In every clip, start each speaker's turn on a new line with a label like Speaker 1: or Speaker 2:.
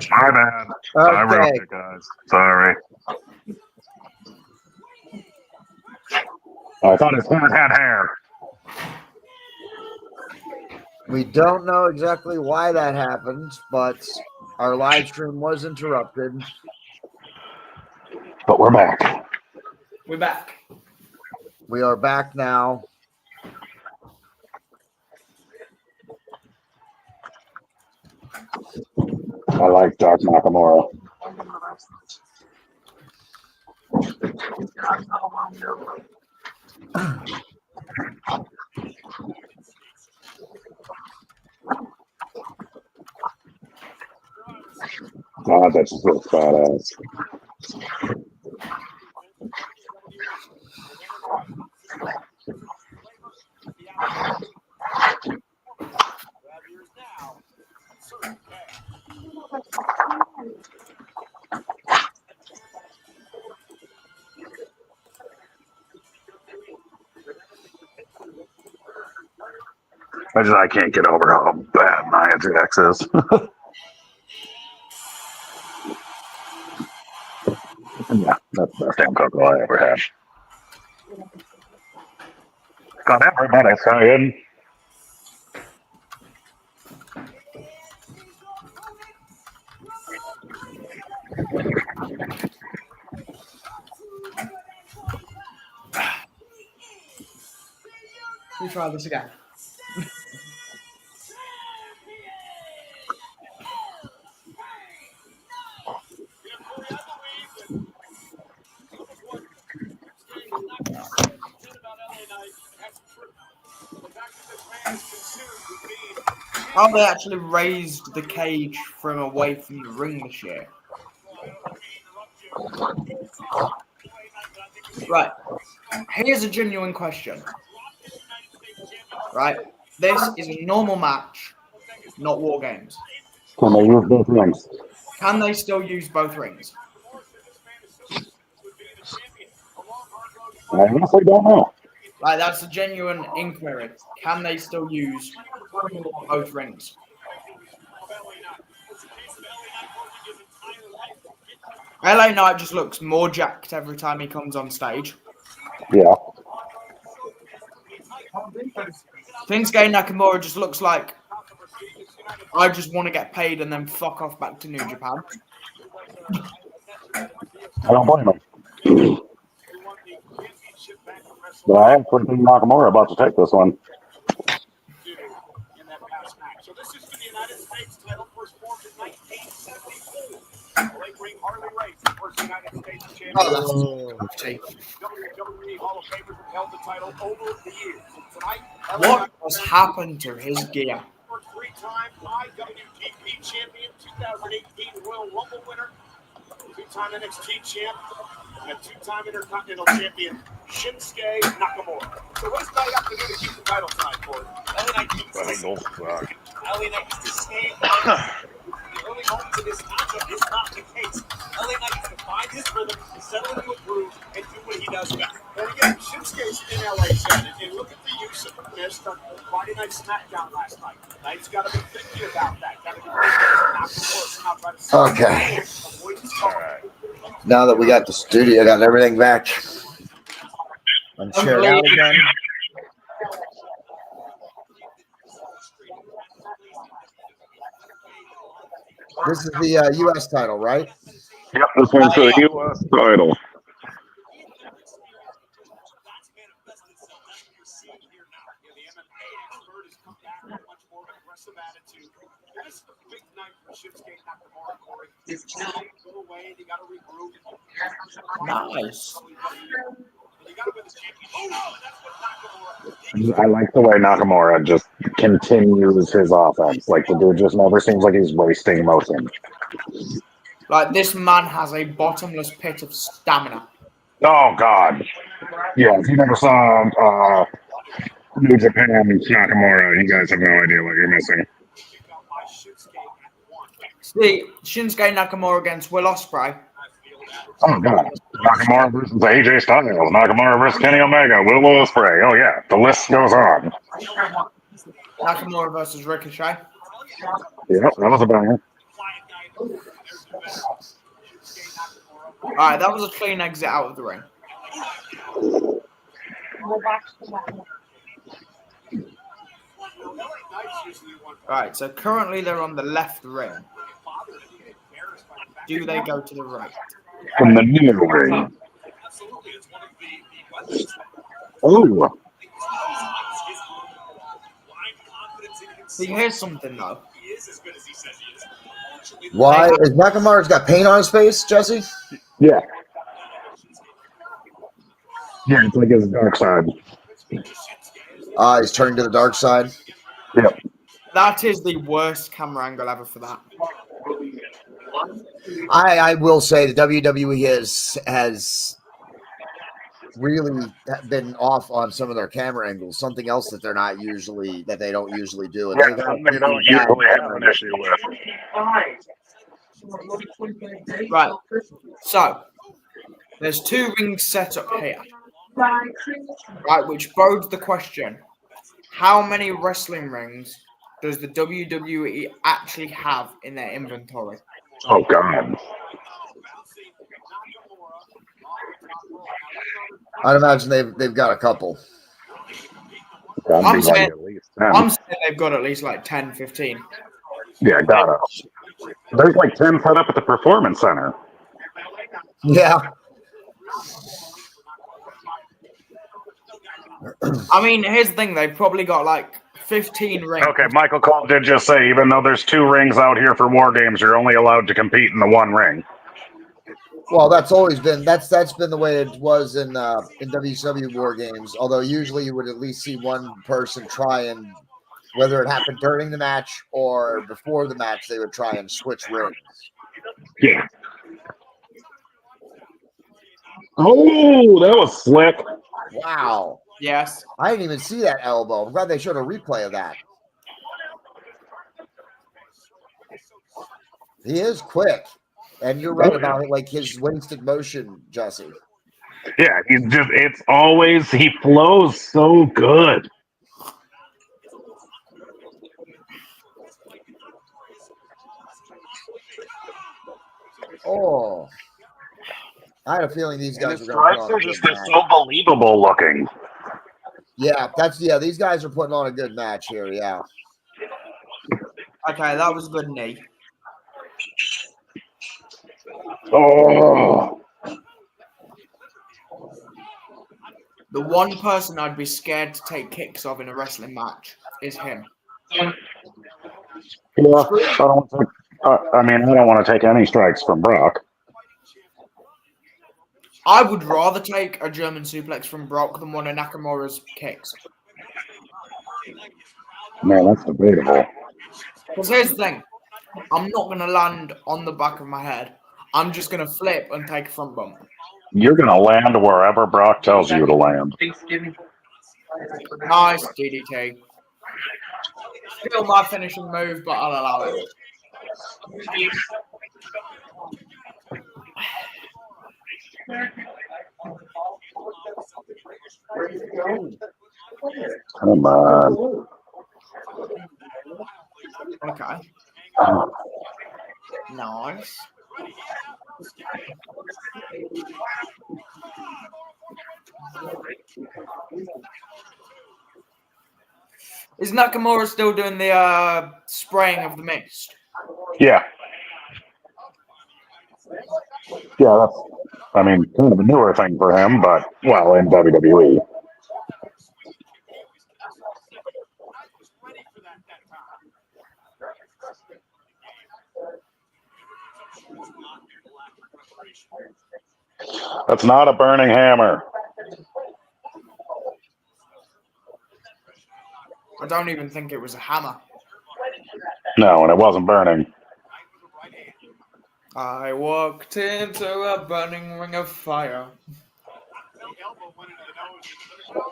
Speaker 1: My bad. I ruined it, guys. Sorry. I thought his hat had hair.
Speaker 2: We don't know exactly why that happened, but our live stream was interrupted.
Speaker 1: But we're back.
Speaker 3: We're back.
Speaker 2: We are back now.
Speaker 1: I like Dark Nakamura. God, that just looks badass. I can't get over how bad Nia Jax is. Yeah, that's the best damn cocoa I ever had. Got everybody saying.
Speaker 3: We try this again. Oh, they actually raised the cage from away from the ring this year. Right. Here's a genuine question. Right. This is a normal match, not War Games.
Speaker 1: Can they use both rings?
Speaker 3: Can they still use both rings?
Speaker 1: I honestly don't know.
Speaker 3: Like, that's a genuine inquiry. Can they still use both rings? LA Knight just looks more jacked every time he comes on stage.
Speaker 1: Yeah.
Speaker 3: Shinsuke Nakamura just looks like I just want to get paid and then fuck off back to New Japan.
Speaker 1: I don't blame him. But I am pretty Nakamura about to take this one.
Speaker 4: So this is for the United States title, first formed in 1974. Late ring Harley Race, first United States champion. WWE Hall of Famers have held the title over the years. Tonight,
Speaker 3: What has happened to his gear?
Speaker 4: Three-time IWGP champion, 2018 Royal Rumble winner, two-time NXT champ, and two-time Intercontinental champion, Shinsuke Nakamura. So what does Knight have to do to keep the title tonight for it? LA Knight needs to stay the early moments of this matchup is not the case. LA Knight needs to find his rhythm, settle into a groove, and do what he does best. And again, Shinsuke's in LA, and look at the use of this on Friday Night SmackDown last night. Knight's got to be thinking about that.
Speaker 2: Okay. Now that we got the studio, got everything back. I'm shared out again. This is the U.S. title, right?
Speaker 1: Yep, this one's for the U.S. title.
Speaker 3: Nice.
Speaker 1: I like the way Nakamura just continues his offense. Like, the dude just never seems like he's wasting motion.
Speaker 3: Like, this man has a bottomless pit of stamina.
Speaker 1: Oh, God. Yeah, if you never saw New Japan Nakamura, you guys have no idea what you're missing.
Speaker 3: See, Shinsuke Nakamura against Will Ospreay.
Speaker 1: Oh, God. Nakamura versus AJ Styles. Nakamura versus Kenny Omega. Will Ospreay. Oh, yeah. The list goes on.
Speaker 3: Nakamura versus Ricochet.
Speaker 1: Yep, that was a banger.
Speaker 3: All right, that was a clean exit out of the ring. All right, so currently they're on the left ring. Do they go to the right?
Speaker 1: From the new ring. Oh,
Speaker 3: See, here's something though.
Speaker 2: Why is Nakamura's got paint on his face, Jesse?
Speaker 1: yeah. Yeah, it's like his dark side.
Speaker 2: He's turning to the dark side.
Speaker 1: Yep.
Speaker 3: That is the worst camera angle ever for that.
Speaker 2: I will say the WWE has really been off on some of their camera angles. Something else that they don't usually do. And
Speaker 1: Yeah,
Speaker 2: they got
Speaker 1: something they don't usually have an issue with.
Speaker 3: Right. So there's two rings set up here. Right, which bodes the question: how many wrestling rings does the WWE actually have in their inventory?
Speaker 1: Oh, God.
Speaker 2: I'd imagine they've got a couple.
Speaker 3: I'm saying,
Speaker 1: at least 10.
Speaker 3: I'm saying they've got at least like 10, 15.
Speaker 1: Yeah, gotta. There's like 10 set up at the Performance Center.
Speaker 2: Yeah.
Speaker 3: I mean, here's the thing: they've probably got like 15 rings.
Speaker 1: Okay, Michael Cole did just say, even though there's 2 rings out here for War Games, you're only allowed to compete in the 1 ring.
Speaker 2: Well, that's always been that's been the way it was in WCW War Games. Although usually you would at least see one person try and, whether it happened during the match or before the match, they would try and switch rings.
Speaker 1: Yeah. Oh, that was slick.
Speaker 2: Wow.
Speaker 3: Yes.
Speaker 2: I didn't even see that elbow. I'm glad they showed a replay of that. He is quick. And you're right about it, like his wasted motion, Jesse.
Speaker 1: Yeah, it's always, he flows so good.
Speaker 2: Oh. I had a feeling these
Speaker 1: And
Speaker 2: guys
Speaker 1: his
Speaker 2: were going to
Speaker 1: strikes
Speaker 2: put on
Speaker 1: are
Speaker 2: a
Speaker 1: just
Speaker 2: good match.
Speaker 1: so believable looking.
Speaker 2: Yeah, these guys are putting on a good match here, yeah.
Speaker 3: Okay, that was a good knee.
Speaker 1: Oh.
Speaker 3: The one person I'd be scared to take kicks of in a wrestling match is him.
Speaker 1: Yeah, I don't want to take any strikes from Brock.
Speaker 3: I would rather take a German suplex from Brock than one of Nakamura's kicks.
Speaker 1: Man, that's debatable.
Speaker 3: Because here's the thing. I'm not going to land on the back of my head. I'm just going to flip and take a front bump.
Speaker 1: You're going to land wherever Brock tells you to land.
Speaker 3: Nice DDT. Still my finishing move, but I'll allow it.
Speaker 1: Come on.
Speaker 3: Okay. Nice. Is Nakamura still doing the spraying of the mist?
Speaker 1: Yeah. Yeah, that's, kind of a newer thing for him, but, well, in WWE. That's not a burning hammer.
Speaker 3: I don't even think it was a hammer.
Speaker 1: No, and it wasn't burning.
Speaker 3: I walked into a burning ring of fire.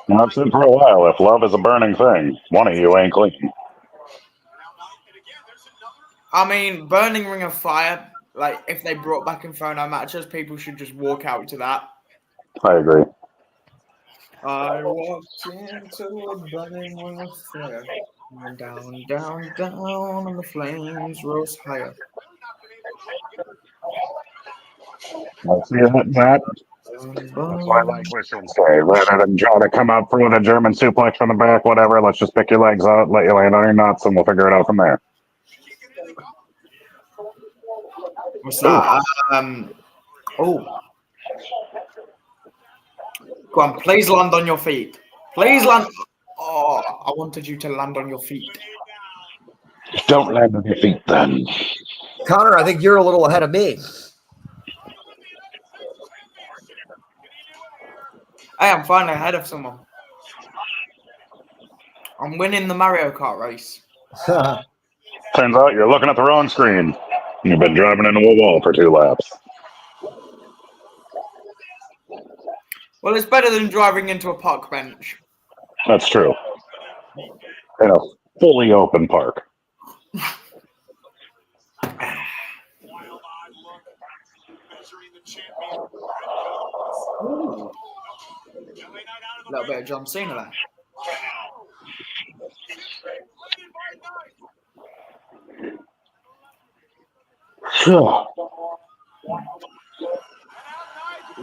Speaker 1: Now, I've said for a while, if love is a burning thing, one of you ain't clean.
Speaker 3: I mean, burning ring of fire, like, if they brought back Inferno matches, people should just walk out to that.
Speaker 1: I agree.
Speaker 3: I walked into a burning ring of fire. Down, down, down, and the flames rose higher.
Speaker 1: I see that. That's why I like Shinsuke. Rather than try to come up with a German suplex from the back, whatever, let's just pick your legs out, let you land on your nuts, and we'll figure it out from there.
Speaker 3: What's that? Oh. Go on, please land on your feet. Please land. Oh, I wanted you to land on your feet.
Speaker 1: Don't land on your feet, then.
Speaker 2: Connor, I think you're a little ahead of me.
Speaker 3: I am finally ahead of someone. I'm winning the Mario Kart race.
Speaker 1: Turns out you're looking at the wrong screen. You've been driving into a wall for 2 laps.
Speaker 3: Well, it's better than driving into a park bench.
Speaker 1: That's true. In a fully open park.
Speaker 3: Ooh. A little bit of John Cena there.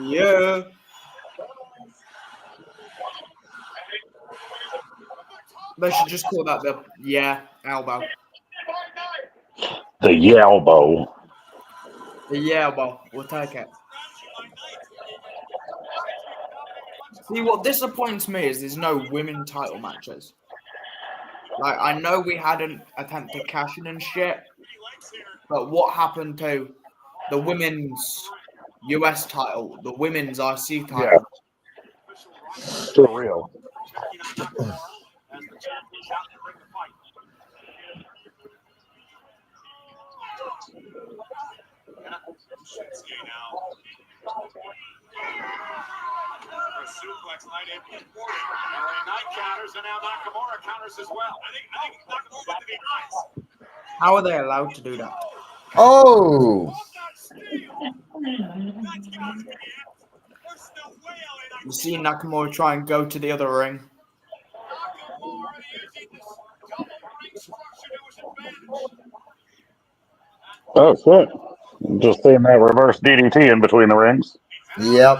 Speaker 3: Yeah. They should just call that the elbow.
Speaker 1: The elbow.
Speaker 3: The elbow. We'll take it. See, what disappoints me is there's no women title matches. Like, I know we had an attempt to cash in and shit, but what happened to the women's US title, the women's IC title?
Speaker 1: Yeah. For real.
Speaker 4: Suplex Knight in. LA Knight counters, and now Nakamura counters as well. I think Nakamura went to the eyes.
Speaker 3: How are they allowed to do that?
Speaker 2: Oh.
Speaker 3: You see Nakamura try and go to the other ring.
Speaker 1: Oh, shit. Just seeing that reverse DDT in between the rings.
Speaker 2: Yep.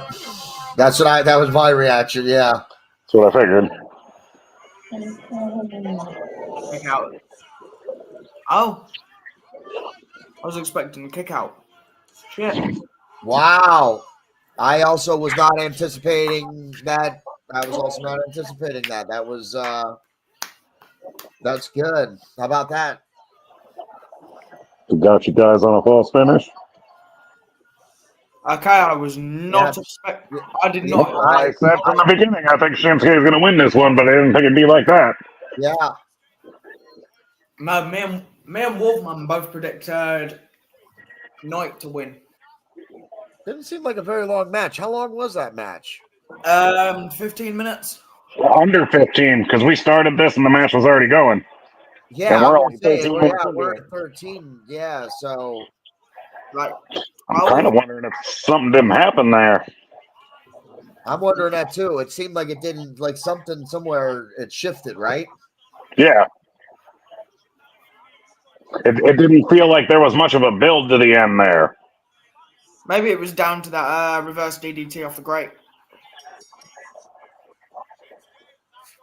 Speaker 2: That was my reaction, yeah.
Speaker 1: That's what I figured.
Speaker 3: Kick out. Oh. I was expecting a kick out. Shit.
Speaker 2: Wow. I also was not anticipating that. I was also not anticipating that. That was that's good. How about that?
Speaker 1: We got you guys on a false finish.
Speaker 3: Okay, I was not expecting. I did not.
Speaker 1: I said from the beginning, I think Shinsuke is going to win this one, but I didn't think it'd be like that.
Speaker 2: Yeah.
Speaker 3: No, me and Wolfman both predicted Knight to win.
Speaker 2: Didn't seem like a very long match. How long was that match?
Speaker 3: 15 minutes.
Speaker 1: Under 15, because we started this and the match was already going.
Speaker 2: Yeah,
Speaker 1: and we're only 13 minutes
Speaker 2: we're
Speaker 1: into
Speaker 2: at 13. Yeah, so
Speaker 3: Like,
Speaker 1: I'm kind of wondering if something didn't happen there.
Speaker 2: I'm wondering that too. It seemed like it didn't, like something somewhere it shifted, right?
Speaker 1: Yeah. It didn't feel like there was much of a build to the end there.
Speaker 3: Maybe it was down to that reverse DDT off the grate.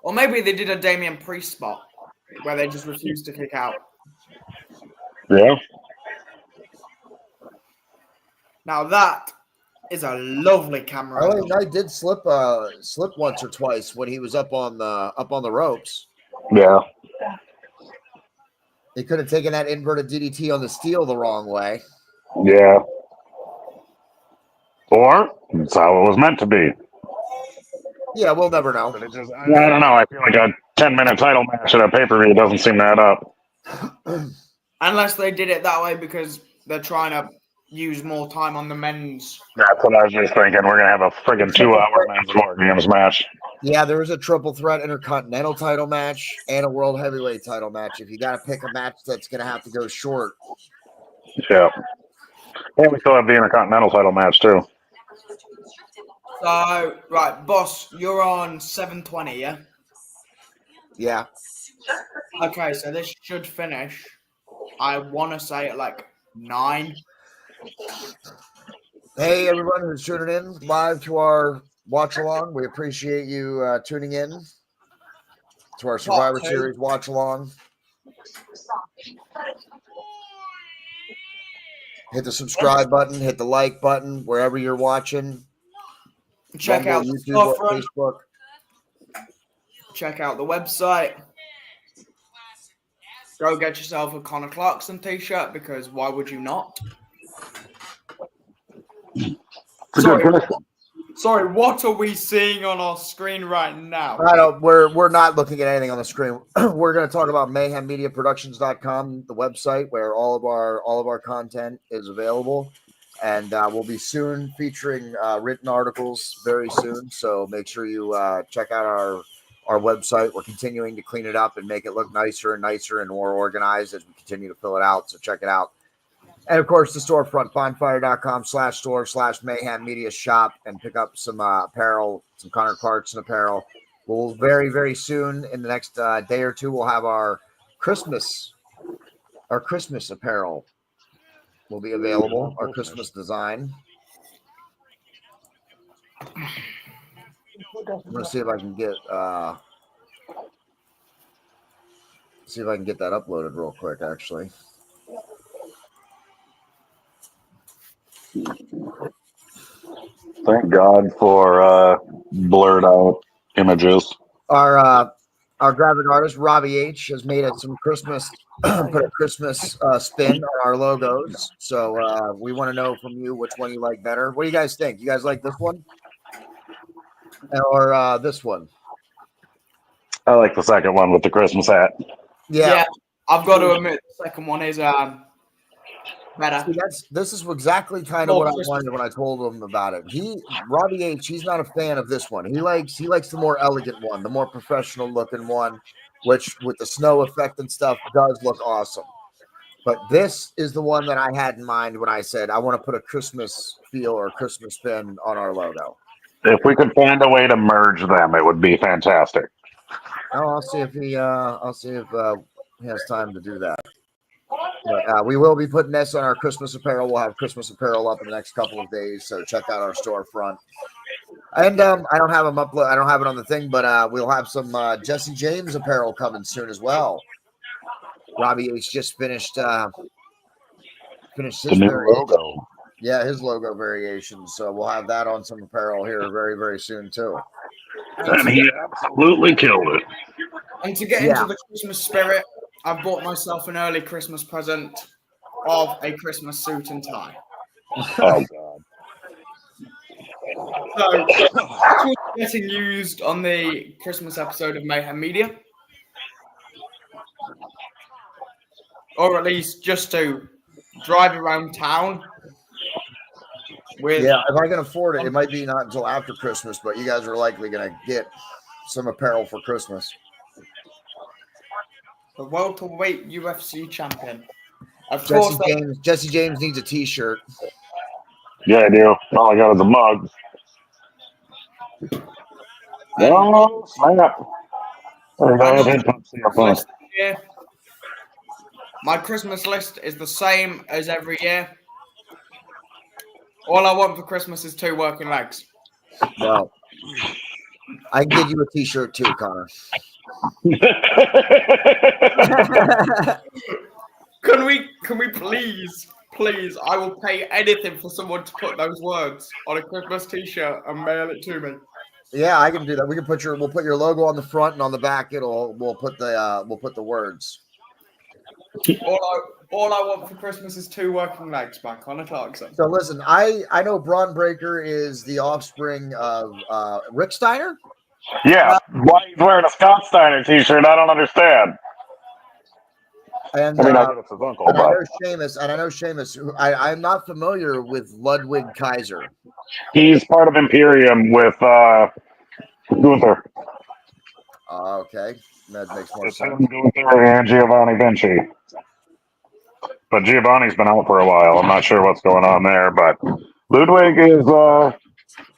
Speaker 3: Or maybe they did a Damian Priest spot where they just refused to kick out.
Speaker 1: Yeah.
Speaker 3: Now that is a lovely camera.
Speaker 2: LA Knight did slip once or twice when he was up on the ropes.
Speaker 1: Yeah.
Speaker 2: He could have taken that inverted DDT on the steel the wrong way.
Speaker 1: Yeah. Or it's how it was meant to be.
Speaker 2: Yeah, we'll never know.
Speaker 1: But I don't know. I feel like a 10-minute title match at a pay-per-view doesn't seem to add up.
Speaker 3: Unless they did it that way because they're trying to use more time on the men's.
Speaker 1: That's what I was just thinking. We're going to have a friggin' 2-hour men's War Games match.
Speaker 2: Yeah, there is a triple threat intercontinental title match and a world heavyweight title match. If you got to pick a match that's going to have to go short.
Speaker 1: Yeah. And we still have the intercontinental title match, too.
Speaker 3: So, right, boss, you're on 720, yeah?
Speaker 2: Yeah.
Speaker 3: Okay, so this should finish, I want to say at like 9.
Speaker 2: Hey, everyone who's tuning in live to our watch along. We appreciate you tuning in to our Survivor
Speaker 3: Part two.
Speaker 2: Series watch along. Hit the subscribe button, hit the like button wherever you're watching.
Speaker 3: Check
Speaker 2: Rumble,
Speaker 3: out the
Speaker 2: YouTube, or
Speaker 3: storefront.
Speaker 2: Facebook.
Speaker 3: Check out the website. Go get yourself a Connor Clarkson t-shirt because why would you not? Sorry, what are we seeing on our screen right now?
Speaker 2: I don't. We're not looking at anything on the screen. We're going to talk about mayhemmediaproductions.com, the website where all of our content is available, and we'll be soon featuring written articles very soon. So make sure you check out our website. We're continuing to clean it up and make it look nicer and more organized as we continue to fill it out. So check it out. And of course, the storefront, bonfire.com/store/mayhem media shop, and pick up some apparel, some Connor Clarkson apparel. We'll very, very soon, in the next day or two, we'll have our Christmas apparel will be available, our Christmas design. I'm going to see if I can get that uploaded real quick, actually.
Speaker 1: Thank God for blurred out images.
Speaker 2: Our graphic artist Robbie H has made us some Christmas, put a Christmas spin on our logos. So we want to know from you which one you like better. What do you guys think? You guys like this one or this one?
Speaker 1: I like the second one with the Christmas hat.
Speaker 2: Yeah,
Speaker 3: I've got to admit the second one is better.
Speaker 2: See, this is exactly kind of what I wanted when I told him about it. Robbie H, he's not a fan of this one. He likes the more elegant one, the more professional looking one, which with the snow effect and stuff does look awesome. But this is the one that I had in mind when I said I want to put a Christmas feel or Christmas spin on our logo.
Speaker 1: If we could find a way to merge them, it would be fantastic.
Speaker 2: Oh, I'll see if he has time to do that. But we will be putting this on our Christmas apparel. We'll have Christmas apparel up in the next couple of days, so check out our storefront. And I don't have them upload. I don't have it on the thing, but we'll have some Jesse James apparel coming soon as well. Robbie H just finished his
Speaker 1: The new
Speaker 2: variation.
Speaker 1: logo.
Speaker 2: Yeah, his logo variation. So we'll have that on some apparel here very, very soon too.
Speaker 1: And he absolutely killed it.
Speaker 3: And to get into the Christmas spirit, I've bought myself an early Christmas present of a Christmas suit and tie.
Speaker 1: Oh, God.
Speaker 3: So, this was getting used on the Christmas episode of Mayhem Media. Or at least just to drive around town.
Speaker 2: If I can afford it, it might be not until after Christmas, but you guys are likely going to get some apparel for Christmas.
Speaker 3: The welterweight UFC champion. Of course,
Speaker 2: Jesse James needs a t-shirt.
Speaker 1: Yeah, I do. All I got is a mug. Oh, snap.
Speaker 3: My Christmas list is the same as every year. All I want for Christmas is 2 working legs.
Speaker 2: Well, I can get you a t-shirt too, Connor.
Speaker 3: Can we please, I will pay anything for someone to put those words on a Christmas t-shirt and mail it to me.
Speaker 2: Yeah, I can do that. We'll put your logo on the front, and on the back we'll put the words.
Speaker 3: All I want for Christmas is 2 working legs by Connor Clarkson.
Speaker 2: So listen, I know Braun Breaker is the offspring of Rick Steiner.
Speaker 1: Yeah, why he's wearing a Scott Steiner t-shirt, I don't understand.
Speaker 2: And
Speaker 1: I mean, I guess his uncle,
Speaker 2: I know Sheamus. I'm not familiar with Ludwig Kaiser.
Speaker 1: He's part of Imperium with Gunther.
Speaker 2: Okay, that makes more sense.
Speaker 1: Gunther and Giovanni Vinci. But Giovanni's been out for a while. I'm not sure what's going on there, but Ludwig is. Are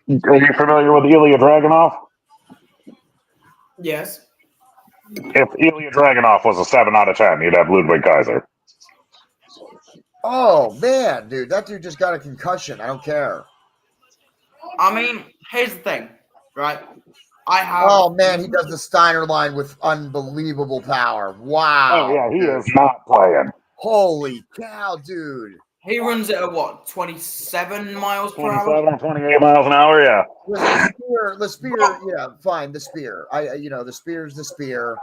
Speaker 1: you familiar with Ilya Dragunov?
Speaker 3: Yes.
Speaker 1: If Ilya Dragunov was a 7 out of 10, you'd have Ludwig Kaiser.
Speaker 2: Oh man, dude, that dude just got a concussion. I don't care.
Speaker 3: I mean, here's the thing, right? I have.
Speaker 2: Oh man, he does the Steiner line with unbelievable power. Wow.
Speaker 1: Oh yeah, he is not playing.
Speaker 2: Holy cow, dude.
Speaker 3: He runs it at what, 27 miles per hour?
Speaker 1: 27, 28 miles an hour, yeah.
Speaker 2: With the spear, yeah, fine, the spear. The spear's the spear.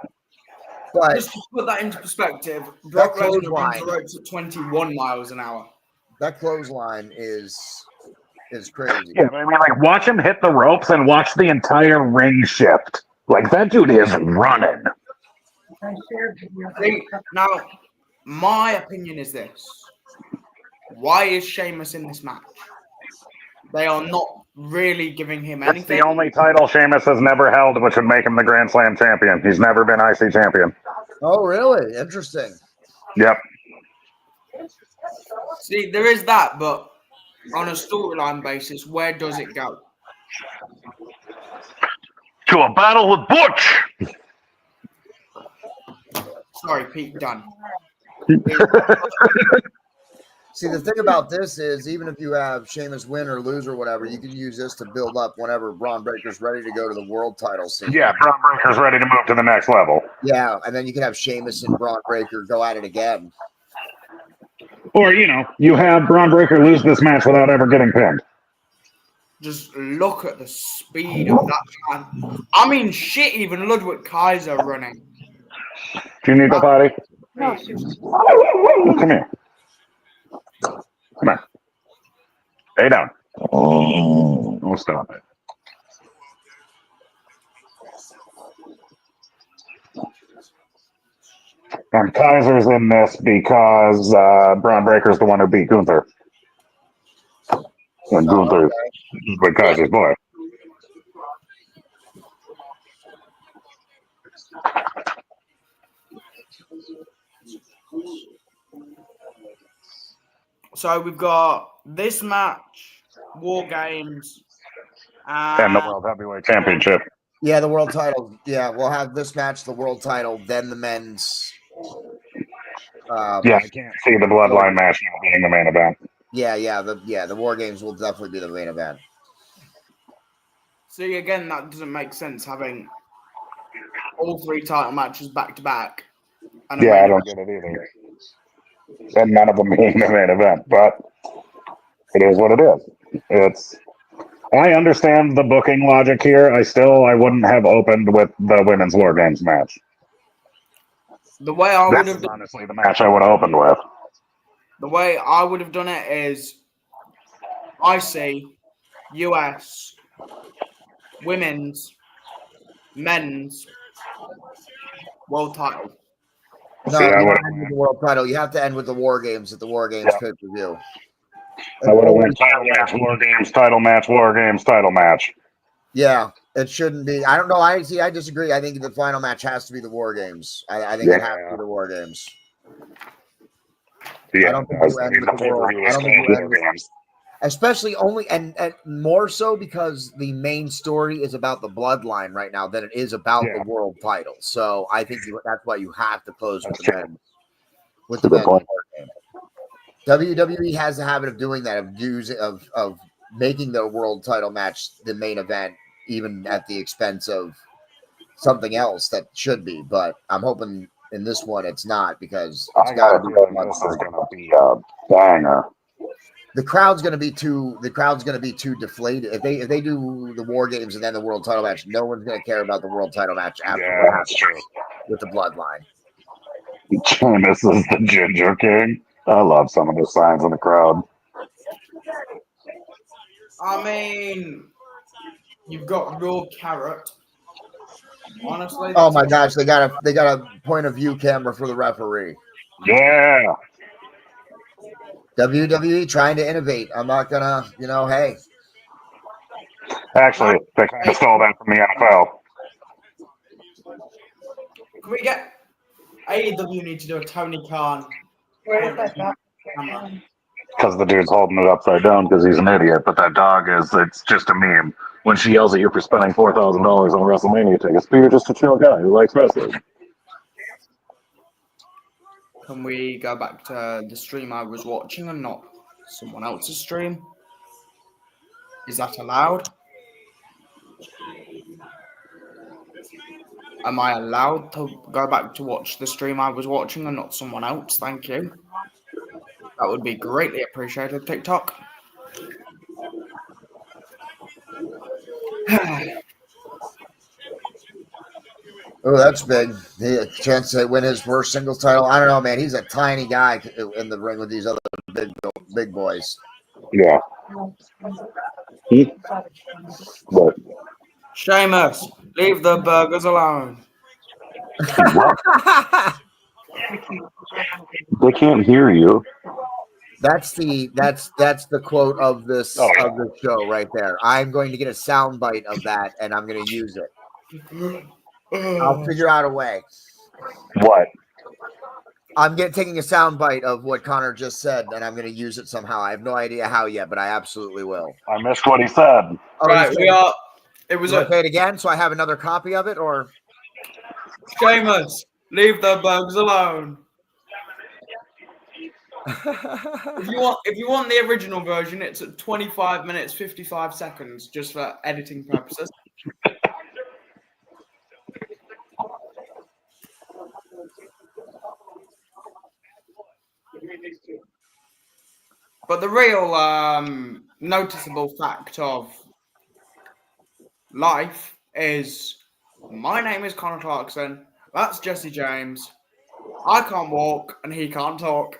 Speaker 2: But
Speaker 3: Just to put that into perspective, Brock Lesnar runs the ropes at 21 miles an hour.
Speaker 2: that clothesline is crazy.
Speaker 1: Yeah, but I mean, like, watch him hit the ropes and watch the entire ring shift. Like, that dude is running.
Speaker 3: See, now, my opinion is this. Why is Sheamus in this match? They are not really giving him anything.
Speaker 1: It's the only title Sheamus has never held, which would make him the Grand Slam champion. He's never been IC champion.
Speaker 2: Oh, really? Interesting.
Speaker 1: Yep.
Speaker 3: See, there is that, but on a storyline basis, where does it go?
Speaker 1: To a battle with Butch!
Speaker 3: Sorry, Pete Dunne.
Speaker 2: See, the thing about this is, even if you have Sheamus win or lose or whatever, you can use this to build up whenever Braun Breaker's ready to go to the world title scene.
Speaker 1: Yeah, Braun Breaker's ready to move to the next level.
Speaker 2: Yeah, and then you can have Sheamus and Braun Breaker go at it again.
Speaker 1: Or, you have Braun Breaker lose this match without ever getting pinned.
Speaker 3: Just look at the speed of that man. I mean, shit, even Ludwig Kaiser running.
Speaker 1: Do you need the body?
Speaker 3: No.
Speaker 1: Come here. Come on. Stay down. Oh, stop it. And Kaiser's in this because Braun Breaker's the one who beat Gunther. And Gunther is with Kaiser's boy.
Speaker 3: So we've got this match, War Games,
Speaker 1: And the World Heavyweight Championship.
Speaker 2: Yeah, the world title. Yeah, we'll have this match, the world title, then the men's.
Speaker 1: Yeah, I can't see the Bloodline match now being the main event.
Speaker 2: The War Games will definitely be the main event.
Speaker 3: See, again, that doesn't make sense having all three title matches back to back.
Speaker 1: Yeah, I don't get it either. And none of them being the main event, but it is what it is. I understand the booking logic here. I wouldn't have opened with the women's War Games match.
Speaker 3: The way I would
Speaker 1: This
Speaker 3: have
Speaker 1: is honestly the match I would have opened with.
Speaker 3: The way I would have done it is IC, US, women's, men's, world title.
Speaker 2: No,
Speaker 1: See,
Speaker 2: you
Speaker 1: I
Speaker 2: don't
Speaker 1: would've-
Speaker 2: end with the world title. You have to end with the War Games at the War Games pay-per-view.
Speaker 1: I would have went title match, War Games, title match, War Games, title match.
Speaker 2: Yeah, it shouldn't be. I don't know. I disagree. I think the final match has to be the War Games. I think it has to be the War Games.
Speaker 1: Yeah,
Speaker 2: I don't think you end with the world. I don't think you end with, especially only and more so because the main story is about the bloodline right now than it is about the world title. So I think that's why you have to close with the men. With the men. WWE has a habit of doing that, of making their world title match the main event, even at the expense of something else that should be. But I'm hoping in this one it's not, because it's got to be.
Speaker 1: This is going to be a banger.
Speaker 2: The crowd's going to be too deflated. If they do the War Games and then the world title match, no one's going to care about the world title match after
Speaker 1: Yeah, that's true.
Speaker 2: with the bloodline.
Speaker 1: This is the Ginger King. I love some of the signs in the crowd.
Speaker 3: I mean, you've got Raw Carrot. Honestly.
Speaker 2: Oh my gosh, they got a point of view camera for the referee.
Speaker 1: Yeah.
Speaker 2: WWE trying to innovate. I'm not gonna, hey.
Speaker 1: Actually, they kind of stole that from the NFL.
Speaker 3: Can we get AEW need to do a Tony Khan?
Speaker 1: Because the dude's holding it upside down because he's an idiot, but that dog it's just a meme. When she yells at you for spending $4,000 on WrestleMania tickets, but you're just a chill guy who likes wrestling.
Speaker 3: Can we go back to the stream I was watching and not someone else's stream? Is that allowed? Am I allowed to go back to watch the stream I was watching and not someone else? Thank you. That would be greatly appreciated, TikTok.
Speaker 2: Oh, that's big. He had a chance to win his first singles title. I don't know, man. He's a tiny guy in the ring with these other big boys.
Speaker 1: Yeah. But
Speaker 3: Sheamus, leave the burgers alone.
Speaker 1: they can't hear you.
Speaker 2: That's the quote of this of the show right there. I'm going to get a sound bite of that, and I'm going to use it. I'll figure out a way.
Speaker 1: What?
Speaker 2: I'm taking a sound bite of what Connor just said, and I'm going to use it somehow. I have no idea how yet, but I absolutely will.
Speaker 1: I missed what he said.
Speaker 3: Right, we are. It was
Speaker 2: okay it again, so I have another copy of it, or
Speaker 3: Sheamus, leave the bugs alone. If you want the original version, it's at 25 minutes 55 seconds, just for editing purposes. But the real noticeable fact of life is my name is Connor Clarkson. That's Jesse James. I can't walk and he can't talk.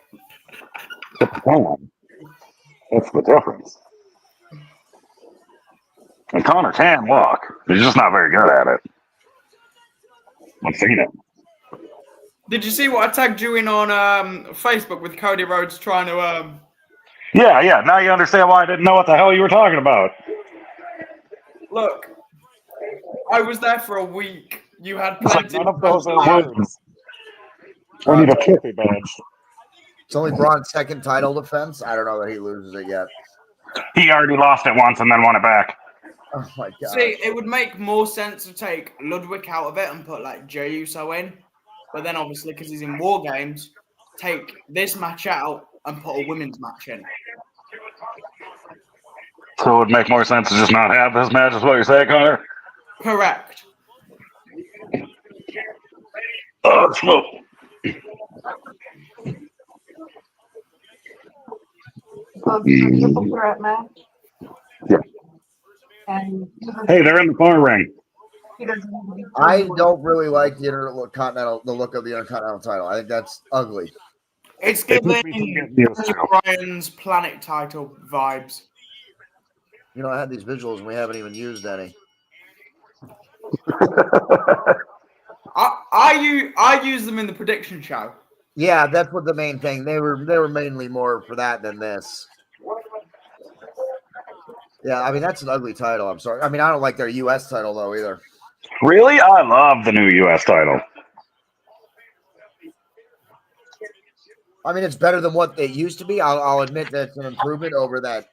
Speaker 1: That's the difference. And Connor can walk. He's just not very good at it. I've seen it.
Speaker 3: Did you see what I tagged you in on Facebook with Cody Rhodes trying to
Speaker 1: Yeah. Now you understand why I didn't know what the hell you were talking about.
Speaker 3: Look, I was there for a week. You had plenty
Speaker 1: None of those are words. I need a Kippy badge.
Speaker 2: It's only Braun's second title defense. I don't know that he loses it yet.
Speaker 1: He already lost it once and then won it back.
Speaker 2: Oh my god.
Speaker 3: See, it would make more sense to take Ludwig out of it and put like Jey Uso in. But then obviously, because he's in War Games, take this match out and put a women's match in.
Speaker 1: So it would make more sense to just not have this match, is what you're saying, Connor?
Speaker 3: Correct.
Speaker 1: Oh, smoke.
Speaker 5: Triple threat match.
Speaker 1: Yeah.
Speaker 5: And
Speaker 1: Hey, they're in the far ring.
Speaker 2: I don't really like the look of the Intercontinental title. I think that's ugly.
Speaker 3: It's giving Bryan's Planet title vibes.
Speaker 2: You know, I had these visuals and we haven't even used any.
Speaker 3: I use them in the prediction show.
Speaker 2: Yeah, that's what the main thing. They were mainly more for that than this. Yeah, I mean that's an ugly title. I'm sorry. I mean I don't like their U.S. title though either.
Speaker 1: Really? I love the new U.S. title.
Speaker 2: I mean it's better than what it used to be. I'll admit that it's an improvement over that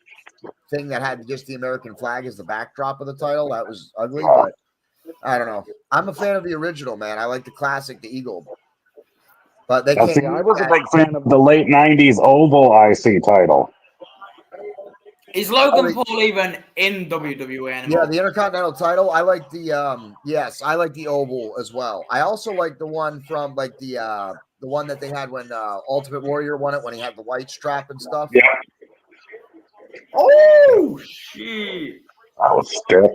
Speaker 2: thing that had just the American flag as the backdrop of the title. That was ugly, but I don't know. I'm a fan of the original, man. I like the classic, the Eagle. But they can't.
Speaker 1: I was a big fan of the late '90s Oval IC title.
Speaker 3: Is Logan Paul even in WWE anymore?
Speaker 2: Yeah, the Intercontinental title. I like the yes, I like the Oval as well. I also like the one from like the one that they had when Ultimate Warrior won it when he had the white strap and stuff.
Speaker 1: Yeah.
Speaker 3: Oh shit!
Speaker 1: That was stiff.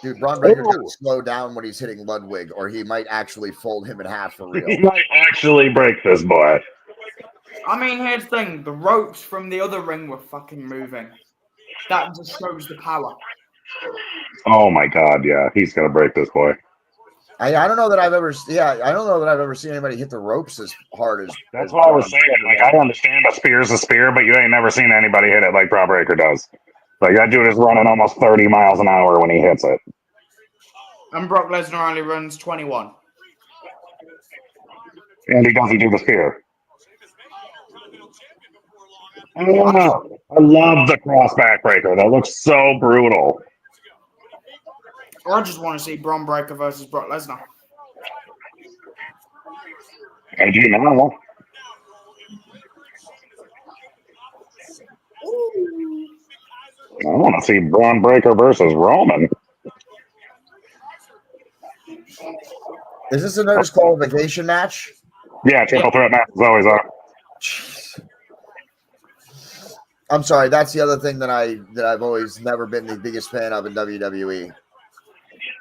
Speaker 2: Dude, Braun Breaker's got to slow down when he's hitting Ludwig, or he might actually fold him in half for real.
Speaker 1: He might actually break this boy.
Speaker 3: I mean, here's the thing: the ropes from the other ring were fucking moving. That just shows the power.
Speaker 1: Oh my god, yeah, he's gonna break this boy.
Speaker 2: I don't know that I've ever. Yeah, I don't know that I've ever seen anybody hit the ropes as hard as.
Speaker 1: That's what I was saying. Like, I understand a spear's a spear, but you ain't never seen anybody hit it like Braun Breaker does. Like, that dude is running almost 30 miles an hour when he hits it.
Speaker 3: And Brock Lesnar only runs 21.
Speaker 1: And he doesn't do the spear. I don't know. I love the cross backbreaker. That looks so brutal.
Speaker 3: I just want to see Braun Breaker versus Brock Lesnar.
Speaker 1: I do now. I want to see Braun Breaker versus Roman.
Speaker 2: Is this a no disqualification match?
Speaker 1: Yeah, triple threat match is always on.
Speaker 2: Jeez. I'm sorry. That's the other thing that I've always never been the biggest fan of in WWE.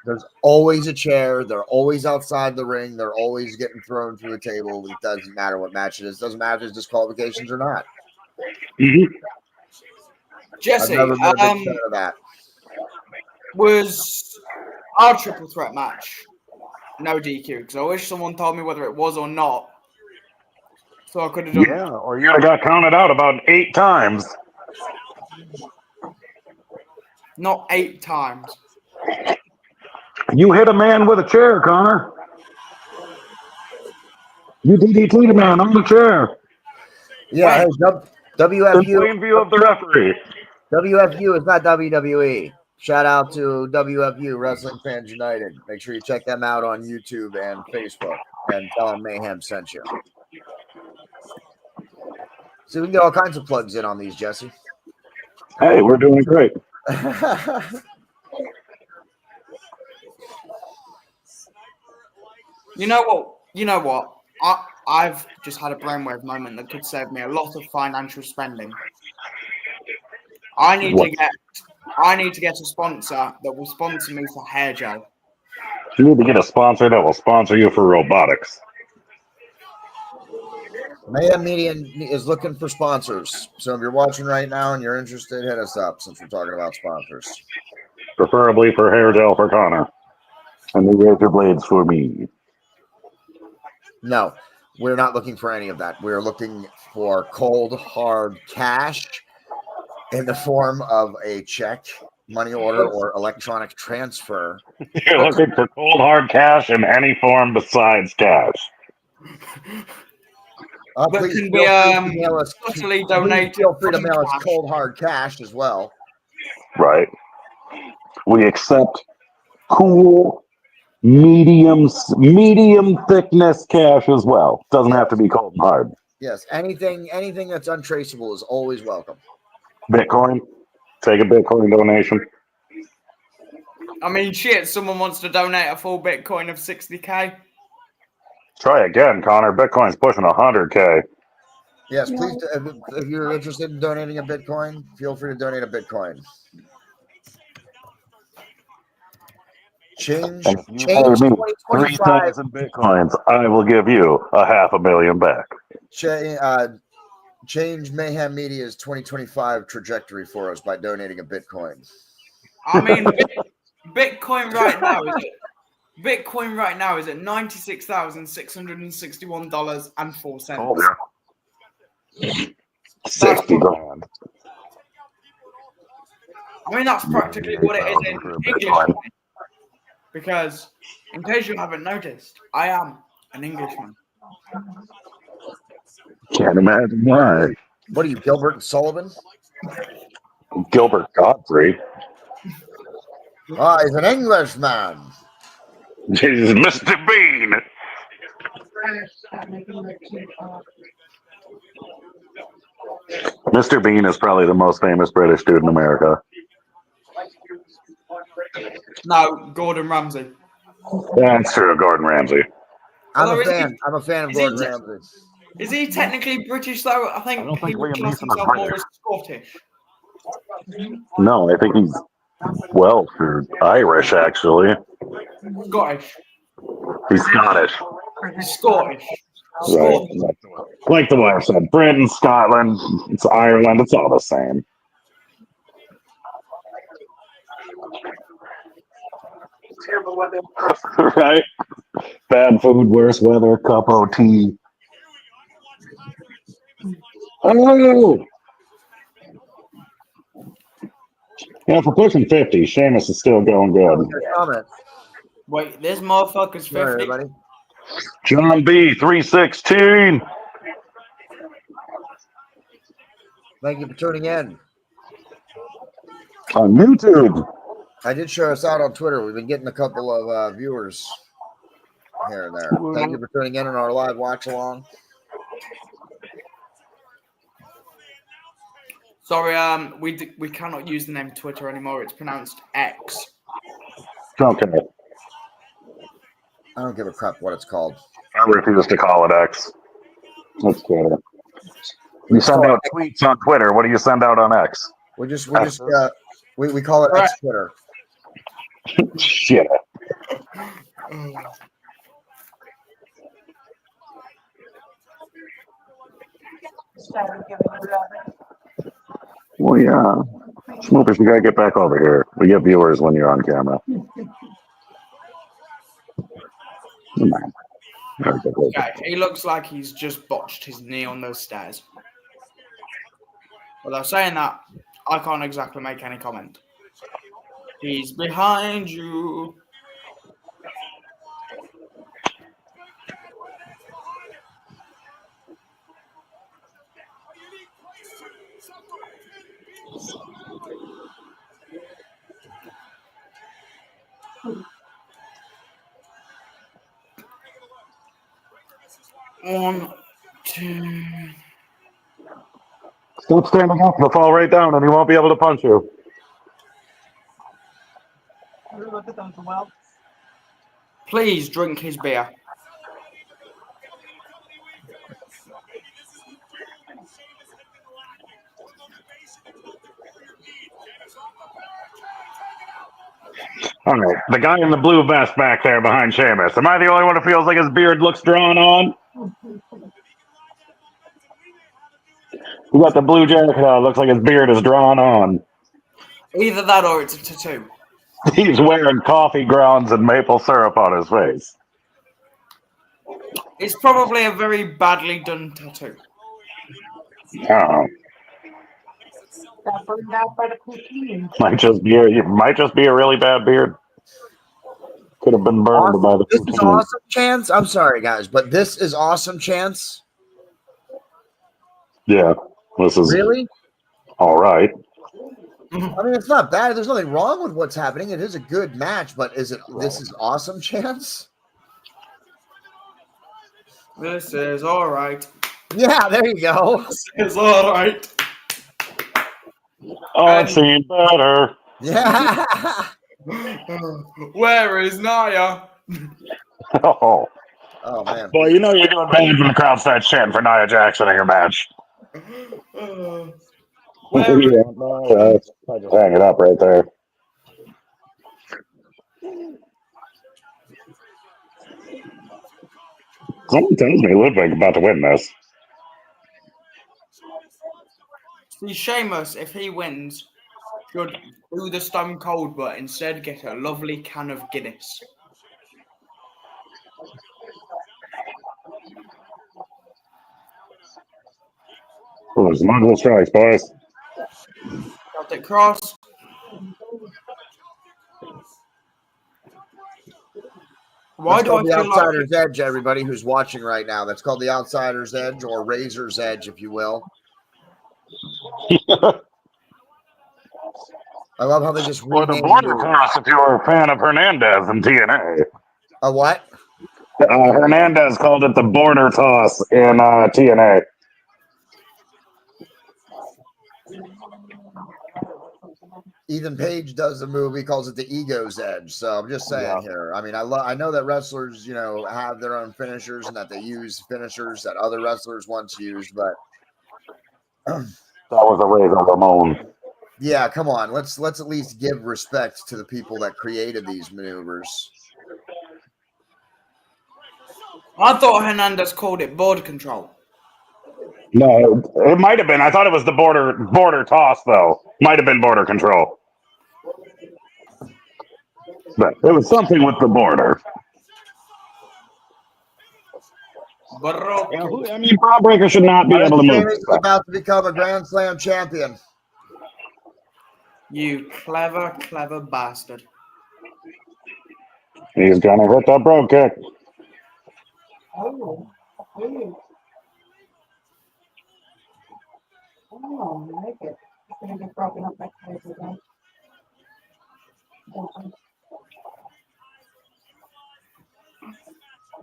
Speaker 2: There's always a chair. They're always outside the ring. They're always getting thrown through a table. It doesn't matter what match it is. Doesn't matter if it's disqualifications or not.
Speaker 1: Mm-hmm.
Speaker 3: Jesse,
Speaker 2: I've never been a big fan of that.
Speaker 3: was our triple threat match no DQ? Because I wish someone told me whether it was or not, so I could have done.
Speaker 1: Yeah, or you'd have got counted out about 8 times.
Speaker 3: Not 8 times.
Speaker 1: You hit a man with a chair, Connor. You DDT'd a man on the chair.
Speaker 2: Yeah, hey,
Speaker 1: In
Speaker 2: WFU.
Speaker 1: plain view of the referee.
Speaker 2: WFU is not WWE. Shout out to WFU, Wrestling Fans United. Make sure you check them out on YouTube and Facebook and tell them Mayhem sent you. See, we can get all kinds of plugs in on these, Jesse.
Speaker 1: Hey, we're doing great.
Speaker 3: You know what? I've just had a brainwave moment that could save me a lot of financial spending. I need to get a sponsor that will sponsor me for hair gel.
Speaker 1: You need to get a sponsor that will sponsor you for robotics.
Speaker 2: Mayhem Media is looking for sponsors. So if you're watching right now and you're interested, hit us up since we're talking about sponsors.
Speaker 1: Preferably for hair gel for Connor. And the razor blades for me.
Speaker 2: No, we're not looking for any of that. We're looking for cold, hard cash in the form of a check, money order, or electronic transfer.
Speaker 1: You're looking for cold hard cash in any form besides cash.
Speaker 3: But
Speaker 2: Please
Speaker 3: can
Speaker 2: feel
Speaker 3: we
Speaker 2: free to mail us.
Speaker 3: totally
Speaker 2: Please
Speaker 3: donate?
Speaker 2: feel free to mail us
Speaker 3: cash?
Speaker 2: cold, hard cash as well.
Speaker 1: Right. We accept cool, medium thickness cash as well. Doesn't have to be cold and hard.
Speaker 2: Yes, anything that's untraceable is always welcome.
Speaker 1: Bitcoin. Take a Bitcoin donation.
Speaker 3: I mean, shit, someone wants to donate a full Bitcoin of 60K.
Speaker 1: Try again, Connor. Bitcoin's pushing 100K.
Speaker 2: Yes, please. If you're interested in donating a Bitcoin, feel free to donate a Bitcoin. Change
Speaker 1: And if you pay me
Speaker 2: 2025.
Speaker 1: 3,000 Bitcoins, I will give you $500,000 back.
Speaker 2: Change Mayhem Media's 2025 trajectory for us by donating a Bitcoin.
Speaker 3: I mean, Bitcoin right now is at $96,661.04.
Speaker 1: Oh, yeah. 60 grand.
Speaker 3: I mean, that's practically what it is in English. Because, in case you haven't noticed, I am an Englishman.
Speaker 1: Can't imagine why.
Speaker 2: What are you, Gilbert Sullivan?
Speaker 1: Gilbert Godfrey.
Speaker 2: Ah, he's an Englishman.
Speaker 1: Jesus, Mr. Bean. Mr. Bean is probably the most famous British dude in America.
Speaker 3: No, Gordon Ramsay.
Speaker 1: That's true, Gordon Ramsay.
Speaker 2: I'm
Speaker 3: Although
Speaker 2: a fan. I'm a fan of Gordon Ramsay.
Speaker 3: Is he technically British though? I think
Speaker 1: don't think
Speaker 3: he would
Speaker 1: Liam
Speaker 3: class
Speaker 1: Neeson is
Speaker 3: himself more
Speaker 1: British.
Speaker 3: as Scottish.
Speaker 1: No, I think he's Welsh or Irish, actually.
Speaker 3: Scottish.
Speaker 1: He's Scottish.
Speaker 3: Scottish.
Speaker 1: Right. Like the wife said, Britain, Scotland, it's Ireland, it's all the same. Right? Bad food, worse weather, cup of tea. Oh! Yeah, for pushing 50, Sheamus is still going good.
Speaker 3: Wait, this motherfucker's 50.
Speaker 2: Everybody.
Speaker 1: John B, 316.
Speaker 2: Thank you for tuning in.
Speaker 1: On YouTube.
Speaker 2: I did share us out on Twitter. We've been getting a couple of viewers. here and there. Thank you for tuning in on our live watch along.
Speaker 3: Sorry, we cannot use the name Twitter anymore. It's pronounced X.
Speaker 1: Okay.
Speaker 2: I don't give a crap what it's called.
Speaker 1: I refuse to call it X. That's Twitter. You send out tweets on Twitter. What do you send out on X?
Speaker 2: We call it X Twitter.
Speaker 1: Shit. Well, yeah. Smoopers, you gotta get back over here. We get viewers when you're on camera. Come on.
Speaker 3: Okay, he looks like he's just botched his knee on those stairs. Without saying that, I can't exactly make any comment. He's behind you. One, two.
Speaker 1: Stop standing up. He'll fall right down and he won't be able to punch you.
Speaker 3: Please drink his beer.
Speaker 1: All right. The guy in the blue vest back there behind Sheamus. Am I the only one who feels like his beard looks drawn on? You got the blue jacket on. Looks like his beard is drawn on.
Speaker 3: Either that or it's a tattoo.
Speaker 1: He's wearing coffee grounds and maple syrup on his face.
Speaker 3: It's probably a very badly done tattoo.
Speaker 1: Oh.
Speaker 5: Got burned out by the poutine.
Speaker 1: Might just be a really bad beard. Could have been burned by the.
Speaker 2: This is awesome chance. I'm sorry, guys, but this is awesome chance.
Speaker 1: Yeah, this is
Speaker 2: Really?
Speaker 1: all right.
Speaker 2: I mean, it's not bad. There's nothing wrong with what's happening. It is a good match, but is it? This is awesome chance.
Speaker 3: This is all right.
Speaker 2: Yeah, there you go.
Speaker 3: This is all right.
Speaker 1: I've seen better.
Speaker 2: Yeah.
Speaker 3: Where is Naya?
Speaker 1: Oh,
Speaker 2: Oh man.
Speaker 1: well, you know you're doing bad when the crowd starts chanting for Nia Jackson in your match.
Speaker 3: Where is
Speaker 1: I just hang it up right there. Someone tells me Ludwig's about to win this.
Speaker 3: See, Sheamus, if he wins, should do the Stone Cold, but instead get a lovely can of Guinness.
Speaker 1: Oh, there's multiple strikes, boys.
Speaker 3: Celtic Cross. Why
Speaker 2: That's
Speaker 3: do I
Speaker 2: called the
Speaker 3: feel like
Speaker 2: outsider's edge, everybody who's watching right now. That's called the outsider's edge or razor's edge, if you will. I love how they just
Speaker 1: Or the
Speaker 2: renamed
Speaker 1: border
Speaker 2: it.
Speaker 1: toss if you were a fan of Hernandez in TNA.
Speaker 2: A what?
Speaker 1: Hernandez called it the border toss in TNA.
Speaker 2: Ethan Page does the movie, calls it the ego's edge. So I'm just saying here. I mean, I know that wrestlers, have their own finishers and that they use finishers that other wrestlers once used, but
Speaker 1: That was a Razor Ramon.
Speaker 2: yeah, come on. Let's at least give respect to the people that created these maneuvers.
Speaker 3: I thought Hernandez called it border control.
Speaker 1: No, it might have been. I thought it was the border toss, though. Might have been border control. But it was something with the border. I mean, Bob Breaker should not be able to move.
Speaker 2: Sheamus is about to become a Grand Slam champion.
Speaker 3: You clever, clever bastard.
Speaker 1: He's gonna hit that brogue kick.
Speaker 5: Oh, oh. Oh, I like it. It's gonna get broken up next week again.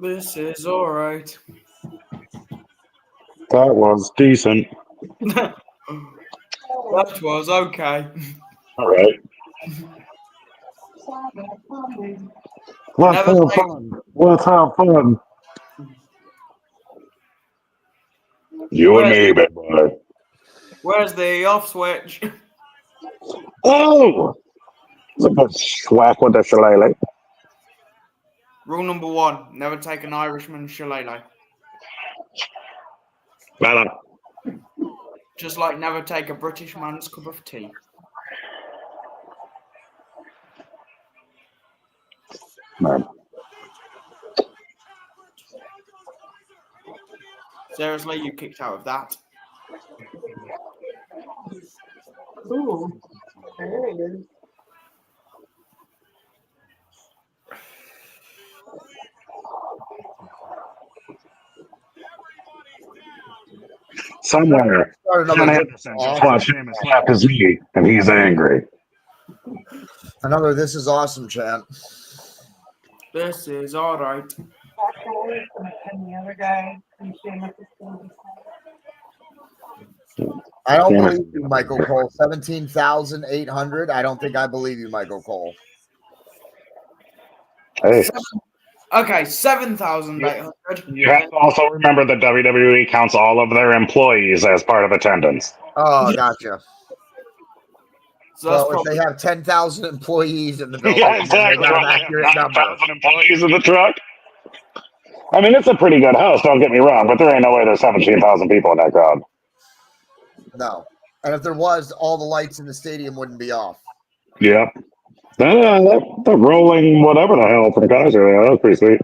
Speaker 3: This is all right.
Speaker 1: That was decent.
Speaker 3: That was okay.
Speaker 1: All right. Let's
Speaker 3: Never
Speaker 1: have
Speaker 3: take-
Speaker 1: fun. Let's have fun. You and me, big boy.
Speaker 3: Where's the off switch?
Speaker 1: Oh! Look at swag with the shillelagh.
Speaker 3: Rule number 1: never take an Irishman shillelagh.
Speaker 1: Well,
Speaker 3: Just like never take a British man's cup of tea.
Speaker 1: man.
Speaker 3: Seriously, you kicked out of that.
Speaker 5: Ooh, there it is.
Speaker 1: Somewhere,
Speaker 2: Start
Speaker 1: Ken
Speaker 2: another,
Speaker 1: Anderson just watched Sheamus slap his knee, and he's angry.
Speaker 2: another This Is Awesome chant.
Speaker 3: This is all right.
Speaker 5: That guy is gonna send the other guy and Sheamus is gonna be
Speaker 2: I don't
Speaker 1: Sheamus
Speaker 2: believe you, Michael Cole. 17,800. I don't think I believe you, Michael Cole.
Speaker 1: Hey,
Speaker 3: Okay, 7,800.
Speaker 1: you have to also remember that WWE counts all of their employees as part of attendance.
Speaker 2: Oh, gotcha.
Speaker 3: So that's
Speaker 2: So if
Speaker 3: probably
Speaker 2: they have 10,000 employees in the building,
Speaker 1: Yeah,
Speaker 2: then
Speaker 1: exactly.
Speaker 2: they got an
Speaker 1: Well, they have
Speaker 2: accurate number.
Speaker 1: 9,000 employees in the truck. I mean, it's a pretty good house, don't get me wrong, but there ain't no way there's 17,000 people in that crowd.
Speaker 2: No. And if there was, all the lights in the stadium wouldn't be off.
Speaker 1: Yep. The rolling whatever the hell from Kaiser, that was pretty sweet.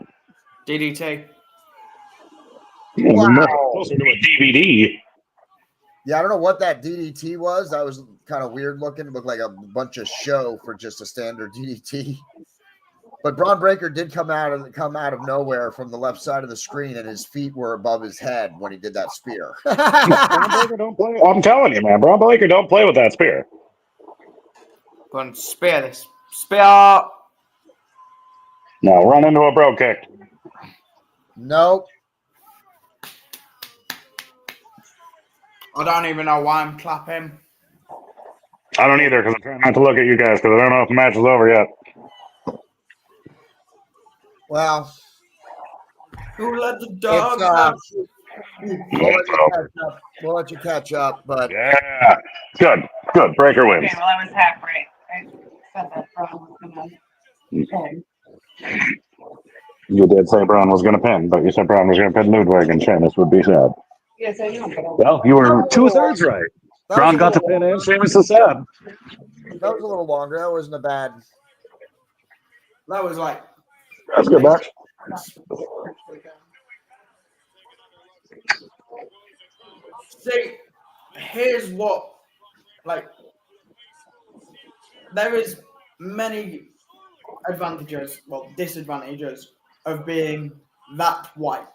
Speaker 3: DDT.
Speaker 1: Yeah,
Speaker 2: Wow.
Speaker 1: closer to a DVD.
Speaker 2: Yeah, I don't know what that DDT was. That was kind of weird looking. It looked like a bunch of show for just a standard DDT. But Braun Breaker did come out of nowhere from the left side of the screen, and his feet were above his head when he did that spear.
Speaker 1: Braun Breaker don't play. I'm telling you, man. Braun Breaker don't play with that spear.
Speaker 3: Go and spear this. Spear.
Speaker 1: No, run into a bro kick.
Speaker 2: Nope.
Speaker 3: I don't even know why I'm clapping.
Speaker 1: I don't either, because I'm trying not to look at you guys, because I don't know if the match is over yet.
Speaker 2: Well,
Speaker 3: Who let the dog
Speaker 2: it's,
Speaker 3: out?
Speaker 2: we'll let you catch up, but
Speaker 1: Yeah. Good. Breaker wins.
Speaker 5: Okay, well, I was half right. I said that Braun was gonna pin.
Speaker 1: You did say Braun was going to pin, but you said Braun was going to pin Ludwig, and Sheamus would be sad.
Speaker 5: Yes, I know, but
Speaker 1: Well, you were 2/3 right.
Speaker 2: that
Speaker 1: Braun
Speaker 2: was,
Speaker 1: got to pin, and Sheamus is sad.
Speaker 2: that was a little longer. That wasn't a bad.
Speaker 3: That was like,
Speaker 1: That's a good match.
Speaker 3: see, here's what, like, there is many advantages, well, disadvantages of being that white.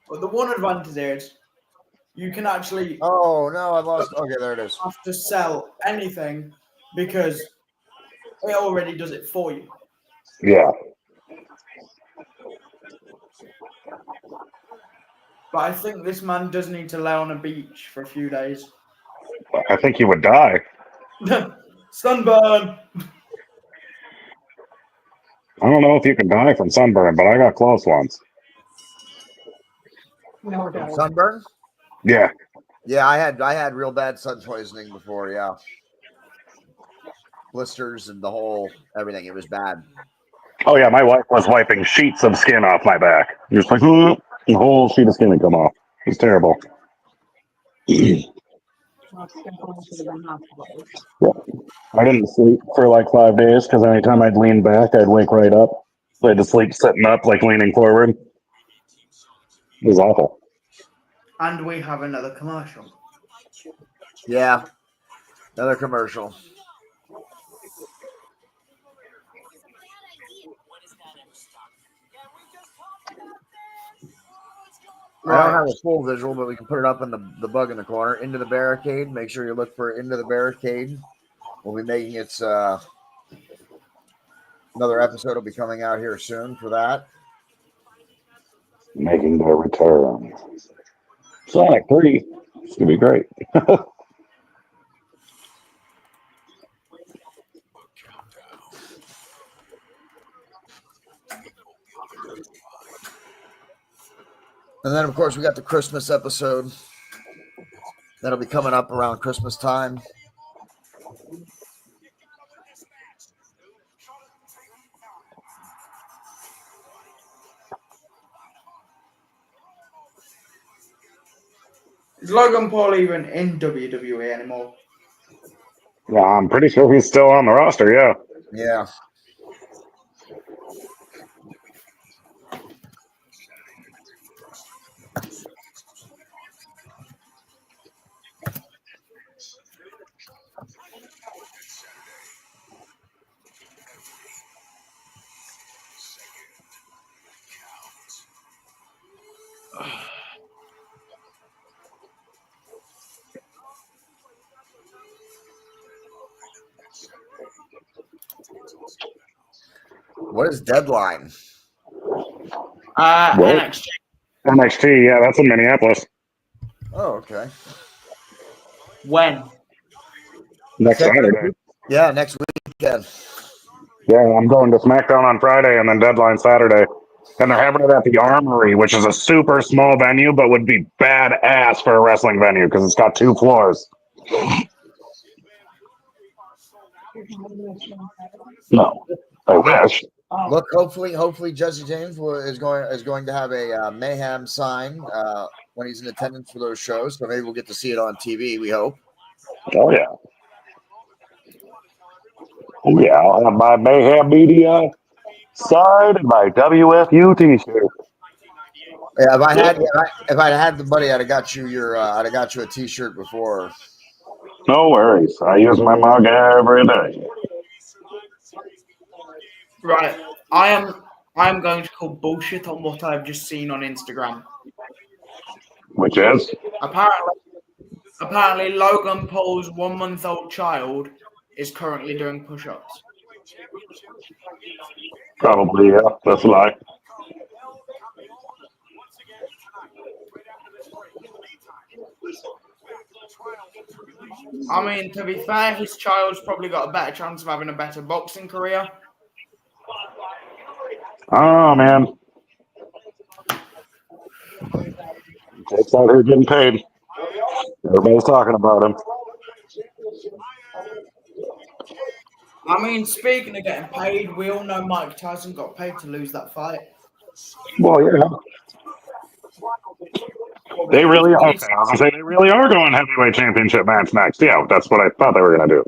Speaker 3: But the one advantage is you can actually
Speaker 2: Oh no, I lost. Okay, there it is.
Speaker 3: have to sell anything because it already does it for you.
Speaker 1: Yeah.
Speaker 3: But I think this man does need to lay on a beach for a few days.
Speaker 1: I think he would die.
Speaker 3: Sunburn.
Speaker 1: I don't know if you can die from sunburn, but I got close once.
Speaker 5: no, we're done.
Speaker 2: Sunburn?
Speaker 1: Yeah.
Speaker 2: Yeah, I had real bad sun poisoning before. Yeah, blisters and the whole everything. It was bad.
Speaker 1: Oh, yeah, my wife was wiping sheets of skin off my back. Just like, the whole sheet of skin would come off. It's terrible.
Speaker 5: Well, it's definitely should have been hospitalized.
Speaker 1: I didn't sleep for like 5 days because anytime I'd lean back, I'd wake right up. So I had to sleep sitting up, like leaning forward. It was awful.
Speaker 3: And we have another commercial.
Speaker 2: Yeah, another commercial. I don't have a full visual, but we can put it up in the bug in the corner. Into the barricade. Make sure you look for Into the Barricade. We'll be making its another episode will be coming out here soon for that.
Speaker 1: making their return. Sonic 3. It's going to be great.
Speaker 2: And then, of course, we got the Christmas episode. That'll be coming up around Christmas time.
Speaker 3: Is Logan Paul even in WWE anymore?
Speaker 1: Yeah, I'm pretty sure he's still on the roster, yeah.
Speaker 2: Yeah. What is Deadline?
Speaker 1: What?
Speaker 3: NXT.
Speaker 1: NXT, yeah, that's in Minneapolis.
Speaker 2: Oh, okay.
Speaker 3: When?
Speaker 1: Next Saturday.
Speaker 2: Yeah, next weekend.
Speaker 1: Yeah, I'm going to SmackDown on Friday and then Deadline Saturday. And they're having it at the Armory, which is a super small venue, but would be badass for a wrestling venue because it's got 2 floors. No, I wish.
Speaker 2: Look, hopefully Jesse James is going to have a Mayhem sign when he's in attendance for those shows. So maybe we'll get to see it on TV. We hope.
Speaker 1: Oh yeah. Oh yeah. I'll have my Mayhem Media signed and my WFU T-shirt.
Speaker 2: Yeah, if I had the money, I'd have got you a T-shirt before.
Speaker 1: No worries. I use my mug every day.
Speaker 3: Right. I am going to call bullshit on what I've just seen on Instagram.
Speaker 1: Which is?
Speaker 3: Apparently Logan Paul's 1-month-old child is currently doing push-ups.
Speaker 1: Probably, yeah. That's a lie.
Speaker 3: I mean, to be fair, his child's probably got a better chance of having a better boxing career.
Speaker 1: Oh, man. Jake's out here getting paid. Everybody's talking about him.
Speaker 3: I mean, speaking of getting paid, we all know Mike Tyson got paid to lose that fight.
Speaker 1: Well, yeah. They really are. Okay, I was gonna say they really are going heavyweight championship match next. Yeah, that's what I thought they were gonna do.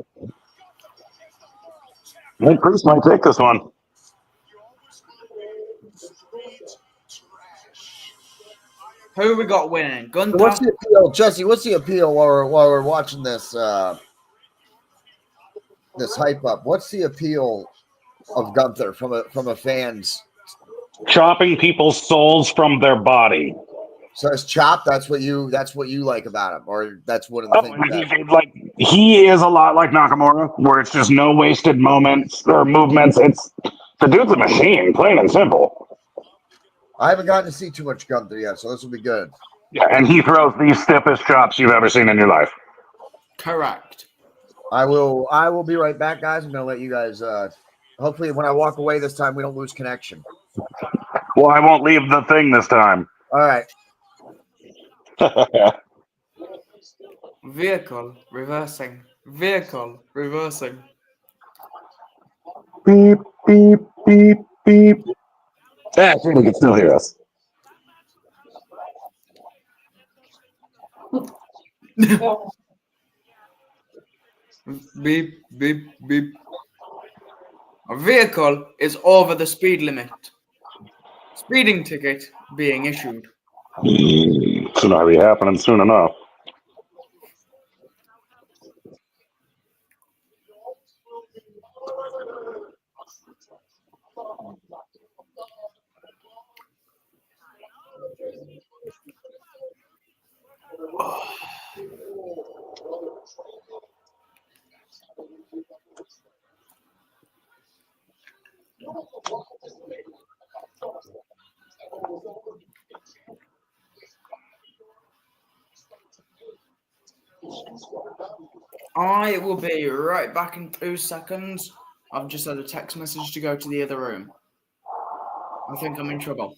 Speaker 1: I think Priest might take this one.
Speaker 3: Who we got winning? Gunther?
Speaker 2: What's the appeal, Jesse? What's the appeal while we're watching this this hype up? What's the appeal of Gunther from a fan's?
Speaker 1: Chopping people's souls from their body.
Speaker 2: So it's chopped. That's what you like about him, or that's one of the things.
Speaker 1: He is a lot like Nakamura, where it's just no wasted moments or movements. It's the dude's a machine, plain and simple.
Speaker 2: I haven't gotten to see too much Gunther yet, so this will be good.
Speaker 1: Yeah, and he throws the stiffest chops you've ever seen in your life.
Speaker 3: Correct.
Speaker 2: I will be right back, guys. I'm gonna let you guys. Hopefully, when I walk away this time, we don't lose connection.
Speaker 1: Well, I won't leave the thing this time.
Speaker 2: All right.
Speaker 3: Vehicle reversing. Vehicle reversing.
Speaker 1: Beep, beep, beep, beep. Actually, we can still hear us.
Speaker 3: Beep, beep, beep. A vehicle is over the speed limit. Speeding ticket being issued.
Speaker 1: It's not be happening soon enough.
Speaker 3: I will be right back in 2 seconds. I've just had a text message to go to the other room. I think I'm in trouble.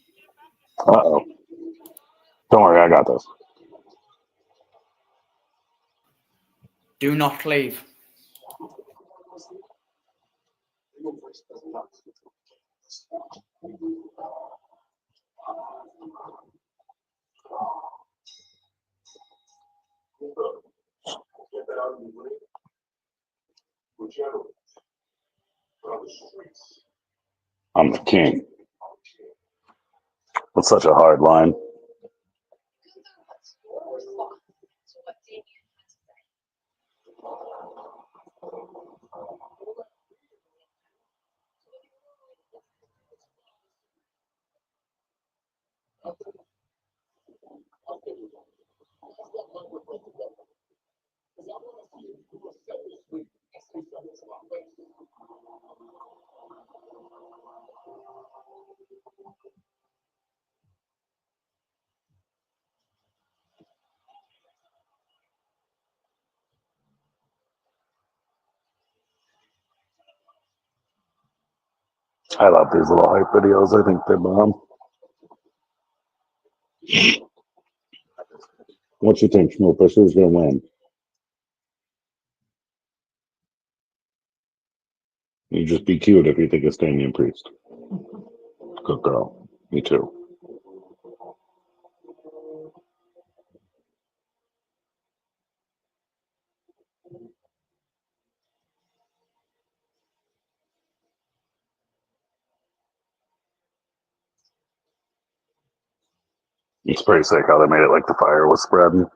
Speaker 1: Uh-oh. Don't worry, I got this.
Speaker 3: Do not leave.
Speaker 1: I'm the king. That's such a hard line. I love these little hype videos. I think they're bomb. What you think, Schmoopus? Who's going to win? You just be cute if you think it's Damian Priest. Good girl. Me too. It's pretty sick how they made it like the fire was spreading.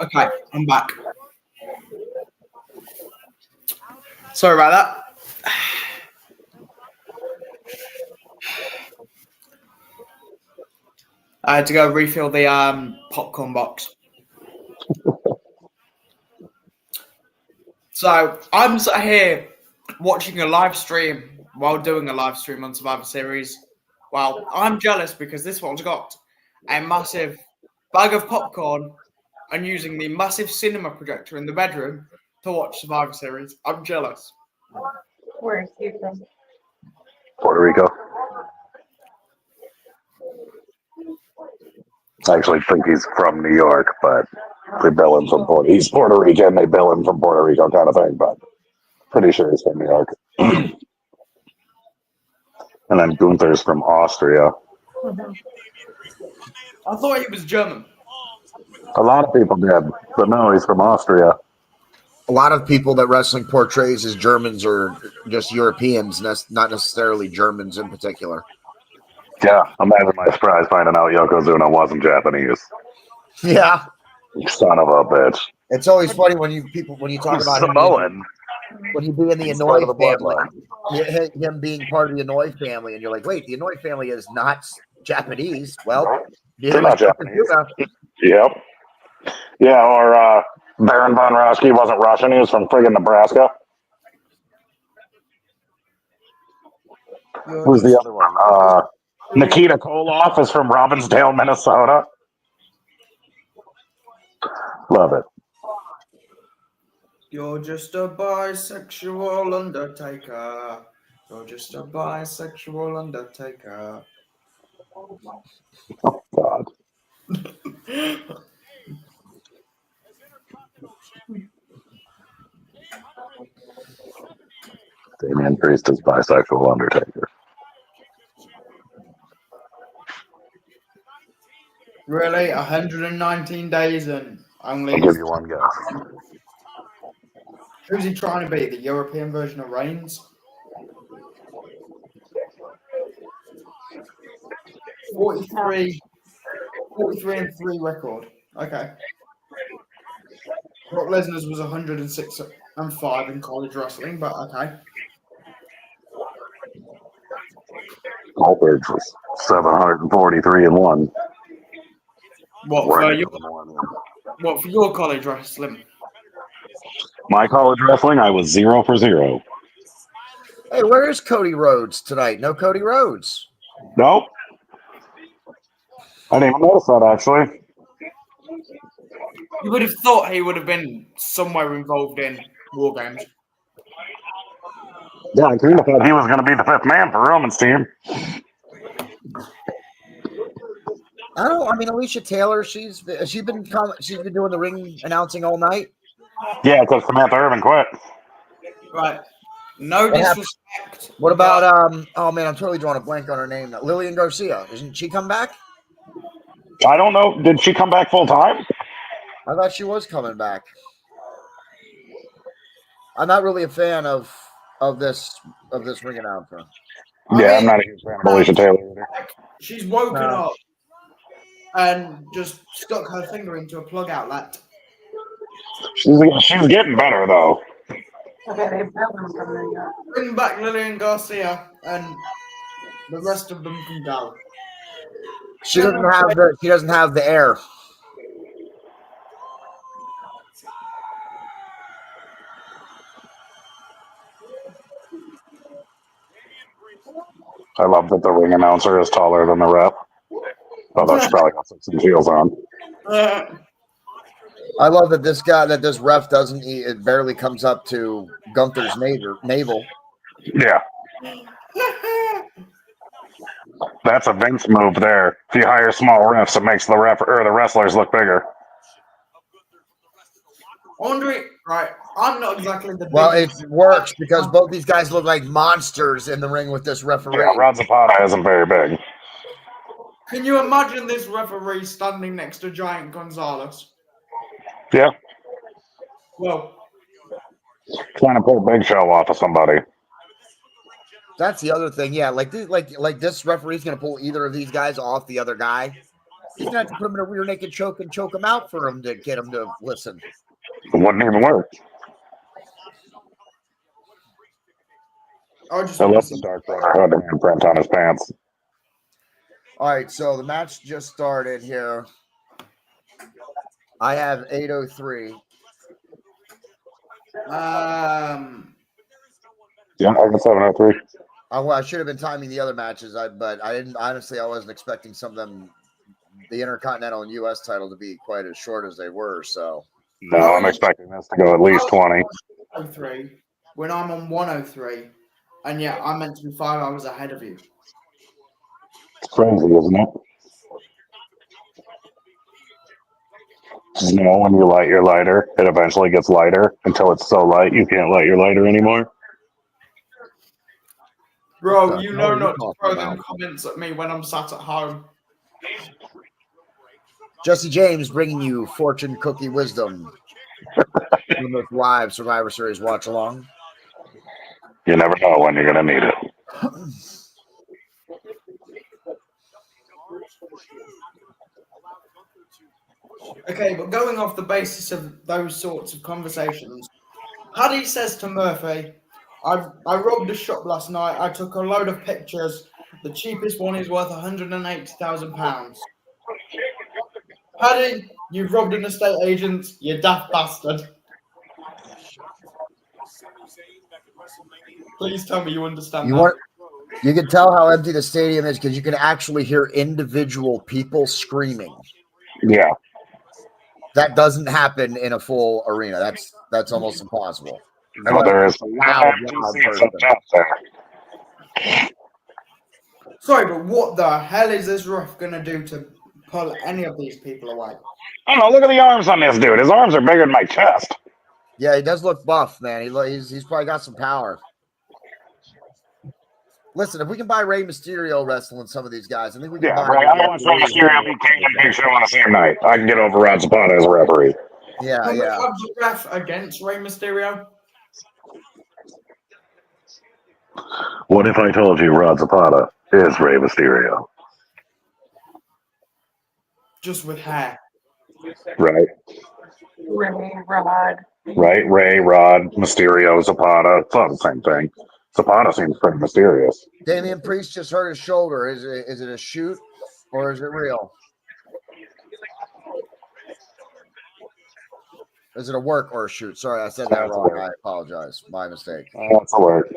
Speaker 3: Okay, I'm back. Sorry about that. I had to go refill the popcorn box. So I'm sat here watching a live stream while doing a live stream on Survivor Series. Well, I'm jealous because this one's got a massive bag of popcorn and using the massive cinema projector in the bedroom to watch Survivor Series. I'm jealous.
Speaker 5: Where is he from?
Speaker 1: Puerto Rico. I actually think he's from New York, but they bill him from Puerto. He's Puerto Rican. They bill him from Puerto Rico, kind of thing. But pretty sure he's from New York. And then Gunther's from Austria.
Speaker 3: I thought he was German.
Speaker 1: A lot of people did, but no, he's from Austria.
Speaker 2: A lot of people that wrestling portrays as Germans or just Europeans, not necessarily Germans in particular.
Speaker 1: Yeah, imagine my surprise finding out Yokozuna wasn't Japanese.
Speaker 2: Yeah,
Speaker 1: You son of a bitch.
Speaker 2: it's always funny when you talk
Speaker 1: He's
Speaker 2: about him
Speaker 1: Samoan.
Speaker 2: when you be in the
Speaker 1: He's part
Speaker 2: Inouye
Speaker 1: of the
Speaker 2: family,
Speaker 1: bloodline.
Speaker 2: him being part of the Inouye family, and you're like, wait, the Inouye family is not Japanese. Well,
Speaker 1: They're not Japanese. Yep. Yeah, or Baron von Raschke wasn't Russian. He was from friggin' Nebraska. Who's the other one? Nikita Koloff is from Robbinsdale, Minnesota. Love it.
Speaker 3: You're just a bisexual undertaker. You're just a bisexual undertaker.
Speaker 1: Oh, God. Damian Priest is bisexual undertaker.
Speaker 3: Really? 119 days and only.
Speaker 1: I'll give you one guess.
Speaker 3: Who's he trying to be? The European version of Reigns? 43 and 3 record. Okay. Brock Lesnar's was 106 and 5 in college wrestling, but okay.
Speaker 1: Goldberg was 743 and 1.
Speaker 3: What
Speaker 1: Right
Speaker 3: for
Speaker 1: into
Speaker 3: you?
Speaker 1: the millennium.
Speaker 3: What for your college wrestling?
Speaker 1: My college wrestling, I was 0 for 0.
Speaker 2: Hey, where is Cody Rhodes tonight? No Cody Rhodes.
Speaker 1: Nope. I didn't even notice that, actually.
Speaker 3: You would have thought he would have been somewhere involved in War Games.
Speaker 1: Yeah, I kind of thought he was going to be the 5th man for Roman's team.
Speaker 2: I mean, Alicia Taylor. She's been doing the ring announcing all night.
Speaker 1: Yeah, because Samantha Irvin quit.
Speaker 3: Right. No disrespect.
Speaker 2: What about Oh man, I'm totally drawing a blank on her name now. Lillian Garcia. Isn't she come back?
Speaker 1: I don't know. Did she come back full time?
Speaker 2: I thought she was coming back. I'm not really a fan of this ring announcer.
Speaker 1: Yeah, I'm not a huge fan of Alicia Taylor either.
Speaker 3: She's woken up and just stuck her finger into a plug outlet.
Speaker 1: She's getting better, though.
Speaker 5: Okay, they have them coming in yet.
Speaker 3: Bring back Lillian Garcia and the rest of them can go.
Speaker 2: She doesn't have the air.
Speaker 1: I love that the ring announcer is taller than the rep. Although she probably got some heels on.
Speaker 2: I love that this ref doesn't eat. It barely comes up to Gunther's navel.
Speaker 1: Yeah. That's a Vince move there. If you hire small refs, it makes the wrestlers look bigger.
Speaker 3: Andre, right? I'm not exactly the
Speaker 2: Well, it
Speaker 3: biggest.
Speaker 2: works because both these guys look like monsters in the ring with this referee.
Speaker 1: Yeah, Rod Zapata isn't very big.
Speaker 3: Can you imagine this referee standing next to Giant Gonzalez?
Speaker 1: Yeah.
Speaker 3: Well,
Speaker 1: Trying to pull Big Show off of somebody.
Speaker 2: That's the other thing. Yeah, like this referee's gonna pull either of these guys off the other guy. He's gonna have to put him in a rear naked choke and choke him out for him to get him to listen.
Speaker 1: It wouldn't even work.
Speaker 3: I just
Speaker 1: I
Speaker 3: want
Speaker 1: love
Speaker 3: to
Speaker 1: the
Speaker 3: see.
Speaker 1: Dark Brotherhood imprint on his pants.
Speaker 2: All right, so the match just started here. I have 8:03.
Speaker 1: Yeah, I got 703.
Speaker 2: I should have been timing the other matches, but I didn't. Honestly, I wasn't expecting some of them, the Intercontinental and U.S. title, to be quite as short as they were. So
Speaker 1: No, I'm expecting this to go at least 20.
Speaker 3: 103 when I'm on 103, and yet I'm meant to be 5 hours ahead of you.
Speaker 1: It's crazy, isn't it? You know, when you light your lighter, it eventually gets lighter until it's so light you can't light your lighter anymore.
Speaker 3: Bro, you know
Speaker 2: hell are you
Speaker 3: not to
Speaker 2: talking
Speaker 3: throw
Speaker 2: about?
Speaker 3: them comments at me when I'm sat at home.
Speaker 2: Jesse James bringing you fortune cookie wisdom from this live Survivor Series watch along.
Speaker 1: You never know when you're going to need it.
Speaker 3: Okay, but going off the basis of those sorts of conversations, Paddy says to Murphy, I robbed a shop last night. I took a load of pictures. The cheapest one is worth £180,000. Paddy, you've robbed an estate agent, you daft bastard. Please tell me you understand that.
Speaker 2: You can tell how empty the stadium is because you can actually hear individual people screaming.
Speaker 1: Yeah.
Speaker 2: That doesn't happen in a full arena. That's almost impossible.
Speaker 1: No, there is
Speaker 2: loud person.
Speaker 3: Sorry, but what the hell is this ref gonna do to pull any of these people away?
Speaker 1: I don't know. Look at the arms on this dude. His arms are bigger than my chest.
Speaker 2: Yeah, he does look buff, man. He's probably got some power. Listen, if we can buy Rey Mysterio wrestling some of these guys, I think we can buy.
Speaker 1: Right. I don't want Rey Mysterio to be King and Big Show on the same night. I can get over Rod Zapata as a referee.
Speaker 2: Yeah,
Speaker 3: Can we
Speaker 2: yeah.
Speaker 3: have the ref against Rey Mysterio?
Speaker 1: What if I told you Rod Zapata is Rey Mysterio?
Speaker 3: Just with hair.
Speaker 1: Right.
Speaker 5: Ray, Rod.
Speaker 1: Right. Ray, Rod, Mysterio, Zapata. It's all the same thing. Zapata seems pretty mysterious.
Speaker 2: Damian Priest just hurt his shoulder. Is it a shoot or is it real? Is it a work or a shoot? Sorry, I said that
Speaker 1: That's a
Speaker 2: wrong.
Speaker 1: work.
Speaker 2: I apologize. My mistake.
Speaker 1: That's a word.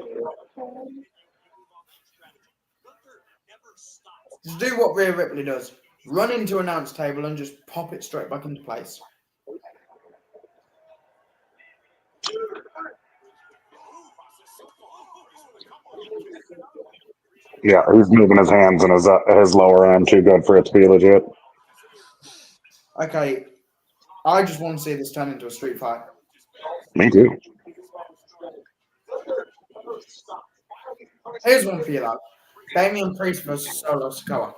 Speaker 3: Just do what Rhea Ripley does. Run into announce table and just pop it straight back into place.
Speaker 1: Yeah, he's moving his hands and his lower arm too good for it to be legit.
Speaker 3: Okay, I just want to see this turn into a street fight.
Speaker 1: Me too.
Speaker 3: Here's one for you, though. Damian Priest versus Solo Sikoa.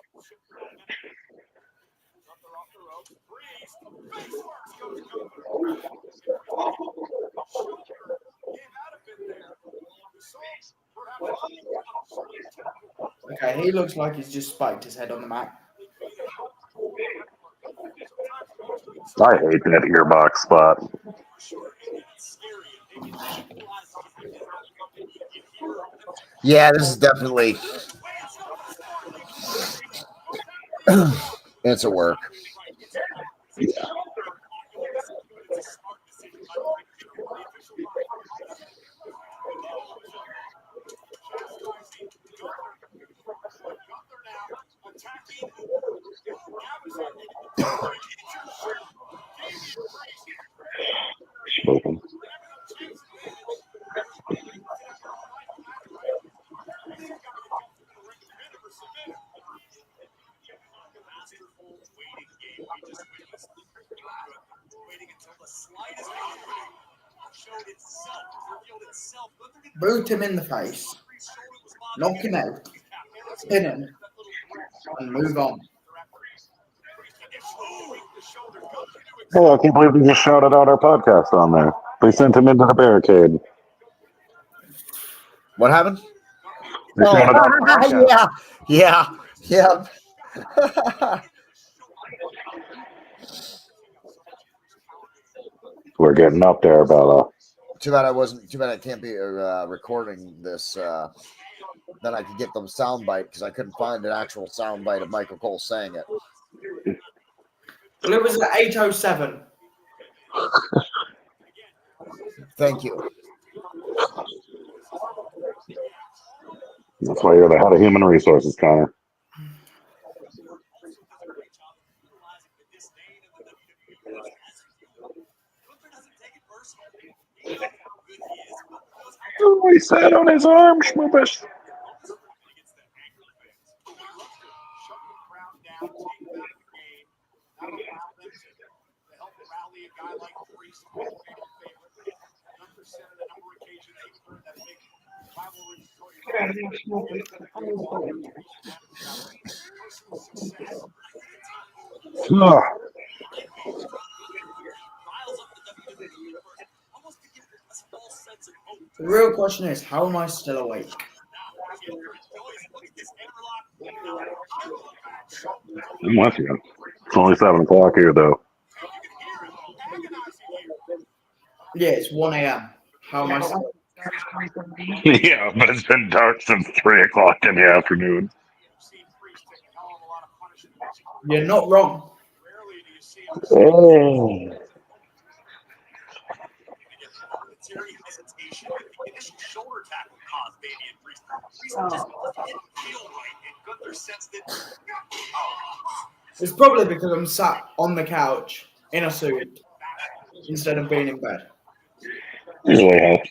Speaker 3: Okay, he looks like he's just spiked his head on the mat.
Speaker 1: I hate that earbox spot.
Speaker 2: Yeah, this is definitely it's a work.
Speaker 1: Spoken.
Speaker 3: Boot him in the face, knock him out, pin him, and move on.
Speaker 1: Oh, I can't believe we just shouted out our podcast on there. They sent him into the barricade.
Speaker 2: What happened?
Speaker 1: They shouted out the podcast.
Speaker 2: yeah.
Speaker 1: We're getting up there, Bella.
Speaker 2: Too bad I can't be recording this. Then I could get the sound bite because I couldn't find an actual sound bite of Michael Cole saying it.
Speaker 3: Well, it was at 8:07.
Speaker 2: Thank you.
Speaker 1: That's why you're the head of human resources, Connor. Oh, he sat on his arm, Schmoobish. Ugh.
Speaker 3: The real question is, how am I still awake?
Speaker 1: I'm with you. It's only 7 o'clock here, though.
Speaker 3: Yeah, it's 1 a.m. How am I still
Speaker 1: Yeah, but it's been dark since 3 o'clock in the afternoon.
Speaker 3: You're not wrong.
Speaker 1: Oh.
Speaker 3: It's probably because I'm sat on the couch in a suit instead of being in bed.
Speaker 1: Usually helps.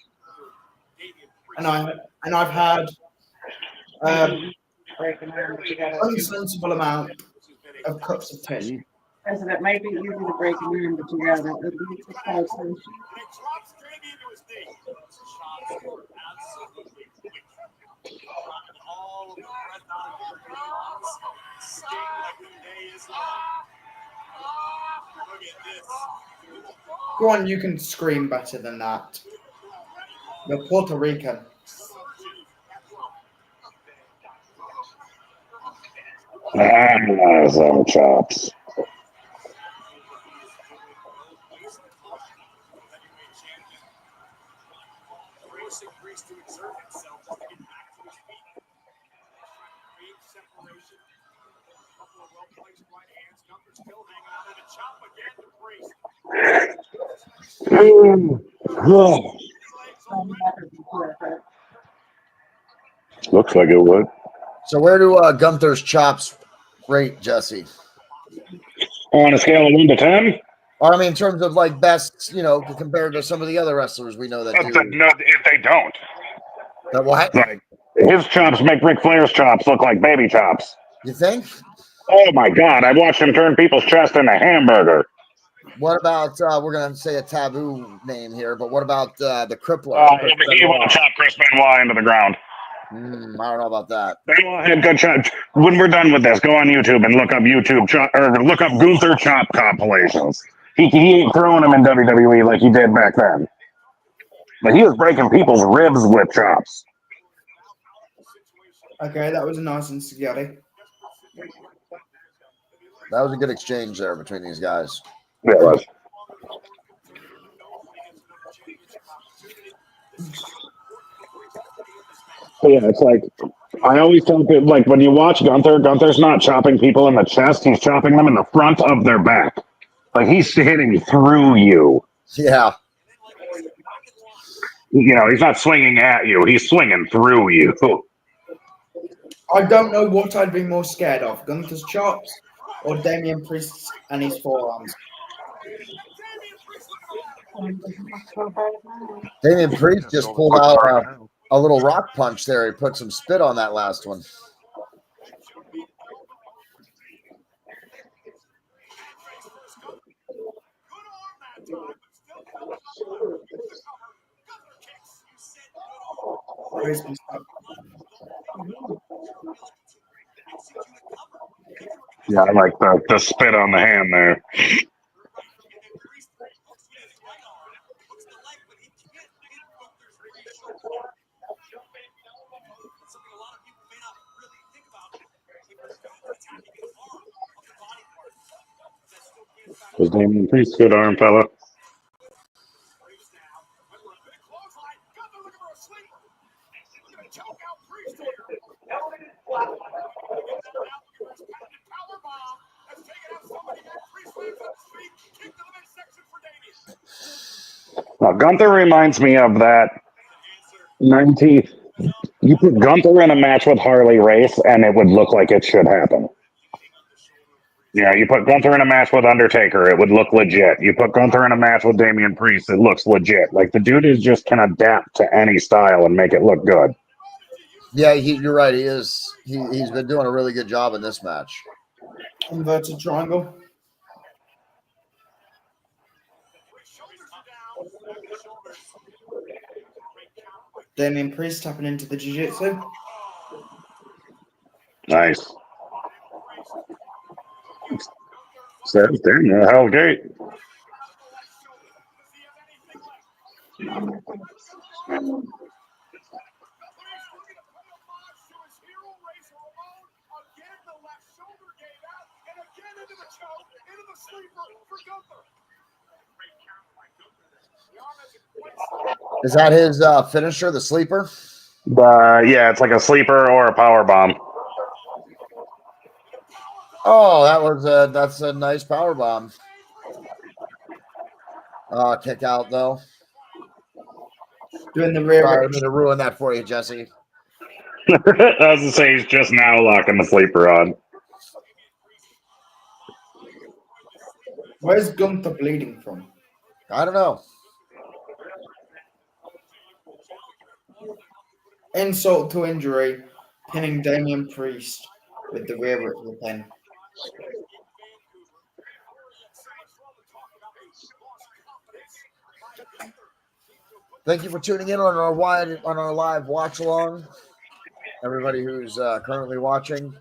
Speaker 3: And I've had unsensible amount of cups of tea.
Speaker 5: Because it may be easy to break an arm, but you gotta at least apply tension.
Speaker 3: Go on, you can scream better than that. You're Puerto Rican.
Speaker 1: Some chops. Looks like it would.
Speaker 2: So where do Gunther's chops rate, Jesse?
Speaker 1: On a scale of 1 to 10?
Speaker 2: Or, I mean, in terms of like best, compared to some of the other wrestlers we know that do.
Speaker 1: No, if they don't.
Speaker 2: That what?
Speaker 1: Like, his chops make Ric Flair's chops look like baby chops.
Speaker 2: You think?
Speaker 1: Oh my God, I watched him turn people's chest into hamburger.
Speaker 2: What about, we're going to say a taboo name here, but what about the Crippler?
Speaker 1: He will chop Chris Benoit into the ground.
Speaker 2: I don't know about that.
Speaker 1: Benoit had good chops. When we're done with this, go on YouTube and look up look up Gunther chop compilations. He ain't throwing them in WWE like he did back then. But he was breaking people's ribs with chops.
Speaker 3: Okay, that was a nice and scary.
Speaker 2: That was a good exchange there between these guys.
Speaker 1: Yeah, it was. But yeah, it's like, I always tell people, like, when you watch Gunther's not chopping people in the chest, he's chopping them in the front of their back. Like, he's hitting through you.
Speaker 2: Yeah.
Speaker 1: He's not swinging at you, he's swinging through you.
Speaker 3: I don't know what I'd be more scared of, Gunther's chops or Damian Priest and his forearms.
Speaker 2: Damian Priest just pulled out a little rock punch there. He put some spit on that last one.
Speaker 1: Yeah, I like the spit on the hand there. Was Damian Priest good arm, fella? Now, Gunther reminds me of that 19. You put Gunther in a match with Harley Race, and it would look like it should happen. You put Gunther in a match with Undertaker, it would look legit. You put Gunther in a match with Damian Priest, it looks legit. Like, the dude just can adapt to any style and make it look good.
Speaker 2: Yeah, you're right. He is. He's been doing a really good job in this match.
Speaker 3: Inverted triangle. Damian Priest tapping into the jiu-jitsu.
Speaker 1: Nice. Says Daniel Hellgate.
Speaker 2: Is that his finisher, the sleeper?
Speaker 1: Yeah, it's like a sleeper or a power bomb.
Speaker 2: Oh, that's a nice power bomb. Kick out though.
Speaker 3: Doing the rear.
Speaker 2: Sorry, I'm gonna ruin that for you, Jesse.
Speaker 1: I was gonna say he's just now locking the sleeper on.
Speaker 3: Where's Gunther bleeding from?
Speaker 2: I don't know.
Speaker 3: Insult to injury, pinning Damian Priest with the rear of the pin.
Speaker 2: Thank you for tuning in on our live watch along. Everybody who's currently watching.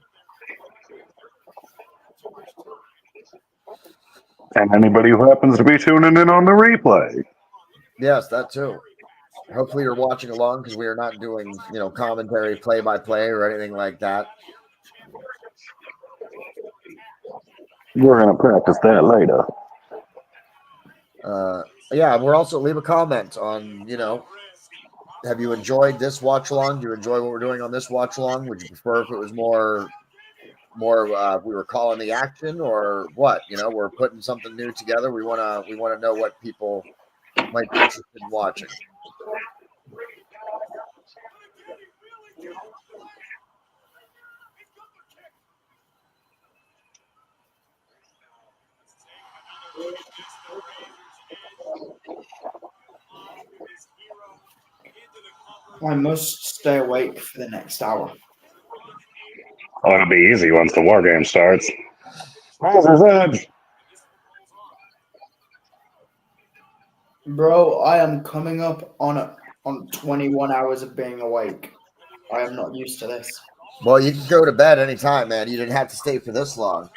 Speaker 1: And anybody who happens to be tuning in on the replay.
Speaker 2: Yes, that too. Hopefully you're watching along because we are not doing, commentary play-by-play or anything like that.
Speaker 1: We're going to practice that later.
Speaker 2: Yeah, we're also leave a comment on, have you enjoyed this watch along? Do you enjoy what we're doing on this watch along? Would you prefer if it was more we were calling the action or what? We're putting something new together. We want to know what people might be interested in watching.
Speaker 3: I must stay awake for the next hour.
Speaker 1: Oh, it'll be easy once the war game starts. Razor's Edge.
Speaker 3: Bro, I am coming up on 21 hours of being awake. I am not used to this.
Speaker 2: Well, you can go to bed anytime, man. You didn't have to stay for this long.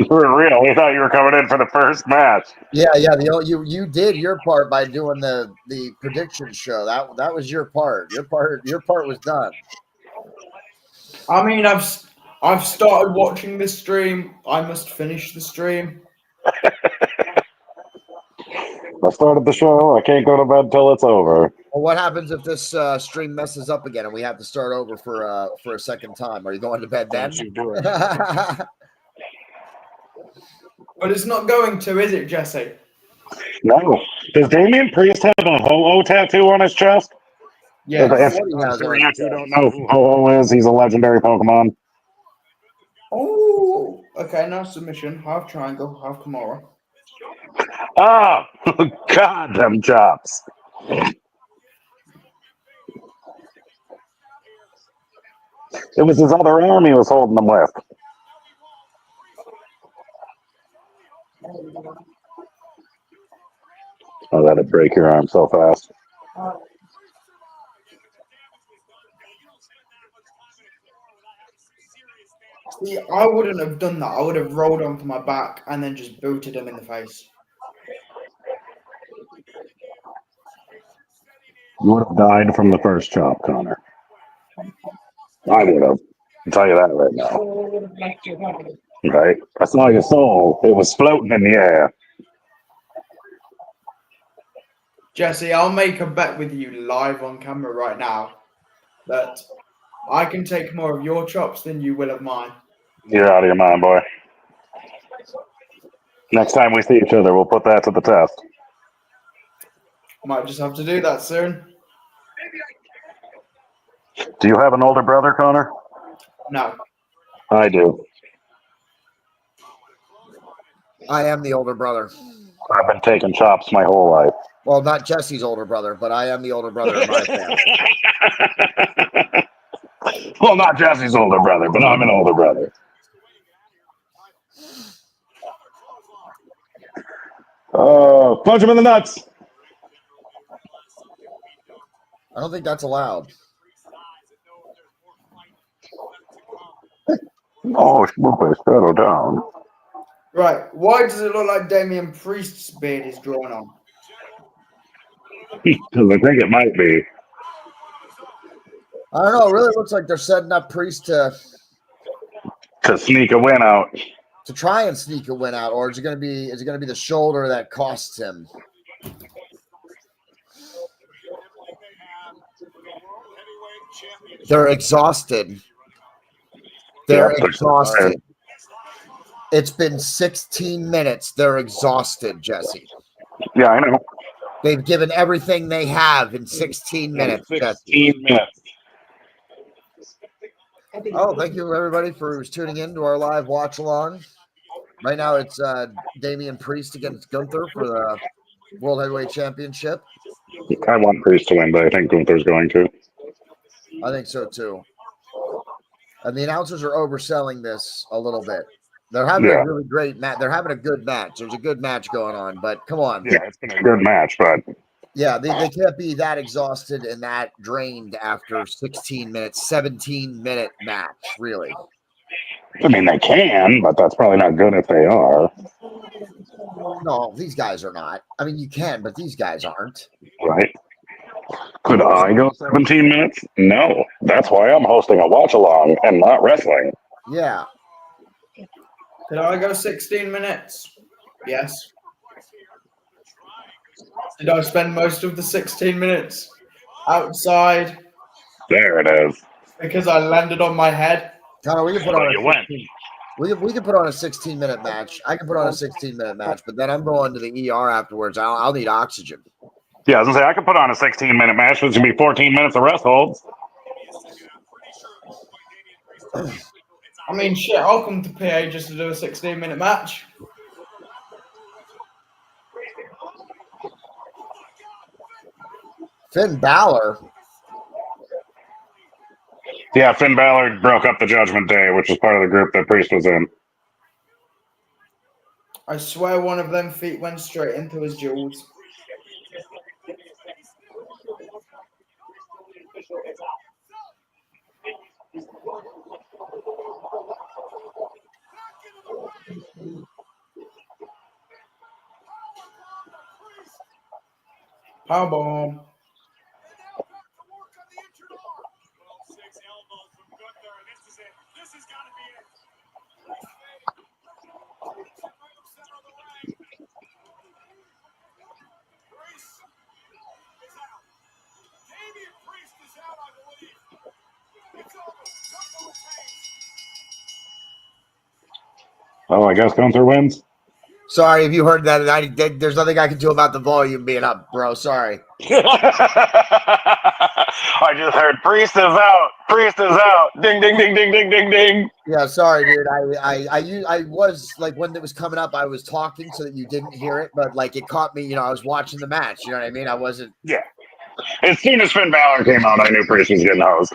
Speaker 1: For real, we thought you were coming in for the first match.
Speaker 2: Yeah. You did your part by doing the prediction show. That was your part. Your part was done.
Speaker 3: I mean, I've started watching this stream. I must finish the stream.
Speaker 1: I started the show. I can't go to bed till it's over.
Speaker 2: Well, what happens if this stream messes up again and we have to start over for a second time? Are you going to bed then?
Speaker 1: Don't you do it.
Speaker 3: But it's not going to, is it, Jesse?
Speaker 1: No. Does Damian Priest have a Ho-Oh tattoo on his chest?
Speaker 3: Yes.
Speaker 1: I'm sure you two don't know who Ho-Oh is. He's a legendary Pokemon.
Speaker 3: Oh, okay. Now submission. Half triangle, half Kimura.
Speaker 1: Ah! God, them chops. It was his other arm he was holding them with. Oh, that'd break your arm so fast.
Speaker 3: See, I wouldn't have done that. I would have rolled onto my back and then just booted him in the face.
Speaker 1: You would have died from the first chop, Connor. I would have. I'll tell you that right now. Right? I saw your soul. It was floating in the air.
Speaker 3: Jesse, I'll make a bet with you live on camera right now that I can take more of your chops than you will of mine.
Speaker 1: You're out of your mind, boy. Next time we see each other, we'll put that to the test.
Speaker 3: Might just have to do that soon.
Speaker 1: Do you have an older brother, Connor?
Speaker 3: No.
Speaker 1: I do.
Speaker 2: I am the older brother.
Speaker 1: I've been taking chops my whole life.
Speaker 2: Well, not Jesse's older brother, but I am the older brother in my family.
Speaker 1: Well, not Jesse's older brother, but I'm an older brother. Punch him in the nuts.
Speaker 2: I don't think that's allowed.
Speaker 1: Oh, settle down.
Speaker 3: Right. Why does it look like Damian Priest's beard is drawn on?
Speaker 1: Because I think it might be.
Speaker 2: I don't know. It really looks like they're setting up Priest to
Speaker 1: Sneak a win out.
Speaker 2: to try and sneak a win out, or is it going to be the shoulder that costs him? They're exhausted. They're exhausted. It's been 16 minutes. They're exhausted, Jesse.
Speaker 1: Yeah, I know.
Speaker 2: They've given everything they have in 16 minutes.
Speaker 1: 16 minutes.
Speaker 2: Oh, thank you everybody for tuning in to our live watch along. Right now it's Damian Priest against Gunther for the World Heavyweight Championship.
Speaker 1: I want Priest to win, but I think Gunther's going to.
Speaker 2: I think so too. And the announcers are overselling this a little bit. They're having a really great match. They're having a good match. There's a good match going on, but come on.
Speaker 1: Yeah, it's been a good match, but
Speaker 2: yeah, they can't be that exhausted and that drained after 16 minutes, 17-minute match, really.
Speaker 1: I mean, they can, but that's probably not good if they are.
Speaker 2: No, these guys are not. I mean, you can, but these guys aren't.
Speaker 1: Right? Could I go 17 minutes? No. That's why I'm hosting a watch along and not wrestling.
Speaker 2: Yeah.
Speaker 3: Could I go 16 minutes? Yes. Did I spend most of the 16 minutes outside?
Speaker 1: There it is.
Speaker 3: Because I landed on my head?
Speaker 2: Connor, we can put on
Speaker 1: you
Speaker 2: a
Speaker 1: went.
Speaker 2: we can put on a 16-minute match. I can put on a 16-minute match, but then I'm going to the ER afterwards. I'll need oxygen.
Speaker 1: Yeah, I was gonna say I could put on a 16-minute match, which would be 14 minutes of rest holds.
Speaker 3: I mean, shit, I'll come to PA just to do a 16-minute match.
Speaker 2: Finn Balor.
Speaker 1: Yeah, Finn Balor broke up the Judgment Day, which is part of the group that Priest was in.
Speaker 3: I swear one of them feet went straight into his jewels. Powerbomb.
Speaker 1: Oh, I guess Gunther wins.
Speaker 2: Sorry if you heard that. There's nothing I can do about the volume being up, bro. Sorry.
Speaker 1: I just heard Priest is out. Priest is out. Ding, ding, ding, ding, ding, ding, ding.
Speaker 2: Yeah, sorry, dude. I was like when it was coming up, I was talking so that you didn't hear it, but like it caught me. You know, I was watching the match. You know what I mean? I wasn't.
Speaker 1: Yeah. As soon as Finn Balor came out, I knew Priest was getting hosed.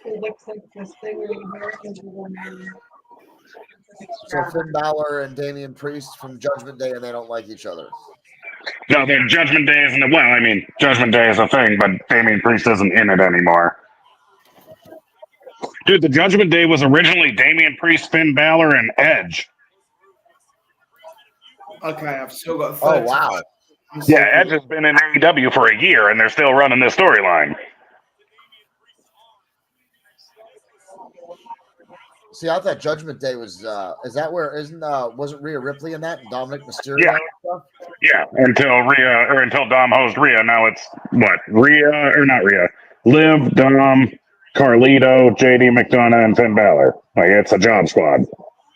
Speaker 5: It looks like this thing right here is the one.
Speaker 2: So Finn Balor and Damian Priest from Judgment Day, and they don't like each other.
Speaker 1: No, the Judgment Day isn't. Well, I mean, Judgment Day is a thing, but Damian Priest isn't in it anymore. Dude, the Judgment Day was originally Damian Priest, Finn Balor, and Edge.
Speaker 3: Okay, I've still got 30.
Speaker 2: Oh wow!
Speaker 1: Yeah, Edge has been in AEW for a year, and they're still running this storyline.
Speaker 2: See, I thought Judgment Day was. Is that where wasn't Rhea Ripley in that? And Dominic Mysterio
Speaker 1: Yeah.
Speaker 2: and stuff?
Speaker 1: Yeah, until Dom hosts Rhea. Now it's what? Liv, Dom, Carlito, JD McDonough, and Finn Balor. Like, it's a job squad.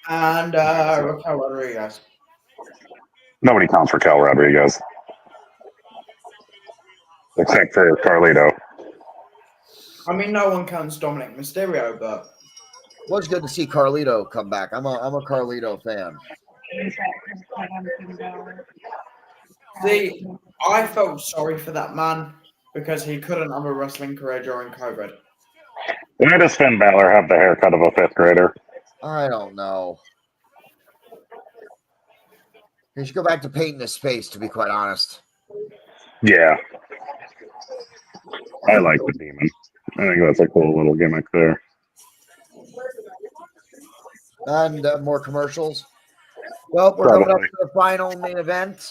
Speaker 3: And Raquel Rodriguez.
Speaker 1: Nobody counts for Cal Rodriguez. Except for Carlito.
Speaker 3: I mean, no one counts Dominic Mysterio, but
Speaker 2: It was good to see Carlito come back. I'm a Carlito fan.
Speaker 3: see, I felt sorry for that man because he couldn't have a wrestling career during COVID.
Speaker 1: Why does Finn Balor have the haircut of a fifth grader?
Speaker 2: I don't know. He should go back to painting his face, to be quite honest.
Speaker 1: Yeah. I like the demon. I think that's a cool little gimmick there.
Speaker 2: And more commercials. Well, we're coming up to the final main event.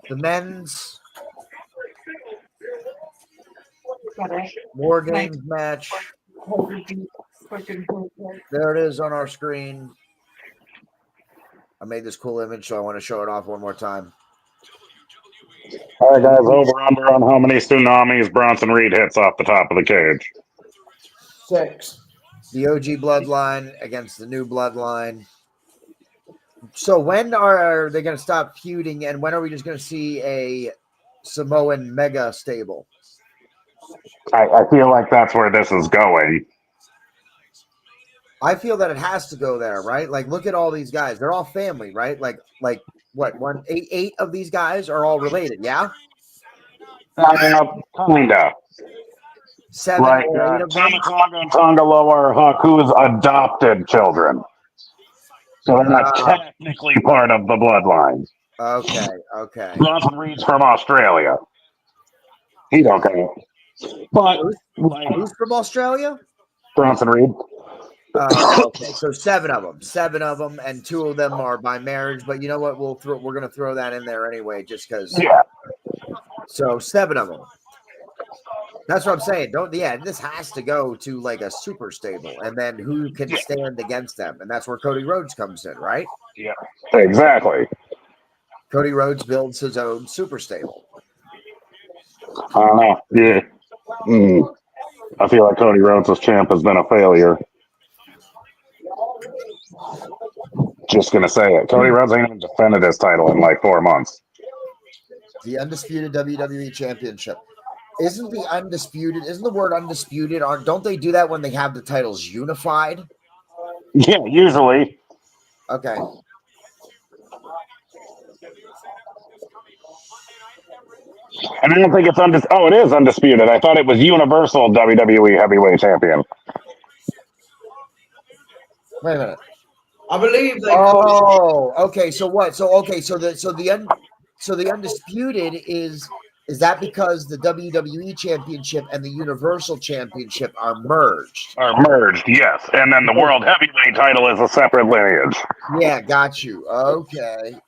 Speaker 2: The men's War Games match. There it is on our screen. I made this cool image, so I want to show it off one more time.
Speaker 1: All right, guys, over-under on how many tsunamis Bronson Reed hits off the top of the cage.
Speaker 3: 6.
Speaker 2: The OG bloodline against the new bloodline. So when are they going to stop feuding, and when are we just going to see a Samoan mega stable?
Speaker 1: I feel like that's where this is going.
Speaker 2: I feel that it has to go there, right? Like, look at all these guys; they're all family, right? Like what? Eight of these guys are all related, yeah.
Speaker 1: Kinda.
Speaker 2: 7
Speaker 1: Like
Speaker 2: or 8 of them.
Speaker 1: Tonga and Tongaloa are Haku's adopted children. So they're not technically part of the bloodline.
Speaker 2: Okay.
Speaker 1: Bronson Reed's from Australia. He don't go. But like
Speaker 2: Who's from Australia?
Speaker 1: Bronson Reed.
Speaker 2: Okay, so 7 of them. 7 of them, and 2 of them are by marriage. But you know what? We're going to throw that in there anyway, just because.
Speaker 1: Yeah.
Speaker 2: So 7 of them. That's what I'm saying. This has to go to like a super stable, and then who can stand against them? And that's where Cody Rhodes comes in, right?
Speaker 1: Yeah. Exactly.
Speaker 2: Cody Rhodes builds his own super stable.
Speaker 1: I don't know. Yeah. I feel like Cody Rhodes as champ has been a failure. Just gonna say it. Cody Rhodes ain't even defended his title in like 4 months.
Speaker 2: The undisputed WWE Championship. Isn't the word undisputed? Don't they do that when they have the titles unified?
Speaker 1: Yeah, usually.
Speaker 2: Okay.
Speaker 1: And I don't think it's undisputed. Oh, it is undisputed. I thought it was Universal WWE Heavyweight Champion.
Speaker 2: Wait a minute.
Speaker 3: I believe they call
Speaker 2: Oh, okay. So what? So the undisputed is that because the WWE Championship and the Universal Championship are merged?
Speaker 1: Are merged, yes. And then the World Heavyweight title is a separate lineage.
Speaker 2: Yeah, got you. Okay.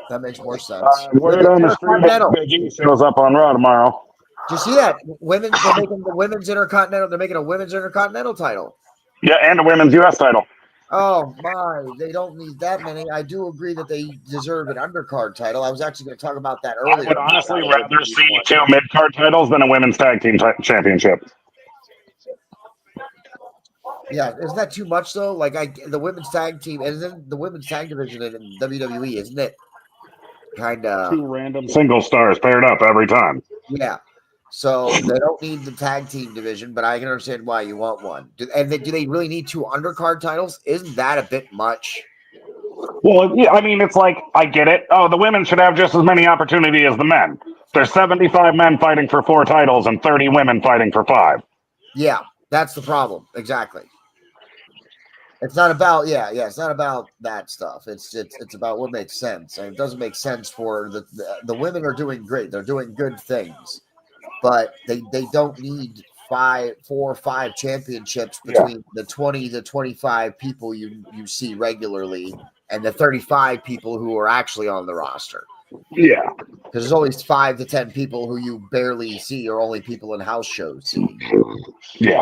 Speaker 2: That makes more sense.
Speaker 1: Word on the street, Big E shows up on Raw tomorrow.
Speaker 2: Did you see that? They're making the women's intercontinental. They're making a women's intercontinental title.
Speaker 1: Yeah, and the women's U.S. title.
Speaker 2: Oh my! They don't need that many. I do agree that they deserve an undercard title. I was actually going to talk about that earlier.
Speaker 1: I would honestly rather see 2 mid-card titles than a women's tag team championship.
Speaker 2: Yeah, isn't that too much though? Like the women's tag team, isn't the women's tag division in WWE? Isn't it kind of
Speaker 1: 2 random single stars paired up every time?
Speaker 2: Yeah. So they don't need the tag team division, but I can understand why you want one. Do they really need 2 undercard titles? Isn't that a bit much?
Speaker 1: Well, yeah, I mean, it's like, I get it. Oh, the women should have just as many opportunity as the men. There's 75 men fighting for 4 titles and 30 women fighting for 5.
Speaker 2: Yeah, that's the problem. Exactly. It's not about it's not about that stuff. It's about what makes sense. And it doesn't make sense for the women are doing great. They're doing good things. But they don't need 4 or 5 championships between the 20 to 25 people you see regularly and the 35 people who are actually on the roster.
Speaker 1: Yeah.
Speaker 2: Because there's always 5 to 10 people who you barely see or only people in house shows see.
Speaker 1: Yeah.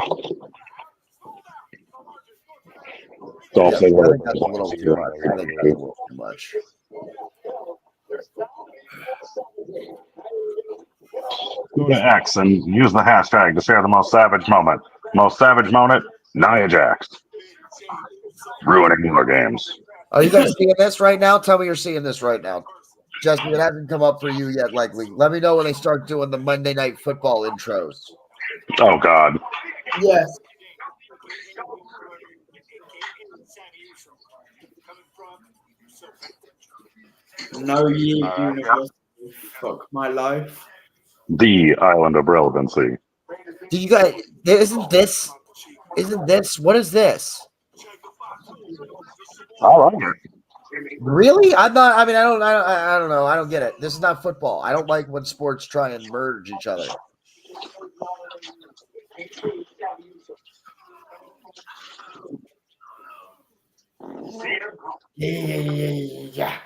Speaker 2: I think that's a little too much. I think that's a little too much.
Speaker 1: Go to X and use the hashtag to share the most savage moment. Most savage moment, Nia Jax. Ruining your games.
Speaker 2: Are you guys seeing this right now? Tell me you're seeing this right now. Justin, it hasn't come up for you yet, likely. Let me know when they start doing the Monday Night Football intros.
Speaker 1: Oh, God.
Speaker 3: Yes. No, University. Fuck my life.
Speaker 1: The island of relevancy.
Speaker 2: Do you guys? Isn't this? What is this?
Speaker 1: I like it.
Speaker 2: Really? I'm not. I mean, I don't know. I don't get it. This is not football. I don't like when sports try and merge each other. Yeah.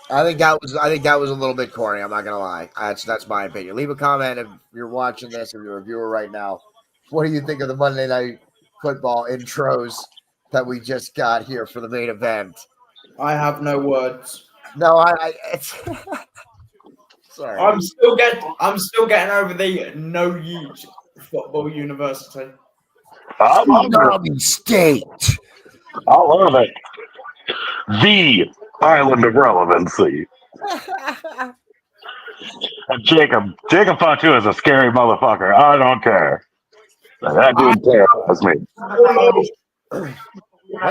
Speaker 2: I think that was a little bit corny. I'm not gonna lie. That's my opinion. Leave a comment if you're watching this, if you're a viewer right now. What do you think of the Monday Night Football intros that we just got here for the main event?
Speaker 3: I have no words.
Speaker 2: No, it's sorry.
Speaker 3: I'm still getting over the no yeet football university.
Speaker 1: I love it.
Speaker 2: State.
Speaker 1: I love it. The island of relevancy. And Jacob Fatu is a scary motherfucker. I don't care. That dude terrifies me.
Speaker 2: When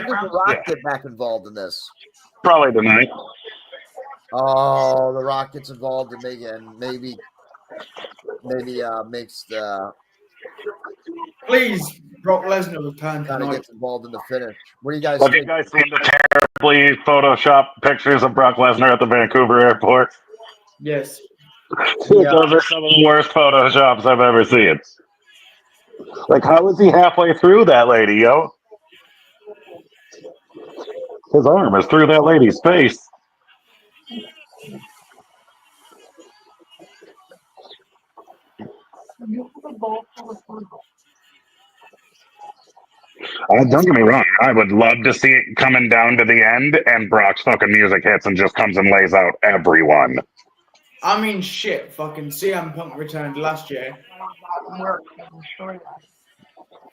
Speaker 2: does The Rock get back involved in this?
Speaker 1: Probably tonight.
Speaker 2: Oh, The Rock gets involved and maybe makes the
Speaker 3: Please, Brock Lesnar return
Speaker 2: kind of
Speaker 3: tonight.
Speaker 2: gets involved in the finish. What do you guys
Speaker 1: Have
Speaker 2: think?
Speaker 1: you guys seen the terribly Photoshop pictures of Brock Lesnar at the Vancouver airport?
Speaker 3: Yes.
Speaker 2: Yeah.
Speaker 1: Those are some of the worst Photoshops I've ever seen. Like, how is he halfway through that lady, yo? His arm is through that lady's face. Don't get me wrong. I would love to see it coming down to the end, and Brock's fucking music hits and just comes and lays out everyone.
Speaker 3: I mean, shit, fucking CM Punk returned last year.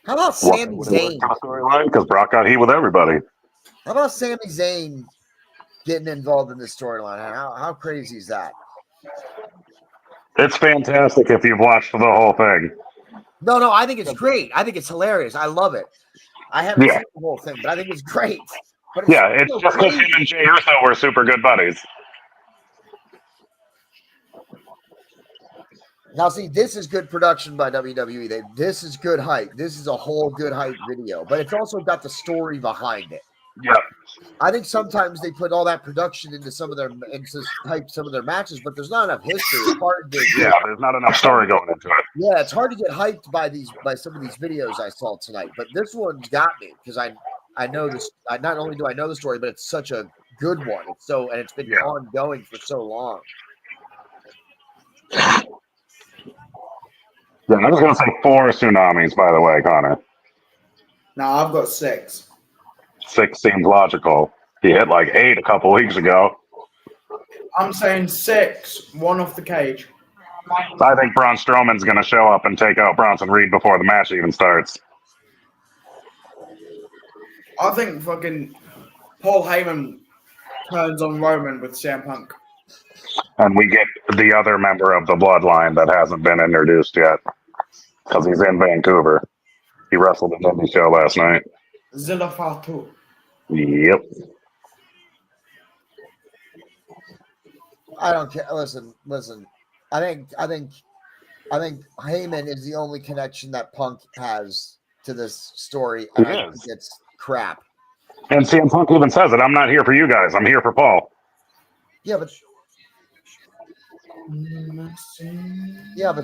Speaker 2: How about Sami Zayn?
Speaker 1: Because Brock got heat with everybody.
Speaker 2: How about Sami Zayn getting involved in this storyline? How crazy is that?
Speaker 1: It's fantastic if you've watched the whole thing.
Speaker 2: No, I think it's great. I think it's hilarious. I love it. I haven't seen the whole thing, but I think it's great. But
Speaker 1: it's just because him and Jey Uso were super good buddies.
Speaker 2: Now, see, this is good production by WWE. This is good hype. This is a whole good hype video, but it's also got the story behind it.
Speaker 1: Yeah.
Speaker 2: I think sometimes they put all that production into some of their matches, but there's not enough history. It's hard to
Speaker 1: there's not enough story going into it.
Speaker 2: Yeah, it's hard to get hyped by some of these videos I saw tonight. But this one's got me because I know this. Not only do I know the story, but it's such a good one. It's been ongoing for so long.
Speaker 1: Yeah, I was going to say 4 tsunamis, by the way, Connor.
Speaker 3: No, I've got 6.
Speaker 1: 6 seems logical. He hit like 8 a couple weeks ago.
Speaker 3: I'm saying 6, 1 off the cage.
Speaker 1: I think Braun Strowman's going to show up and take out Bronson Reed before the match even starts.
Speaker 3: I think fucking Paul Heyman turns on Roman with CM Punk.
Speaker 1: And we get the other member of the bloodline that hasn't been introduced yet. Because he's in Vancouver. He wrestled in the Indie show last night.
Speaker 3: Zilla Fatu.
Speaker 1: Yep.
Speaker 2: I don't care. Listen. I think Heyman is the only connection that Punk has to this story. And I think it's crap.
Speaker 1: And CM Punk even says it. I'm not here for you guys. I'm here for Paul.
Speaker 2: Yeah, but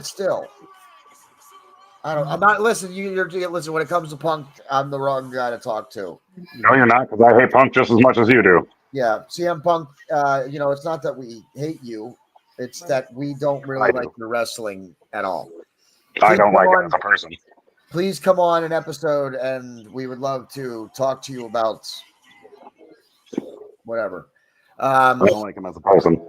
Speaker 2: still. I'm not. Listen, listen. When it comes to Punk, I'm the wrong guy to talk to.
Speaker 1: No, you're not, because I hate Punk just as much as you do.
Speaker 2: Yeah, CM Punk. It's not that we hate you; it's that we don't really like your wrestling at all.
Speaker 1: I don't like it as a person.
Speaker 2: Please come on an episode, and we would love to talk to you about whatever.
Speaker 1: I don't like him as a person.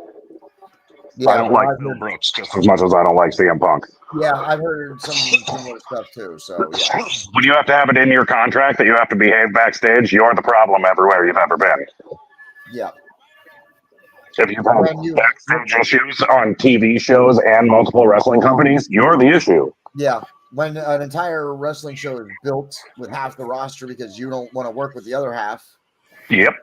Speaker 2: Yeah,
Speaker 1: I don't like Bill Brooks just as much as I don't like CM Punk.
Speaker 2: Yeah, I've heard some similar stuff too. So yeah.
Speaker 1: When you have to have it in your contract that you have to behave backstage, you're the problem everywhere you've ever been.
Speaker 2: Yeah.
Speaker 1: If you've had backstage issues on TV shows and multiple wrestling companies, you're the issue.
Speaker 2: Yeah. When an entire wrestling show is built with half the roster because you don't want to work with the other half.
Speaker 1: Yep.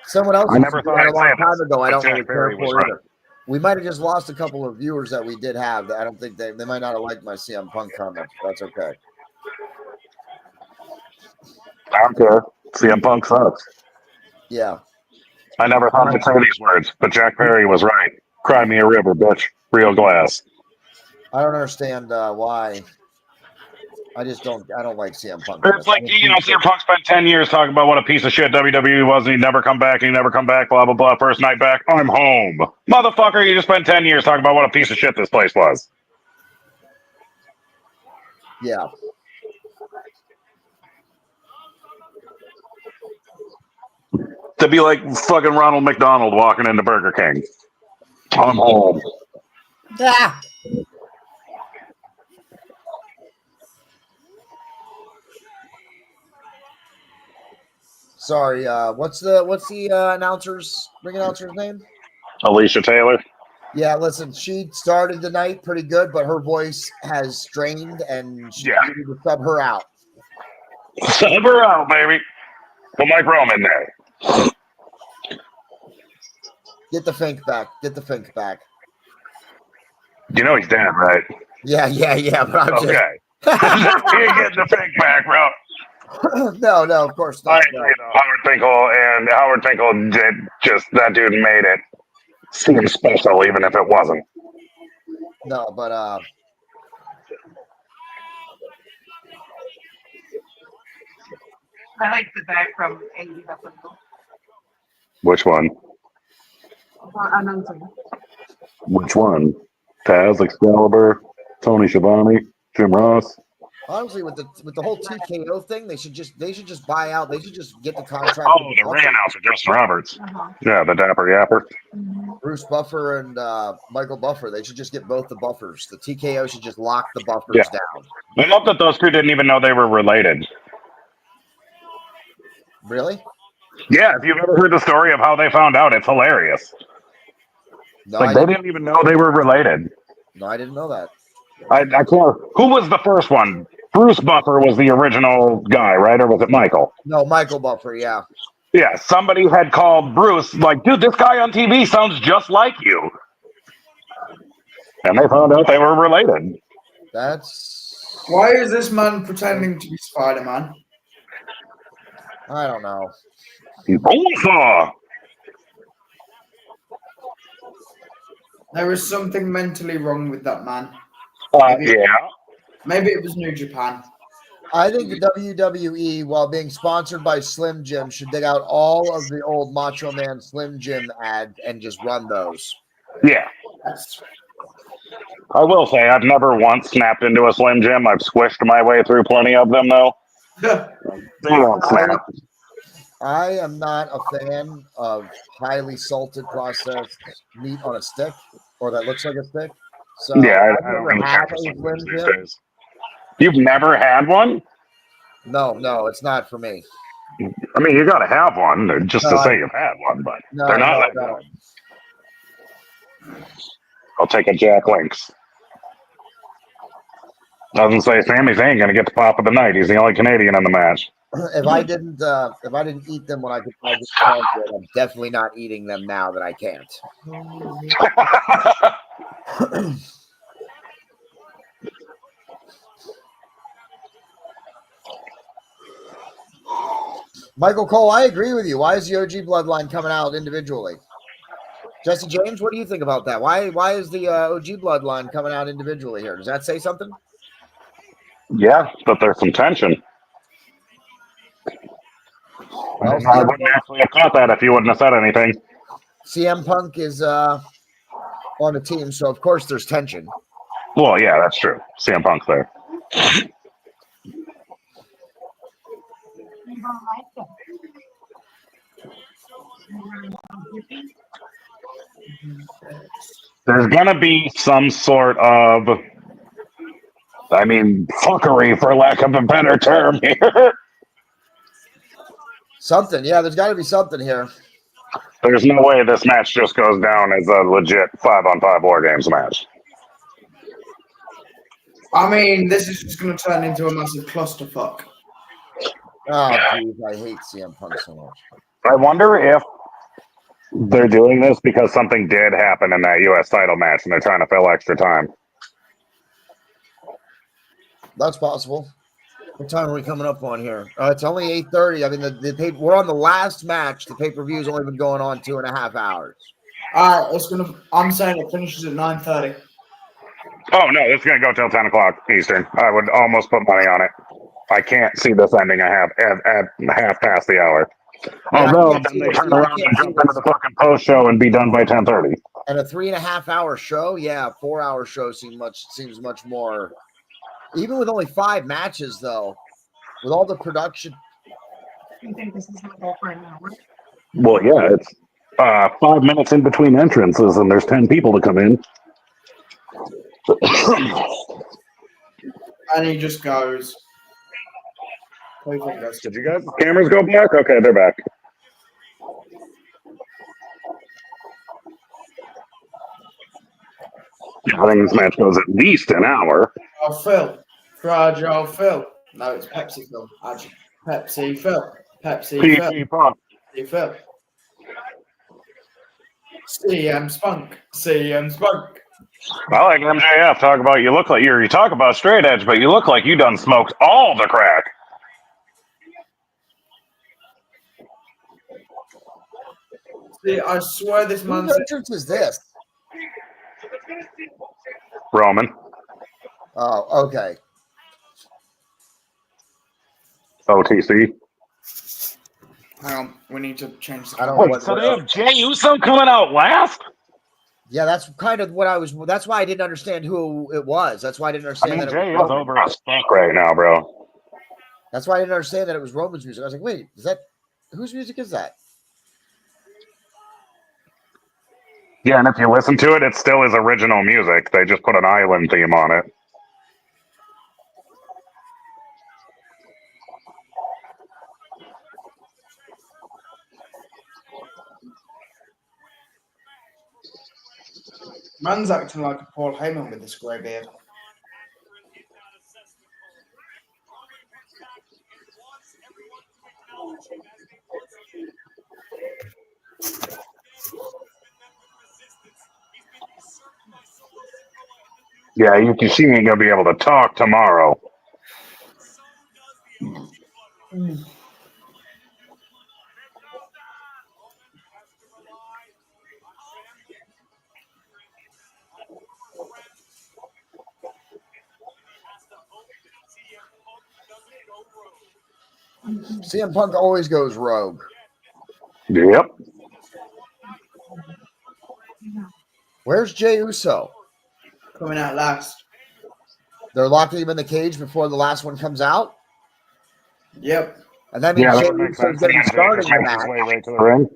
Speaker 2: Someone else
Speaker 1: I never thought
Speaker 2: a long
Speaker 1: I'd say
Speaker 2: time ago. I don't
Speaker 1: Jack
Speaker 2: really care
Speaker 1: Perry was
Speaker 2: for
Speaker 1: right.
Speaker 2: either. We might have just lost a couple of viewers that we did have. I don't think they might not have liked my CM Punk comment. That's okay.
Speaker 1: I don't care. CM Punk sucks.
Speaker 2: Yeah.
Speaker 1: I never thought I'd say these words, but Jack Perry was right. Cry me a river, bitch. Real glass.
Speaker 2: I don't understand why. I don't like CM Punk.
Speaker 1: It's like, CM Punk spent 10 years talking about what a piece of shit WWE was, and he'd never come back, blah, blah, blah. First night back, I'm home. Motherfucker, you just spent 10 years talking about what a piece of shit this place was.
Speaker 2: Yeah.
Speaker 1: To be like fucking Ronald McDonald walking into Burger King. I'm home.
Speaker 2: Ah. Sorry, what's the ring announcer's name?
Speaker 1: Alicia Taylor.
Speaker 2: Yeah, listen, she started the night pretty good, but her voice has strained, and she needed to sub her out.
Speaker 1: Sub her out, baby. Put Mike Rome in there.
Speaker 2: Get the Fink back.
Speaker 1: You know he's dead, right?
Speaker 2: Yeah, but I'm
Speaker 1: okay. You're getting the Fink back, bro.
Speaker 2: No, of course not.
Speaker 1: Howard Finkel did that dude made it seem special, even if it wasn't.
Speaker 2: No, but
Speaker 5: I like the back from 80 episode.
Speaker 1: Which one?
Speaker 5: Announcing.
Speaker 1: Which one? Taz, Excalibur, Tony Schiavone, Jim Ross.
Speaker 2: Honestly, with the whole TKO thing, they should just buy out. They should just get the contract.
Speaker 1: Oh,
Speaker 2: with
Speaker 1: the
Speaker 2: Buffer.
Speaker 1: ring announcer, Justin Roberts.
Speaker 5: Uh-huh.
Speaker 1: Yeah, the Dapper Yapper.
Speaker 2: Bruce Buffer and Michael Buffer. They should just get both the Buffers. The TKO should just lock the Buffers
Speaker 1: Yeah.
Speaker 2: down.
Speaker 1: I love that those two didn't even know they were related.
Speaker 2: Really?
Speaker 1: Yeah, if you've ever heard the story of how they found out, it's hilarious.
Speaker 2: No,
Speaker 1: Like, they didn't even know they were related.
Speaker 2: No, I didn't know that.
Speaker 1: I can't. Who was the first one? Bruce Buffer was the original guy, right? Or was it Michael?
Speaker 2: No, Michael Buffer. Yeah.
Speaker 1: Yeah, somebody had called Bruce, like, dude, this guy on TV sounds just like you. And they found out they were related.
Speaker 2: That's.
Speaker 3: Why is this man pretending to be Spider-Man?
Speaker 2: I don't know.
Speaker 1: Bullsaw!
Speaker 3: There is something mentally wrong with that man.
Speaker 1: Yeah.
Speaker 3: Maybe it was New Japan.
Speaker 2: I think the WWE, while being sponsored by Slim Jim, should dig out all of the old Macho Man Slim Jim ads and just run those.
Speaker 1: Yeah. I will say, I've never once snapped into a Slim Jim. I've squished my way through plenty of them, though. They won't snap.
Speaker 2: I am not a fan of highly salted processed meat on a stick, or that looks like a stick. So
Speaker 1: Yeah,
Speaker 2: I've
Speaker 1: I don't
Speaker 2: never
Speaker 1: really
Speaker 2: had
Speaker 1: care for
Speaker 2: a
Speaker 1: Slim
Speaker 2: Slim
Speaker 1: Jims these
Speaker 2: Jim.
Speaker 1: days. You've never had one?
Speaker 2: No, it's not for me.
Speaker 1: I mean, you got to have one just
Speaker 2: No,
Speaker 1: to say you've had one, but
Speaker 2: No,
Speaker 1: they're not
Speaker 2: no,
Speaker 1: that
Speaker 2: no.
Speaker 1: good. I'll take a Jack Links. Doesn't say Sami Zayn going to get the pop of the night. He's the only Canadian in the match.
Speaker 2: If I didn't eat them when I could, I'm definitely not eating them now that I can't. Michael Cole, I agree with you. Why is the OG bloodline coming out individually? Jesse James, what do you think about that? Why is the OG bloodline coming out individually here? Does that say something?
Speaker 1: Yeah, but there's some tension.
Speaker 2: Well,
Speaker 1: I wouldn't actually have caught that if you wouldn't have said anything.
Speaker 2: CM Punk is on the team, so of course there's tension.
Speaker 1: Well, yeah, that's true. CM Punk's there.
Speaker 5: You don't like it.
Speaker 1: There's going to be some sort of, fuckery, for lack of a better term here.
Speaker 2: Something, yeah, there's got to be something here.
Speaker 1: There's no way this match just goes down as a legit 5-on-5 War Games match.
Speaker 3: I mean, this is just going to turn into a massive clusterfuck.
Speaker 2: Oh, jeez, I hate CM Punk so much.
Speaker 1: I wonder if they're doing this because something did happen in that U.S. title match and they're trying to fill extra time.
Speaker 2: That's possible. What time are we coming up on here? It's only 8:30. I mean, we're on the last match. The pay-per-view has only been going on 2.5 hours.
Speaker 3: All right, I'm saying it finishes at 9:30.
Speaker 1: Oh, no, it's going to go till 10 o'clock Eastern. I would almost put money on it. I can't see this ending at half past the hour. Although, then they turn around and jump into the fucking post show and be done by 10:30.
Speaker 2: And a 3.5 hour show? Yeah, 4 hour show seems much more. Even with only 5 matches, though, with all the production.
Speaker 5: You think this is going to go for an hour?
Speaker 1: Well, yeah, it's 5 minutes in between entrances, and there's 10 people to come in.
Speaker 3: And he just goes.
Speaker 1: Did you guys' cameras go black? Okay, they're back. I think this match goes at least an hour.
Speaker 3: Oh, Phil. Fragile Phil. No, it's Pepsi Phil. Actually, Pepsi Phil. Pepsi Phil.
Speaker 1: PP Punk.
Speaker 3: Pepsi Phil. CM Spunk. CM Spunk.
Speaker 1: I like MJF. You talk about straight edge, but you look like you done smoked all the crack.
Speaker 3: See, I swear this
Speaker 2: Whose
Speaker 3: man's.
Speaker 2: entrance is this?
Speaker 1: Roman.
Speaker 2: Oh, okay.
Speaker 1: OTC.
Speaker 3: Hang on, we need to change the.
Speaker 2: I don't know
Speaker 1: Wait,
Speaker 2: what.
Speaker 1: so they have Jey Uso coming out last?
Speaker 2: Yeah, that's kind of what I was. That's why I didn't understand who it was. That's why I didn't
Speaker 1: I
Speaker 2: understand
Speaker 1: mean,
Speaker 2: that.
Speaker 1: Jay
Speaker 2: It
Speaker 1: is
Speaker 2: was Roman.
Speaker 1: over as fuck right now, bro.
Speaker 2: That's why I didn't understand that it was Roman's music. I was like, wait, is that whose music is that?
Speaker 1: Yeah, and if you listen to it, it's still his original music. They just put an island theme on it.
Speaker 3: Man's acting like a Paul Heyman with this grey beard.
Speaker 1: Yeah, you ain't gonna be able to talk tomorrow.
Speaker 2: CM Punk always goes rogue.
Speaker 1: Yep.
Speaker 2: Where's Jey Uso?
Speaker 3: Coming out last.
Speaker 2: They're locking him in the cage before the last one comes out,
Speaker 3: Yep.
Speaker 2: and that means
Speaker 1: Yeah,
Speaker 2: Jey
Speaker 1: that would make
Speaker 2: Uso's
Speaker 1: sense.
Speaker 2: going to be
Speaker 1: Jay
Speaker 2: starting
Speaker 1: just
Speaker 2: the
Speaker 1: makes his
Speaker 2: match.
Speaker 1: way right to the ring.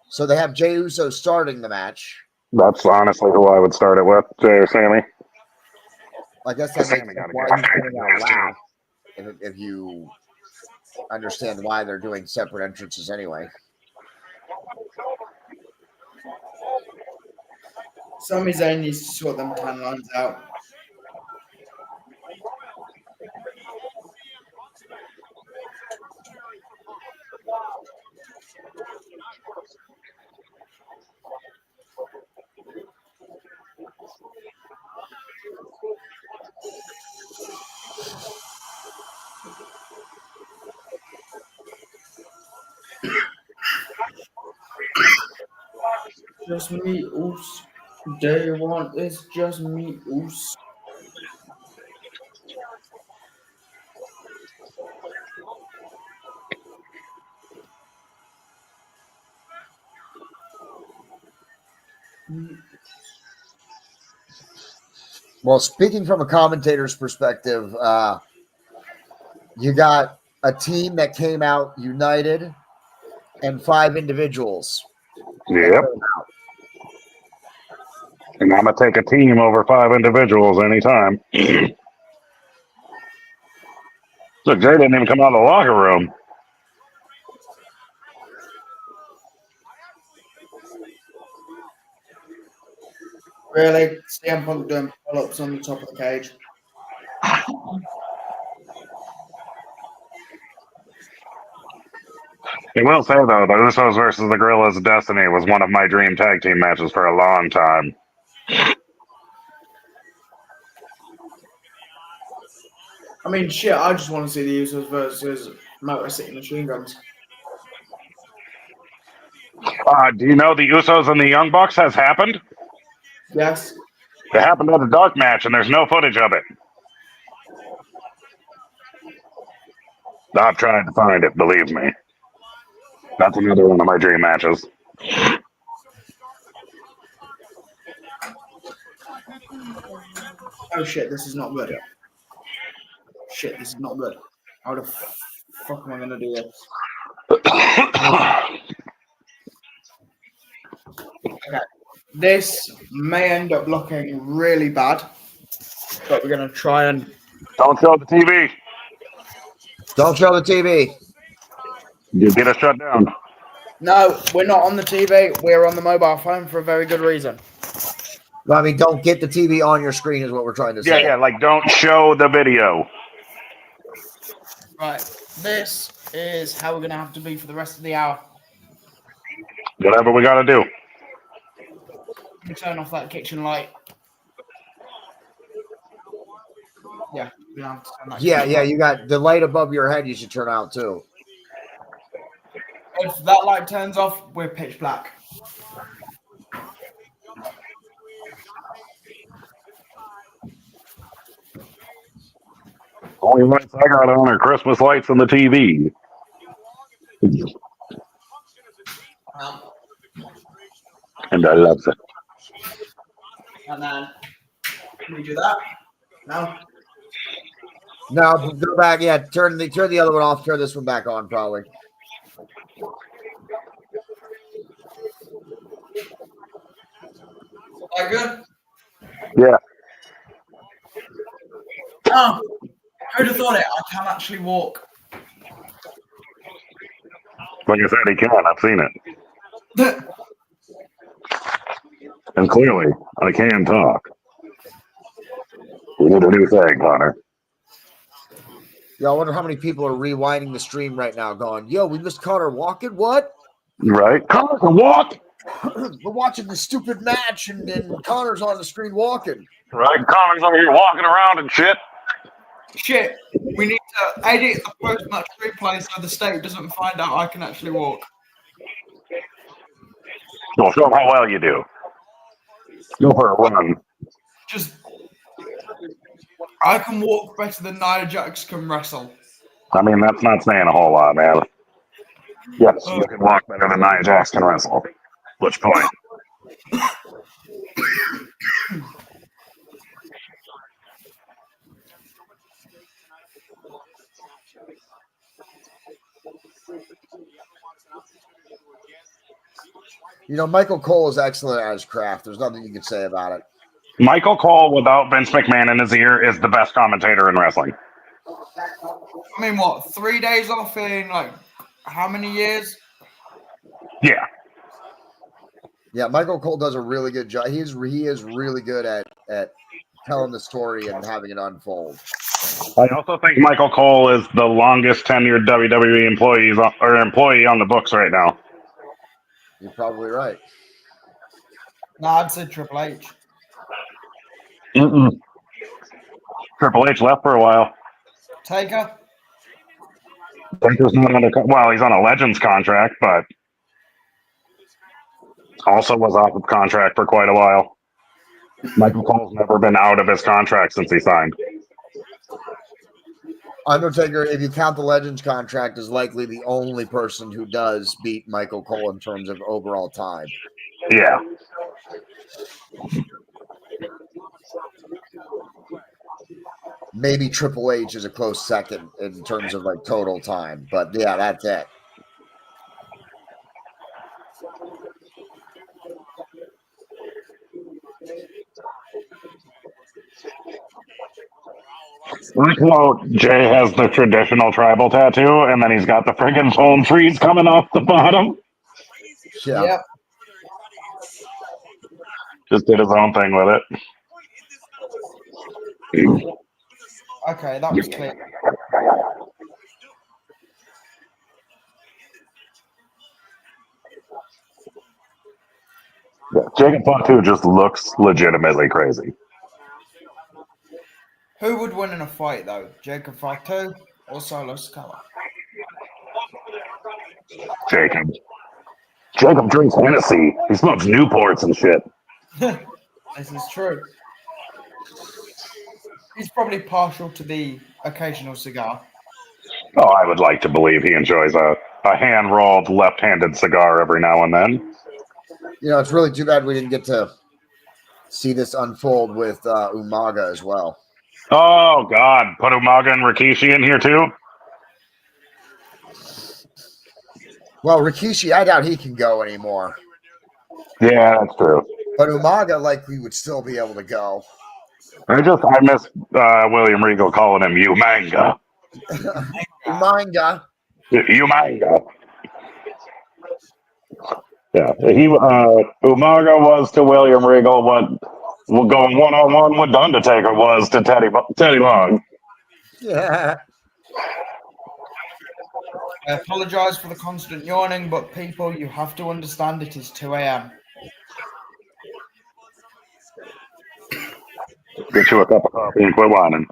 Speaker 2: So they have Jey Uso starting the match.
Speaker 1: That's honestly who I would start it with, Jay or Sammy.
Speaker 2: I guess that makes
Speaker 1: Sammy
Speaker 2: sense
Speaker 1: gotta
Speaker 2: why
Speaker 1: get
Speaker 2: he's coming out
Speaker 1: his too.
Speaker 2: last. If you understand why they're doing separate entrances anyway.
Speaker 3: Sami Zayn needs to sort them tan lines out. Just me, Oos. Day one is just me, Oos.
Speaker 2: Well, speaking from a commentator's perspective, you got a team that came out united and 5 individuals.
Speaker 1: Yep. And I'm gonna take a team over 5 individuals anytime. Look, Jay didn't even come out of the locker room.
Speaker 3: Really? CM Punk doing pull-ups on the top of the cage.
Speaker 1: I will say though, the Usos versus the Gorillas of Destiny was one of my dream tag team matches for a long time.
Speaker 3: I mean, shit, I just want to see the Usos versus Motor City Machine Guns.
Speaker 1: Do you know the Usos and the Young Bucks has happened?
Speaker 3: Yes.
Speaker 1: It happened at a dark match, and there's no footage of it. I've tried to find it, believe me. That's another one of my dream matches.
Speaker 3: Oh shit, this is not good. Shit, this is not good. How the fuck am I gonna do this? Okay. This may end up looking really bad, but we're gonna try and.
Speaker 1: Don't show the TV.
Speaker 2: Don't show the TV.
Speaker 1: You get us shut down.
Speaker 3: No, we're not on the TV. We're on the mobile phone for a very good reason.
Speaker 2: Well, I mean, don't get the TV on your screen is what we're trying to say.
Speaker 1: Yeah, like don't show the video.
Speaker 3: Right. This is how we're gonna have to be for the rest of the hour.
Speaker 1: Whatever we gotta do.
Speaker 3: You turn off that kitchen light. Yeah, we have to turn that
Speaker 2: Yeah,
Speaker 3: kitchen
Speaker 2: yeah,
Speaker 3: light.
Speaker 2: you got the light above your head you should turn out too.
Speaker 3: If that light turns off, we're pitch black.
Speaker 1: Only lights I got on are Christmas lights and the TV. And I love it.
Speaker 3: And then, can we do that? No?
Speaker 2: No, go back. Yeah, turn the other one off. Turn this one back on, probably.
Speaker 3: Are good?
Speaker 1: Yeah.
Speaker 3: Oh, who'd have thought it? I can actually walk.
Speaker 1: Like you said, he can. I've seen it. And clearly, I can talk. We need a new thing, Connor.
Speaker 2: Yeah, I wonder how many people are rewinding the stream right now, going, "Yo, we missed Connor walking. What?
Speaker 1: Right? Connor can walk.
Speaker 2: We're watching the stupid match, and Connor's on the screen walking."
Speaker 1: Right? Connor's over here walking around and shit.
Speaker 3: Shit, we need to edit the post-match replay so the state doesn't find out I can actually walk.
Speaker 1: Well, show them how well you do. Go for a run.
Speaker 3: Just, I can walk better than Nia Jax can wrestle.
Speaker 1: I mean, that's not saying a whole lot, man. Yes, you can walk better than Nia Jax can wrestle. Which point?
Speaker 2: You know, Michael Cole is excellent at his craft. There's nothing you can say about it.
Speaker 1: Michael Cole, without Vince McMahon in his ear, is the best commentator in wrestling.
Speaker 3: I mean, what, 3 days off in, like, how many years?
Speaker 1: Yeah.
Speaker 2: Yeah, Michael Cole does a really good job. He is really good at telling the story and having it unfold.
Speaker 1: I also think Michael Cole is the longest tenured WWE employee on the books right now.
Speaker 2: You're probably right.
Speaker 3: No, I'd say Triple H.
Speaker 1: Triple H left for a while.
Speaker 3: Taker?
Speaker 1: Taker's not under. Well, he's on a Legends contract, but also was off of contract for quite a while. Michael Cole's never been out of his contract since he signed.
Speaker 2: Undertaker, if you count the Legends contract, is likely the only person who does beat Michael Cole in terms of overall time.
Speaker 1: Yeah.
Speaker 2: Maybe Triple H is a close second in terms of like total time, but yeah, that's it.
Speaker 1: Well, Jay has the traditional tribal tattoo, and then he's got the friggin' palm trees coming off the bottom.
Speaker 2: Yeah.
Speaker 3: Yep.
Speaker 1: Just did his own thing with it.
Speaker 3: Okay, that was clear.
Speaker 1: Yeah, Jacob Fatu just looks legitimately crazy.
Speaker 3: Who would win in a fight, though? Jacob Fatu or Solo Sikoa?
Speaker 1: Jacob. Jacob drinks Hennessy. He smokes Newports and shit.
Speaker 3: This is true. He's probably partial to the occasional cigar.
Speaker 1: Oh, I would like to believe he enjoys a hand-rolled left-handed cigar every now and then.
Speaker 2: You know, it's really too bad we didn't get to see this unfold with Umaga as well.
Speaker 1: Oh, God. Put Umaga and Rikishi in here, too?
Speaker 2: Well, Rikishi, I doubt he can go anymore.
Speaker 1: Yeah, that's true.
Speaker 2: But Umaga likely would still be able to go.
Speaker 1: I miss William Regal calling him Umanga.
Speaker 2: Umaga.
Speaker 1: Umanga. Yeah, Umaga was to William Regal what going one-on-one with Undertaker was to Teddy Long.
Speaker 2: Yeah.
Speaker 3: I apologize for the constant yawning, but people, you have to understand it is 2 a.m.
Speaker 1: Get you a cup of coffee and quit whining.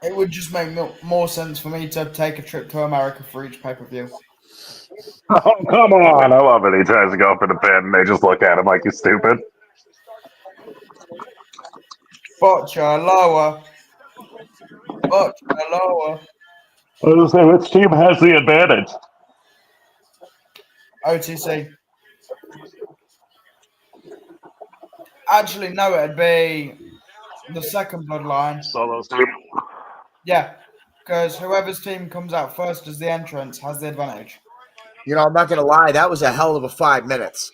Speaker 3: It would just make more sense for me to take a trip to America for each pay-per-view.
Speaker 1: Oh, come on. I love it. He tries to go for the pin, and they just look at him like he's stupid.
Speaker 3: Botcha lower. Botcha lower.
Speaker 1: I was say, which team has the advantage?
Speaker 3: OTC. Actually, no, it'd be the second bloodline.
Speaker 1: Solo team.
Speaker 3: Yeah, because whoever's team comes out first as the entrance has the advantage.
Speaker 2: You know, I'm not gonna lie, that was a hell of a 5 minutes.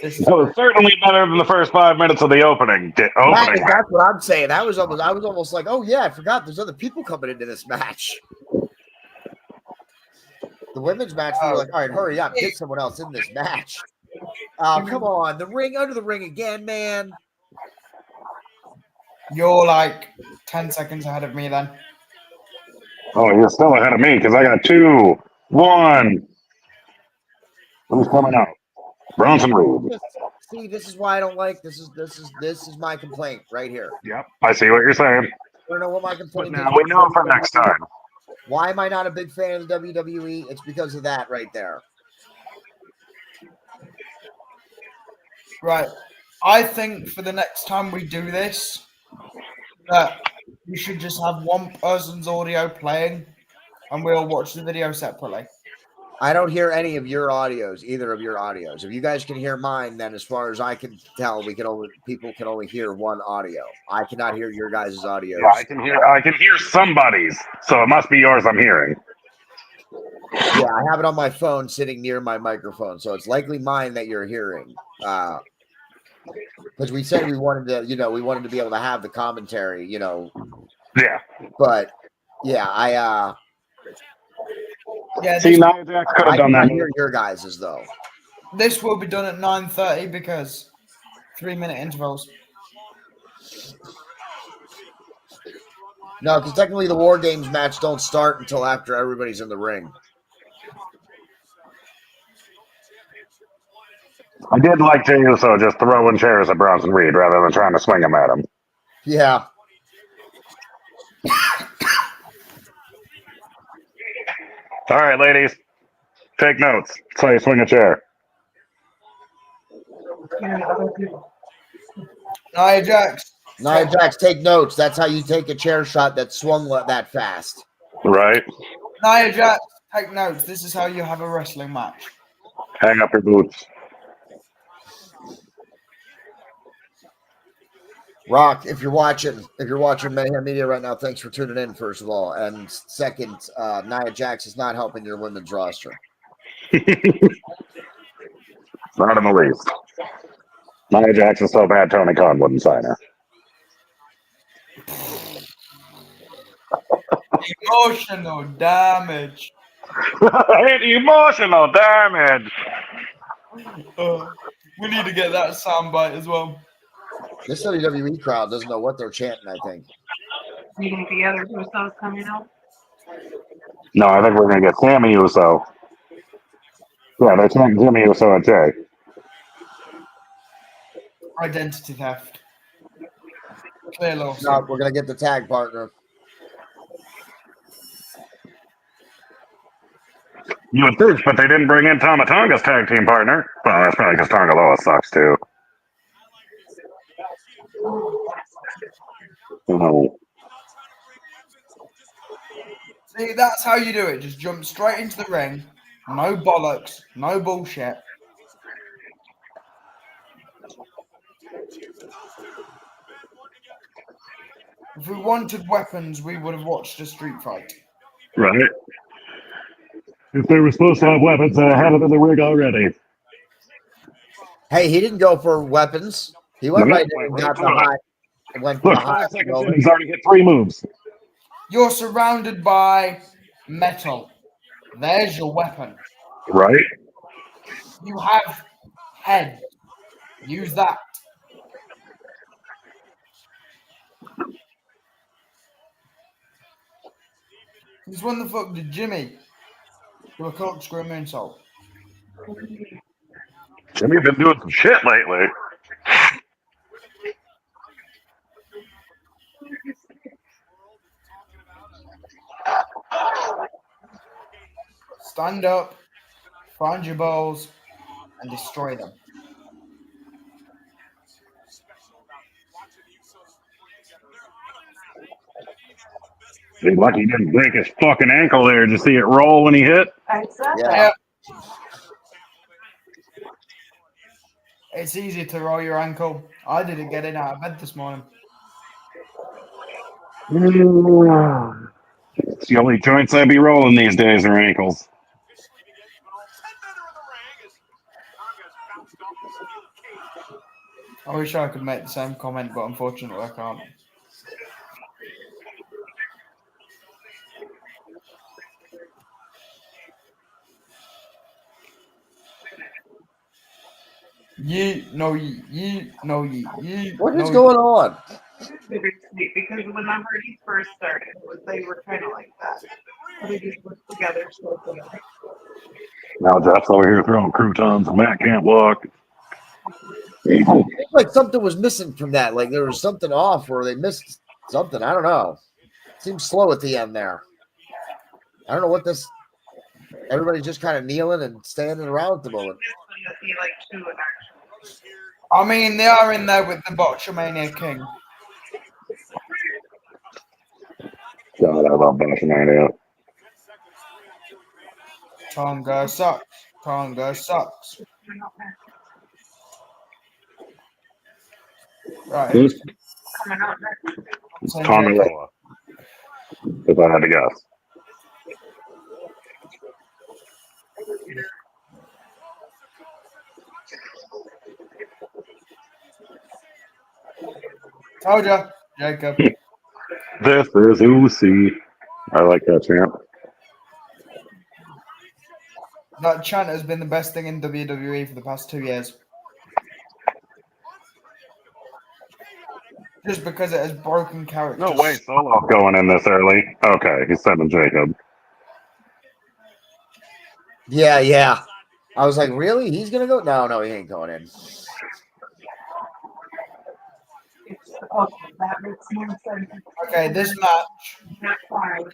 Speaker 3: This is
Speaker 1: That was certainly better than the first 5 minutes of the opening.
Speaker 2: That's what I'm saying. I was almost like, oh yeah, I forgot there's other people coming into this match. The women's match, we were like, all right, hurry up, get someone else in this match. Oh, come on. The ring, under the ring again, man.
Speaker 3: You're like 10 seconds ahead of me then.
Speaker 1: Oh, you're still ahead of me because I got 2, 1. Who's coming out? Bronson Reed.
Speaker 2: See, this is why I don't like this is my complaint right here.
Speaker 1: Yep, I see what you're saying.
Speaker 2: I don't know what my
Speaker 1: But
Speaker 2: complaint
Speaker 1: now
Speaker 2: is.
Speaker 1: we know for next time.
Speaker 2: Why am I not a big fan of the WWE? It's because of that right there.
Speaker 3: Right. I think for the next time we do this, that we should just have one person's audio playing and we'll watch the video separately.
Speaker 2: I don't hear any of your audios, either of your audios. If you guys can hear mine, then as far as I can tell, people can only hear one audio. I cannot hear your guys' audios.
Speaker 1: Yeah, I can hear somebody's, so it must be yours I'm hearing.
Speaker 2: Yeah, I have it on my phone sitting near my microphone, so it's likely mine that you're hearing. Because we said we wanted to be able to have the commentary,
Speaker 1: Yeah.
Speaker 2: But yeah,
Speaker 3: Yeah,
Speaker 1: See, Nia Jax could have
Speaker 2: I
Speaker 1: done
Speaker 2: cannot
Speaker 1: that.
Speaker 2: hear your guys's though.
Speaker 3: this will be done at 9:30 because 3-minute intervals.
Speaker 2: No, because technically the War Games match don't start until after everybody's in the ring.
Speaker 1: I did like Jey Uso just throwing chairs at Bronson Reed rather than trying to swing them at him.
Speaker 2: Yeah.
Speaker 1: All right, ladies, take notes. That's how you swing a chair.
Speaker 3: Nia Jax.
Speaker 2: Nia Jax, take notes. That's how you take a chair shot that swung that fast.
Speaker 1: Right?
Speaker 3: Nia Jax, take notes. This is how you have a wrestling match.
Speaker 1: Hang up your boots.
Speaker 2: Rock, if you're watching Mayhem Media right now, thanks for tuning in, first of all. And second, Nia Jax is not helping your women's roster.
Speaker 1: Not in the least. Nia Jax is so bad Tony Khan wouldn't sign her.
Speaker 3: Emotional damage.
Speaker 1: Emotional damage.
Speaker 3: We need to get that soundbite as well.
Speaker 2: This WWE crowd doesn't know what they're chanting, I think.
Speaker 5: You think the other Usos coming out?
Speaker 1: No, I think we're going to get Sammy Uso. Yeah, they're chanting Jimmy Uso and Jay.
Speaker 3: Identity theft. Clear loss.
Speaker 2: No, we're going to get the tag partner.
Speaker 1: You would think, but they didn't bring in Tama Tonga's tag team partner. Well, that's probably because Tonga Loa sucks, too. Oh.
Speaker 3: See, that's how you do it. Just jump straight into the ring. No bollocks. No bullshit. If we wanted weapons, we would have watched a street fight.
Speaker 1: Right. If they were supposed to have weapons, they had it in the rig already.
Speaker 2: Hey, he didn't go for weapons. He went right in and got the hot. Went for the hot.
Speaker 1: He's already hit 3 moves.
Speaker 3: You're surrounded by metal. There's your weapon.
Speaker 1: Right?
Speaker 3: You have head. Use that. Because when the fuck did Jimmy do a corkscrew moonsault?
Speaker 1: Jimmy's been doing some shit lately.
Speaker 3: Stand up, find your balls, and destroy them.
Speaker 1: He's lucky he didn't break his fucking ankle there. Did you see it roll when he hit?
Speaker 5: I said
Speaker 2: Yeah.
Speaker 3: It's easy to roll your ankle. I didn't get in out of bed this morning.
Speaker 1: It's the only joints I'd be rolling these days are ankles.
Speaker 3: I wish I could make the same comment, but unfortunately I can't.
Speaker 2: What is going on?
Speaker 5: Because whenever he first started, they were kind of like that. They just worked together so together.
Speaker 1: Now Jeff's over here throwing croutons and Matt can't walk.
Speaker 2: It seemed like something was missing from that. Like there was something off, or they missed something. I don't know. Seems slow at the end there. I don't know what this. Everybody's just kind of kneeling and standing around at the moment.
Speaker 3: I mean, they are in there with the Botchamania King.
Speaker 1: God, I love Botchamania.
Speaker 3: Tonga sucks. Tonga sucks. Right.
Speaker 1: It's Tongaroa, if I had to guess.
Speaker 3: Told ya, Jacob.
Speaker 1: This is Uzi. I like that chant.
Speaker 3: That chant has been the best thing in WWE for the past 2 years. Just because it has broken characters.
Speaker 1: No way, Solo going in this early. Okay, he's sending Jacob.
Speaker 2: Yeah. I was like, really? He's gonna go? No, he ain't going in.
Speaker 5: Okay, that makes more sense.
Speaker 3: Okay, this match.
Speaker 5: Not fine.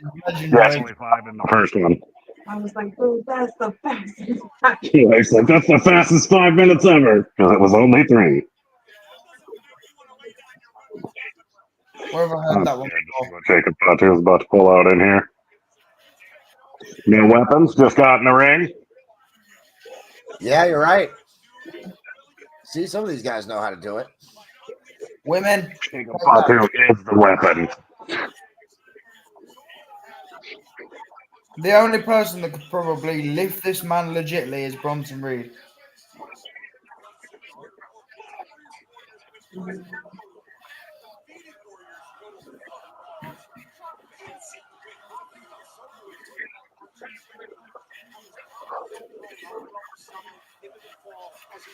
Speaker 1: That's only 5 in the first one.
Speaker 5: I was like, oh, that's the fastest match.
Speaker 1: He's like, that's the fastest 5 minutes ever. Because it was only 3.
Speaker 3: Where have I heard that one
Speaker 1: Scared to see
Speaker 3: before?
Speaker 1: what Jacob thought he was about to pull out in here. No weapons, just got in the ring.
Speaker 2: Yeah, you're right. See, some of these guys know how to do it.
Speaker 3: Women.
Speaker 1: Jacob Fatu is the weapon.
Speaker 3: The only person that could probably lift this man legitly is Bronson Reed.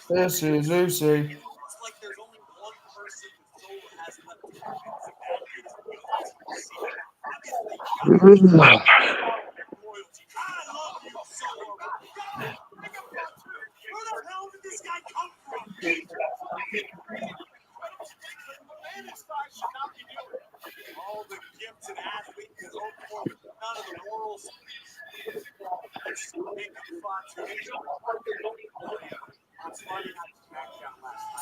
Speaker 3: This is Lucy.
Speaker 4: All the gifts an athlete can hope for, none of the morals.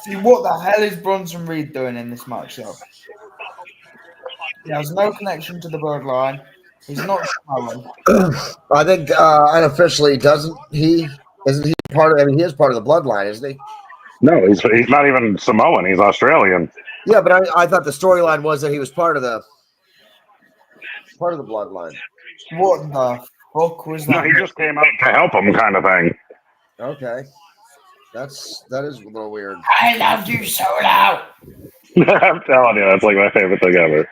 Speaker 3: See, what the hell is Bronson Reed doing in this match, though? He has no connection to the bloodline. He's not Samoan.
Speaker 2: I think unofficially doesn't he? Isn't he part of? I mean, he is part of the bloodline, isn't he?
Speaker 1: No, he's not even Samoan. He's Australian.
Speaker 2: Yeah, but I thought the storyline was that he was part of the bloodline.
Speaker 3: What the fuck was
Speaker 1: No,
Speaker 3: that?
Speaker 1: he just came out to help him, kind of thing.
Speaker 2: Okay, that is a little weird.
Speaker 3: I love you, Solo.
Speaker 1: I'm telling you, that's like my favorite thing ever.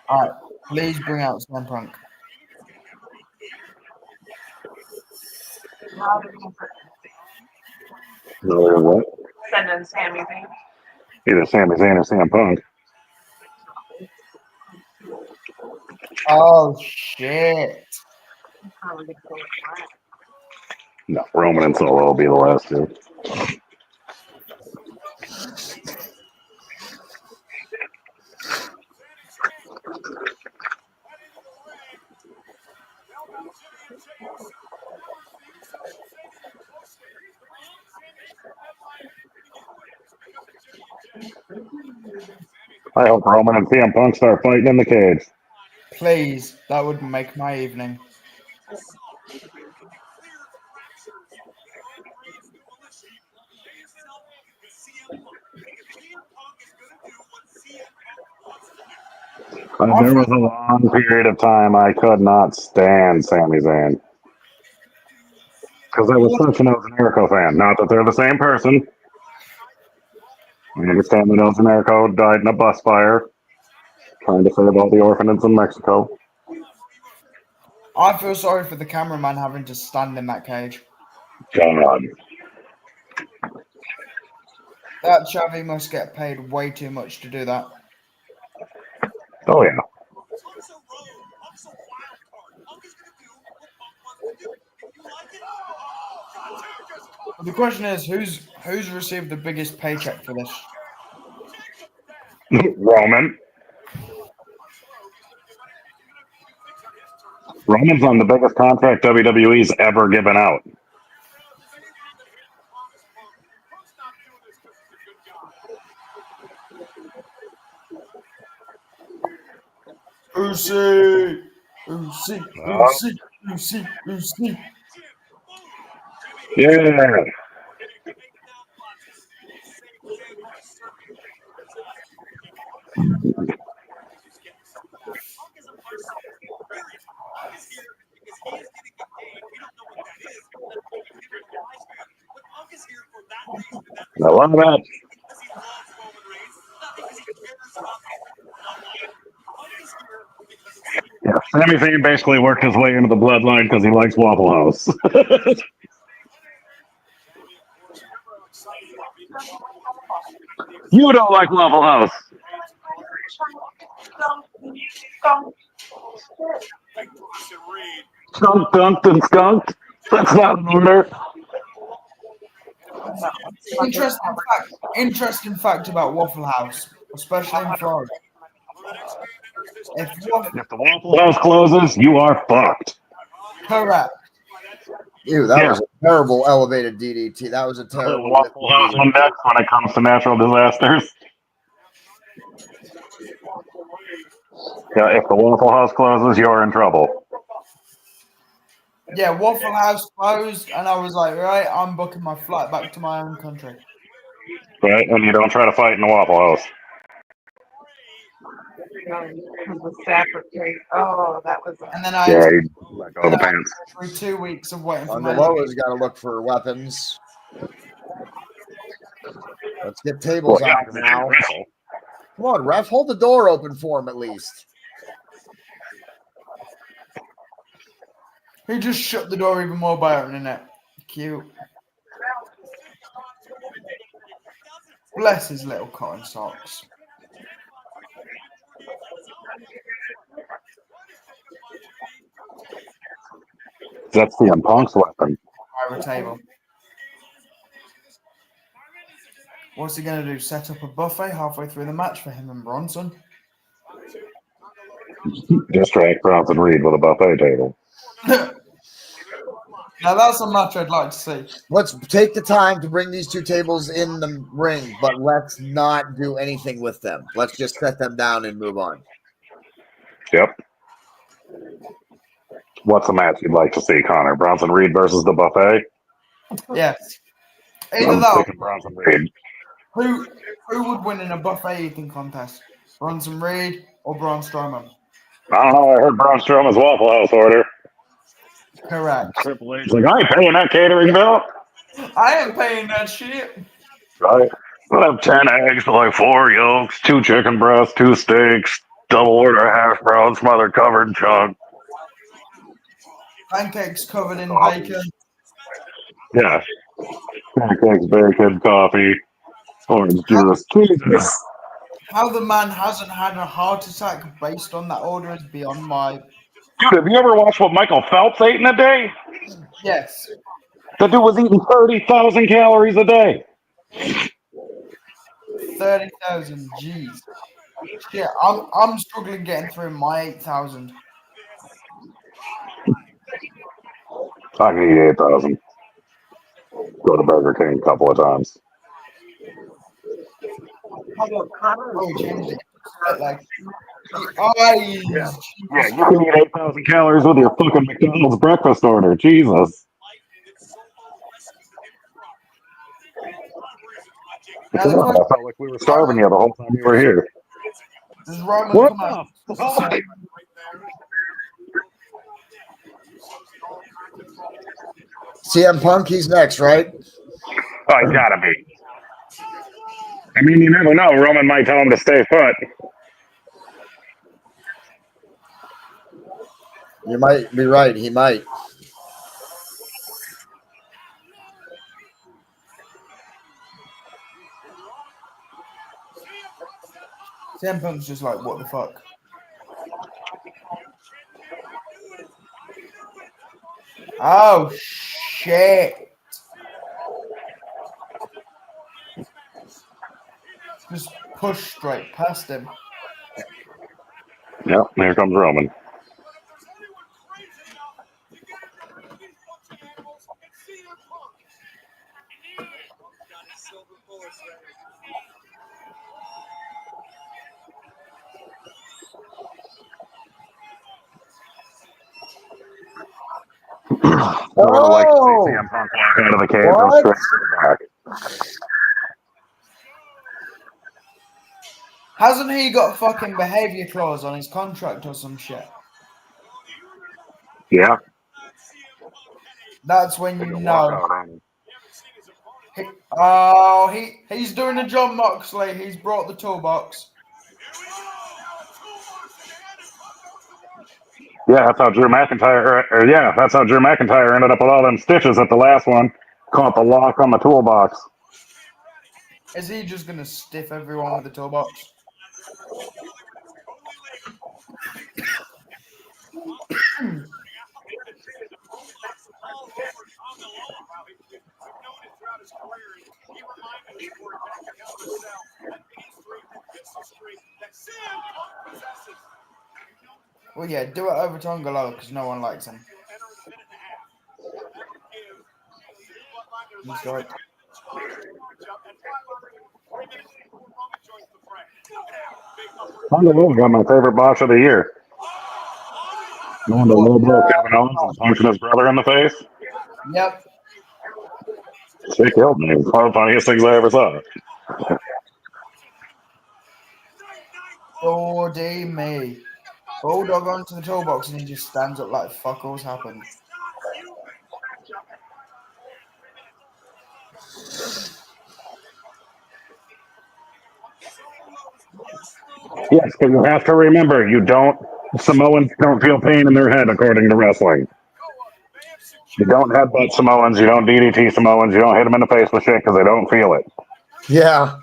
Speaker 3: All right, please bring out CM Punk.
Speaker 1: What?
Speaker 5: Send in Sami Zayn.
Speaker 1: Either Sami Zayn or CM Punk.
Speaker 3: Oh shit!
Speaker 5: Probably gonna go with that.
Speaker 1: No, Roman and Solo will be the last two. I hope Roman and CM Punk start fighting in the cage.
Speaker 3: Please, that would make my evening.
Speaker 1: There was a long period of time I could not stand Sami Zayn. Because I was such an El Generico fan. Not that they're the same person. I understand that El Generico died in a bus fire trying to save all the orphanages in Mexico.
Speaker 3: I feel sorry for the cameraman having to stand in that cage.
Speaker 1: God.
Speaker 3: That Chavi must get paid way too much to do that.
Speaker 1: Oh, yeah.
Speaker 3: But the question is, who's received the biggest paycheck for this?
Speaker 1: Roman. Roman's on the biggest contract WWE's ever given out.
Speaker 3: Uzi!
Speaker 1: Yeah. I love that. Yeah, Sami Zayn basically worked his way into the bloodline because he likes Waffle House. You don't like Waffle House. Skunk, dunked, and skunked. That's not an order.
Speaker 3: Interesting fact about Waffle House, especially in Florida. If
Speaker 1: the Waffle House closes, you are fucked.
Speaker 3: Correct.
Speaker 2: Ew, that was a terrible elevated DDT. That was a terrible
Speaker 1: Waffle House index when it comes to natural disasters. Yeah, if the Waffle House closes, you're in trouble.
Speaker 3: Yeah, Waffle House closed, and I was like, right, I'm booking my flight back to my own country.
Speaker 1: Right, and you don't try to fight in the Waffle House.
Speaker 5: The Stafford case. Oh, that was.
Speaker 3: And then I
Speaker 1: you let go of the pants.
Speaker 3: through 2 weeks of waiting for my
Speaker 2: Loa's got to look for weapons. Let's get tables on now. Come on, ref, hold the door open for him at least.
Speaker 3: He just shut the door even more by opening it. Cute. Bless his little cotton socks.
Speaker 1: That's the Punk's weapon.
Speaker 3: Over table. What's he going to do? Set up a buffet halfway through the match for him and Bronson?
Speaker 1: Distract Bronson Reed with a buffet table.
Speaker 3: Now that's a match I'd like to see.
Speaker 2: Let's take the time to bring these two tables in the ring, but let's not do anything with them. Let's just set them down and move on.
Speaker 1: Yep. What's the match you'd like to see, Connor? Bronson Reed versus the buffet?
Speaker 3: Yes. Either
Speaker 1: I'm
Speaker 3: that.
Speaker 1: picking Bronson Reed.
Speaker 3: Who would win in a buffet eating contest? Bronson Reed or Braun Strowman?
Speaker 1: I don't know. I heard Braun Strowman's Waffle House order.
Speaker 3: Correct.
Speaker 1: Triple H like, I ain't paying that catering bill.
Speaker 3: I ain't paying that shit.
Speaker 1: Right. We'll have 10 eggs, like 4 yolks, 2 chicken breasts, 2 steaks, double order hash browns, smothered covered chunk.
Speaker 3: Pancakes covered in bacon.
Speaker 1: Yeah. Pancakes, bacon, coffee, orange juice. Jesus.
Speaker 3: How the man hasn't had a heart attack based on that order is beyond my...
Speaker 1: Dude, have you ever watched what Michael Phelps ate in a day?
Speaker 3: Yes.
Speaker 1: The dude was eating 30,000 calories a day.
Speaker 3: 30,000, jeez. Yeah, I'm struggling getting through my 8,000.
Speaker 1: I can eat 8,000. Go to Burger King a couple of times.
Speaker 5: How about Connor?
Speaker 3: Oh, we changed it to like the eyes.
Speaker 1: Yeah, you can eat 8,000 calories with your fucking McDonald's breakfast order. Jesus.
Speaker 3: Now the
Speaker 1: I
Speaker 3: question,
Speaker 1: felt like we were starving you the whole time you were here.
Speaker 3: does Roman
Speaker 1: What
Speaker 3: come out?
Speaker 1: the fuck?
Speaker 2: CM Punk, he's next, right?
Speaker 1: Oh, he's gotta be. I mean, you never know. Roman might tell him to stay put.
Speaker 2: You might be right. He might.
Speaker 3: CM Punk's just like, what the fuck? Oh shit! Just push straight past him.
Speaker 1: Yep, here comes Roman. I would have liked to see CM Punk walk out of the cage and
Speaker 2: What?
Speaker 1: straight to the back.
Speaker 3: Hasn't he got a fucking behavior clause on his contract or some shit?
Speaker 1: Yeah.
Speaker 3: That's when you know.
Speaker 1: Walkout,
Speaker 3: He's doing a John Moxley. He's brought the toolbox.
Speaker 1: Yeah, that's how Drew McIntyre. That's how Drew McIntyre ended up with all them stitches at the last one. Caught the lock on the toolbox.
Speaker 3: Is he just gonna stiff everyone with the toolbox? Well, yeah, do it over Tongalo because no one likes him. He's right.
Speaker 1: Tongalo got my favorite botch of the year. Going to low blow Kevin Owens and punching his brother in the face.
Speaker 3: Yep.
Speaker 1: She killed me. It was one of the funniest things I ever saw.
Speaker 3: Oh, dear me. Bulldog onto the toolbox and he just stands up like fuck all's happened.
Speaker 1: Yes, but you have to remember, Samoans don't feel pain in their head according to wrestling. You don't headbutt Samoans, you don't DDT Samoans, you don't hit them in the face with shit because they don't feel it.
Speaker 2: Yeah.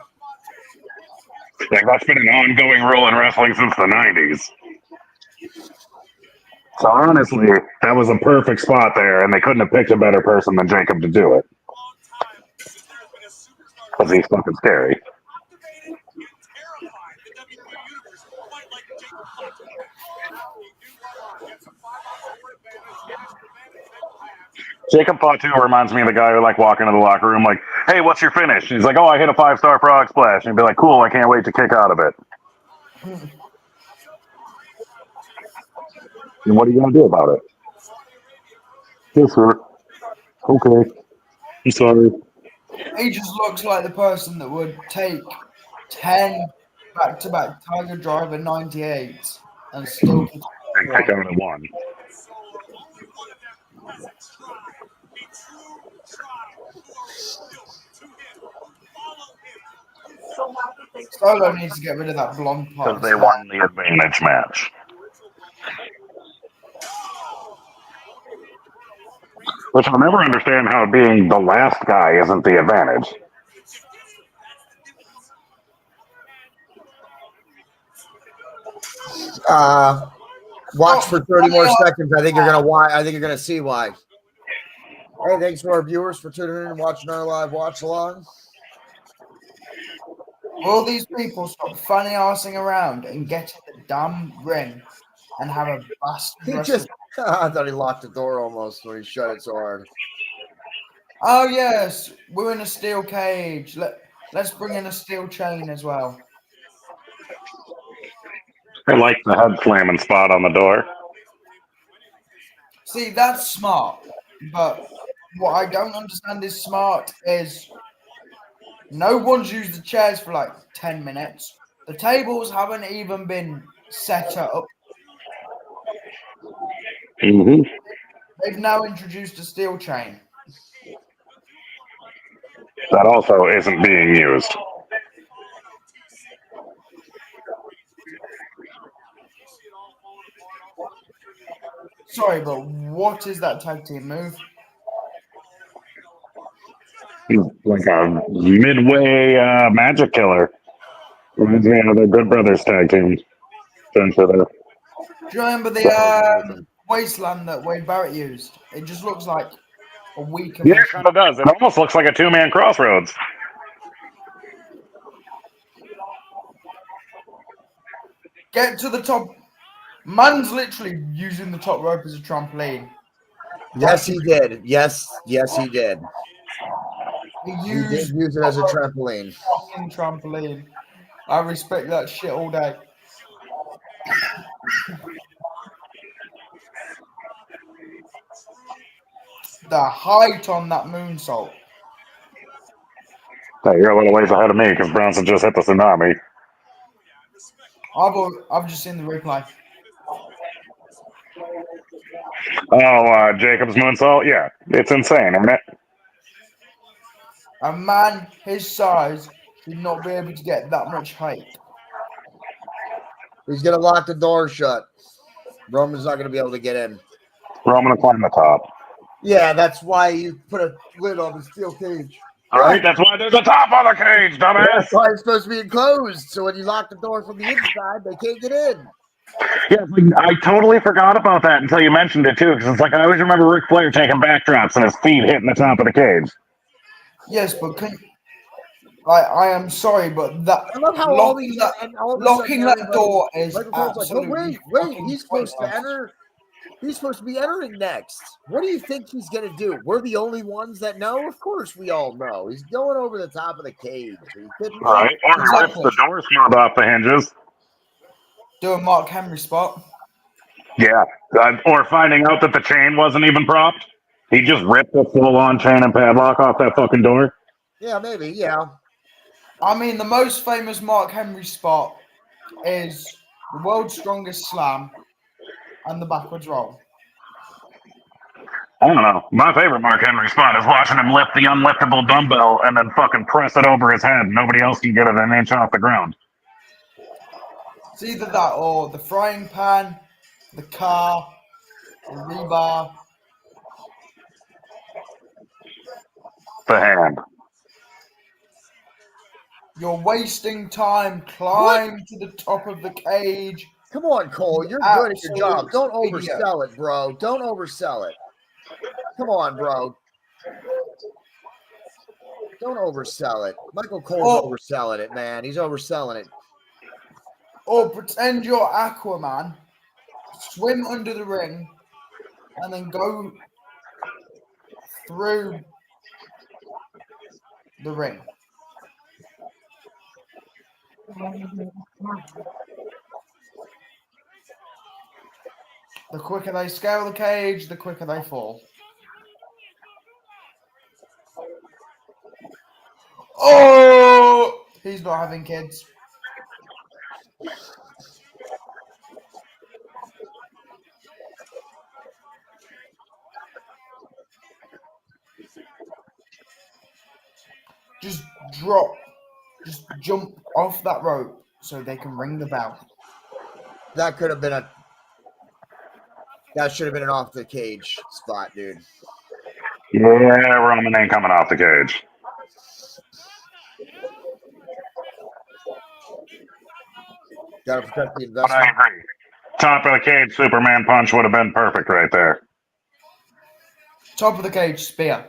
Speaker 1: Like, that's been an ongoing rule in wrestling since the 90s. So honestly, that was a perfect spot there, and they couldn't have picked a better person than Jacob to do it. Because he's fucking scary. Jacob Fatu reminds me of the guy who like walk into the locker room like, hey, what's your finish? And he's like, oh, I hit a 5-star frog splash. And he'd be like, cool, I can't wait to kick out of it. And what are you going to do about it? Yes, sir. Okay. I'm sorry.
Speaker 3: He just looks like the person that would take 10 back-to-back Tiger Driver 98s and still kick
Speaker 1: And kick out at one.
Speaker 3: Solo needs to get rid of that blonde part.
Speaker 1: Because they won the advantage match. Which I'll never understand how being the last guy isn't the advantage.
Speaker 2: Watch for 30 more seconds. I think you're gonna see why. Hey, thanks to our viewers for tuning in and watching our live watch along.
Speaker 3: Will these people stop funny arsing around and get in the damn ring and have a bastard
Speaker 2: I thought he locked the door almost when he shut it so hard.
Speaker 3: Oh yes, we're in a steel cage. Let's bring in a steel chain as well.
Speaker 1: I like the head slamming spot on the door.
Speaker 3: See, that's smart. But what I don't understand is smart is no one's used the chairs for like 10 minutes. The tables haven't even been set up.
Speaker 1: Mm-hmm.
Speaker 3: They've now introduced a steel chain.
Speaker 1: That also isn't being used.
Speaker 3: Sorry, but what is that tag team move?
Speaker 1: Like a midway magic killer. Reminds me of the Good Brothers tag team.
Speaker 3: Do you remember the wasteland that Wade Barrett used? It just looks like a weaker
Speaker 1: Yeah, it
Speaker 3: version.
Speaker 1: kind of does. It almost looks like a two-man crossroads.
Speaker 3: Get to the top. Man's literally using the top rope as a trampoline.
Speaker 2: Yes, he did. Yes, he did.
Speaker 3: He
Speaker 2: He
Speaker 3: used
Speaker 2: did use it as a trampoline.
Speaker 3: fucking trampoline. I respect that shit all day. The height on that moonsault.
Speaker 1: Hey, you're a little ways ahead of me because Bronson just hit the tsunami.
Speaker 3: I've just seen the replay.
Speaker 1: Oh, Jacob's moonsault? Yeah, it's insane, isn't it?
Speaker 3: A man his size should not be able to get that much height.
Speaker 2: He's gonna lock the door shut. Roman's not gonna be able to get in.
Speaker 1: Roman will climb the top.
Speaker 2: Yeah, that's why you put a lid on the steel cage.
Speaker 1: All right, that's why there's a top on the cage, dumbass.
Speaker 2: That's why it's supposed to be enclosed. So when you lock the door from the inside, they can't get in.
Speaker 1: Yeah, I totally forgot about that until you mentioned it too, because it's like I always remember Ric Flair taking backdrops and his feet hitting the top of the cage.
Speaker 3: Yes, but I am sorry, but that
Speaker 2: I love how
Speaker 3: locking that door is
Speaker 2: Michael Cole's like,
Speaker 3: absolutely.
Speaker 2: wait,
Speaker 3: fucking
Speaker 2: he's supposed to
Speaker 3: pointless.
Speaker 2: enter. He's supposed to be entering next. What do you think he's going to do? We're the only ones that know? Of course we all know. He's going over the top of the cage. Are you kidding me?
Speaker 1: Right, or he rips the door smooth off the hinges.
Speaker 3: Do a Mark Henry spot.
Speaker 1: Yeah, or finding out that the chain wasn't even propped. He just ripped the full-on chain and padlock off that fucking door.
Speaker 2: Yeah, maybe, yeah.
Speaker 3: I mean, the most famous Mark Henry spot is the world's strongest slam and the backwards roll.
Speaker 1: I don't know. My favorite Mark Henry spot is watching him lift the unliftable dumbbell and then fucking press it over his head. Nobody else can get it an inch off the ground.
Speaker 3: It's either that or the frying pan, the car, the rebar.
Speaker 1: The hand.
Speaker 3: You're wasting time. Climb to the top of the cage.
Speaker 2: Come on, Cole. You're good at your job. Don't oversell it, bro. Don't oversell it. Come on, bro. Don't oversell it. Michael Cole's overselling it, man. He's overselling it.
Speaker 3: Or pretend you're Aquaman, swim under the ring, and then go through the ring. The quicker they scale the cage, the quicker they fall. Oh! He's not having kids. Just jump off that rope so they can ring the bell.
Speaker 2: That could have been that should have been an off the cage spot, dude.
Speaker 1: Yeah, Roman ain't coming off the cage.
Speaker 2: Gotta protect the
Speaker 1: But I
Speaker 2: investment.
Speaker 1: agree. Top of the cage, Superman punch would have been perfect right there.
Speaker 3: Top of the cage spear.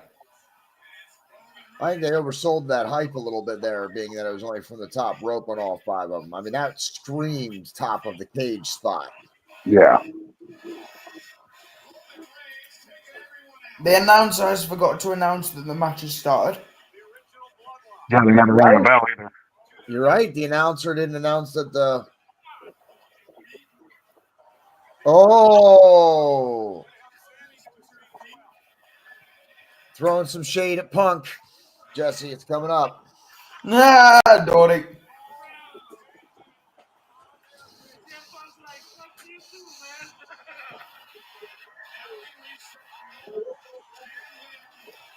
Speaker 2: I think they oversold that hype a little bit there, being that it was only from the top rope on all five of them. I mean, that screams top of the cage spot.
Speaker 1: Yeah.
Speaker 3: The announcer has forgot to announce that the match has started.
Speaker 1: Yeah, they never rang the bell either.
Speaker 2: You're right. The announcer didn't announce that the Oh. Throwing some shade at Punk. Jesse, it's coming up.
Speaker 3: Nah, Dory.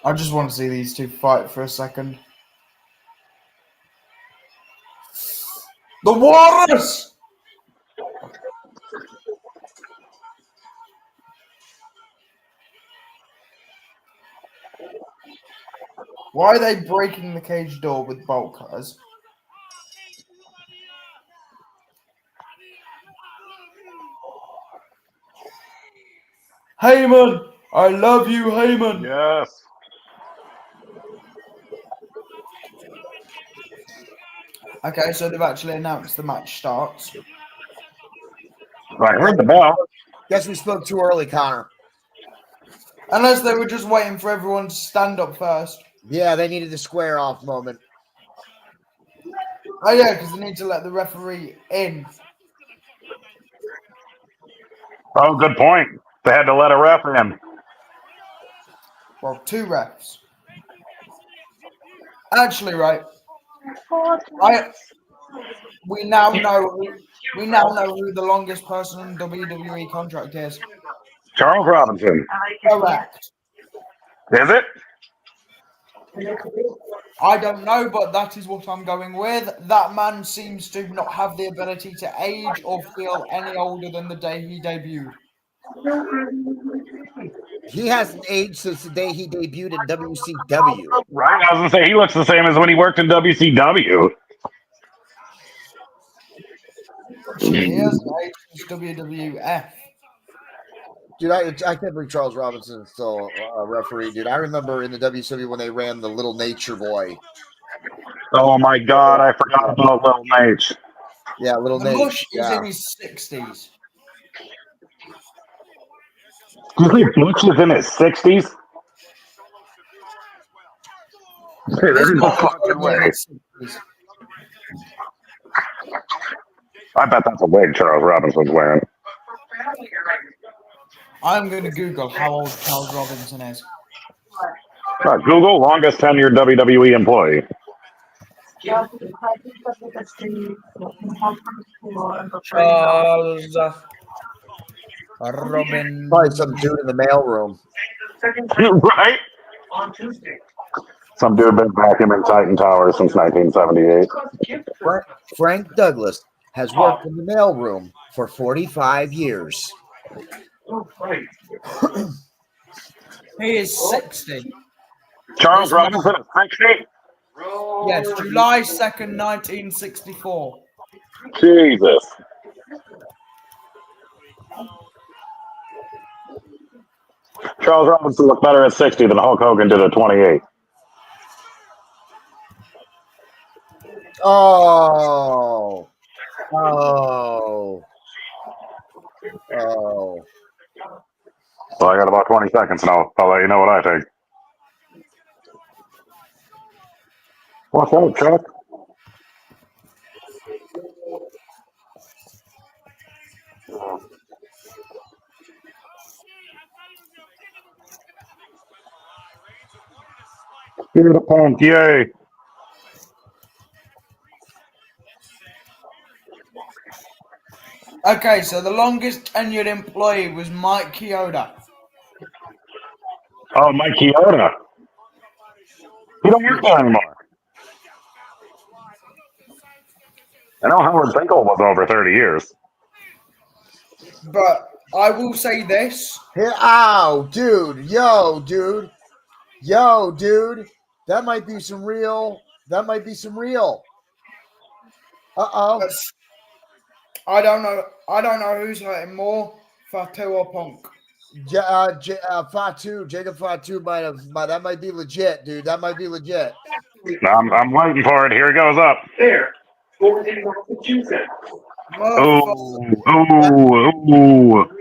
Speaker 3: I just want to see these two fight for a second. The Walrus! Why are they breaking the cage door with bolt cutters? Heyman! I love you, Heyman!
Speaker 1: Yes.
Speaker 3: Okay, so they've actually announced the match starts.
Speaker 1: I heard the bell.
Speaker 2: Guess we spoke too early, Connor.
Speaker 3: Unless they were just waiting for everyone to stand up first.
Speaker 2: Yeah, they needed the square off moment.
Speaker 3: Oh yeah, because they need to let the referee in.
Speaker 1: Oh, good point. They had to let a ref in.
Speaker 3: Well, two refs. Actually, right. We now know who the longest person in WWE contract is.
Speaker 1: Charles Robinson.
Speaker 3: Correct.
Speaker 1: Is it?
Speaker 3: I don't know, but that is what I'm going with. That man seems to not have the ability to age or feel any older than the day he debuted.
Speaker 2: He hasn't aged since the day he debuted in WCW.
Speaker 1: Right. I was going to say, he looks the same as when he worked in WCW.
Speaker 3: He hasn't aged since WWF.
Speaker 2: Dude, I can't believe Charles Robinson is still a referee, dude. I remember in the WCW when they ran the Little Nature Boy.
Speaker 1: Oh, my God. I forgot about Little Nate.
Speaker 2: Yeah, Little
Speaker 3: The
Speaker 2: Nate.
Speaker 3: Bush is
Speaker 2: Yeah.
Speaker 3: in his 60s.
Speaker 1: Do you think Butch is in his 60s? There's no fucking way. I bet that's a wig Charles Robinson's wearing.
Speaker 3: I'm going to Google how old Charles Robinson is.
Speaker 1: Google longest tenured WWE employee.
Speaker 3: Charles Robin.
Speaker 2: Probably some dude in the mailroom.
Speaker 1: Right? Some dude been vacuuming Titan Tower since 1978.
Speaker 2: Frank Douglas has worked in the mailroom for 45 years.
Speaker 3: He is 60.
Speaker 1: Charles Robinson is 60?
Speaker 3: Yes, July 2nd, 1964.
Speaker 1: Jesus. Charles Robinson looked better at 60 than Hulk Hogan did at 28.
Speaker 2: Oh.
Speaker 1: So I got about 20 seconds and I'll let you know what I think. What's up, Chuck? Give it a pump, yay.
Speaker 3: Okay, so the longest tenured employee was Mike Chioda.
Speaker 1: Oh, Mike Chioda. He don't work there anymore. I know Howard Finkel was over 30 years.
Speaker 3: But I will say this.
Speaker 2: Hey, ow, dude. Yo, dude. That might be some real. Uh-oh.
Speaker 3: I don't know who's hurting more, Fatu or Punk.
Speaker 2: Fatu, Jacob Fatu that might be legit, dude. That might be legit.
Speaker 1: I'm waiting for it. Here it goes up.
Speaker 4: There.
Speaker 1: Ooh.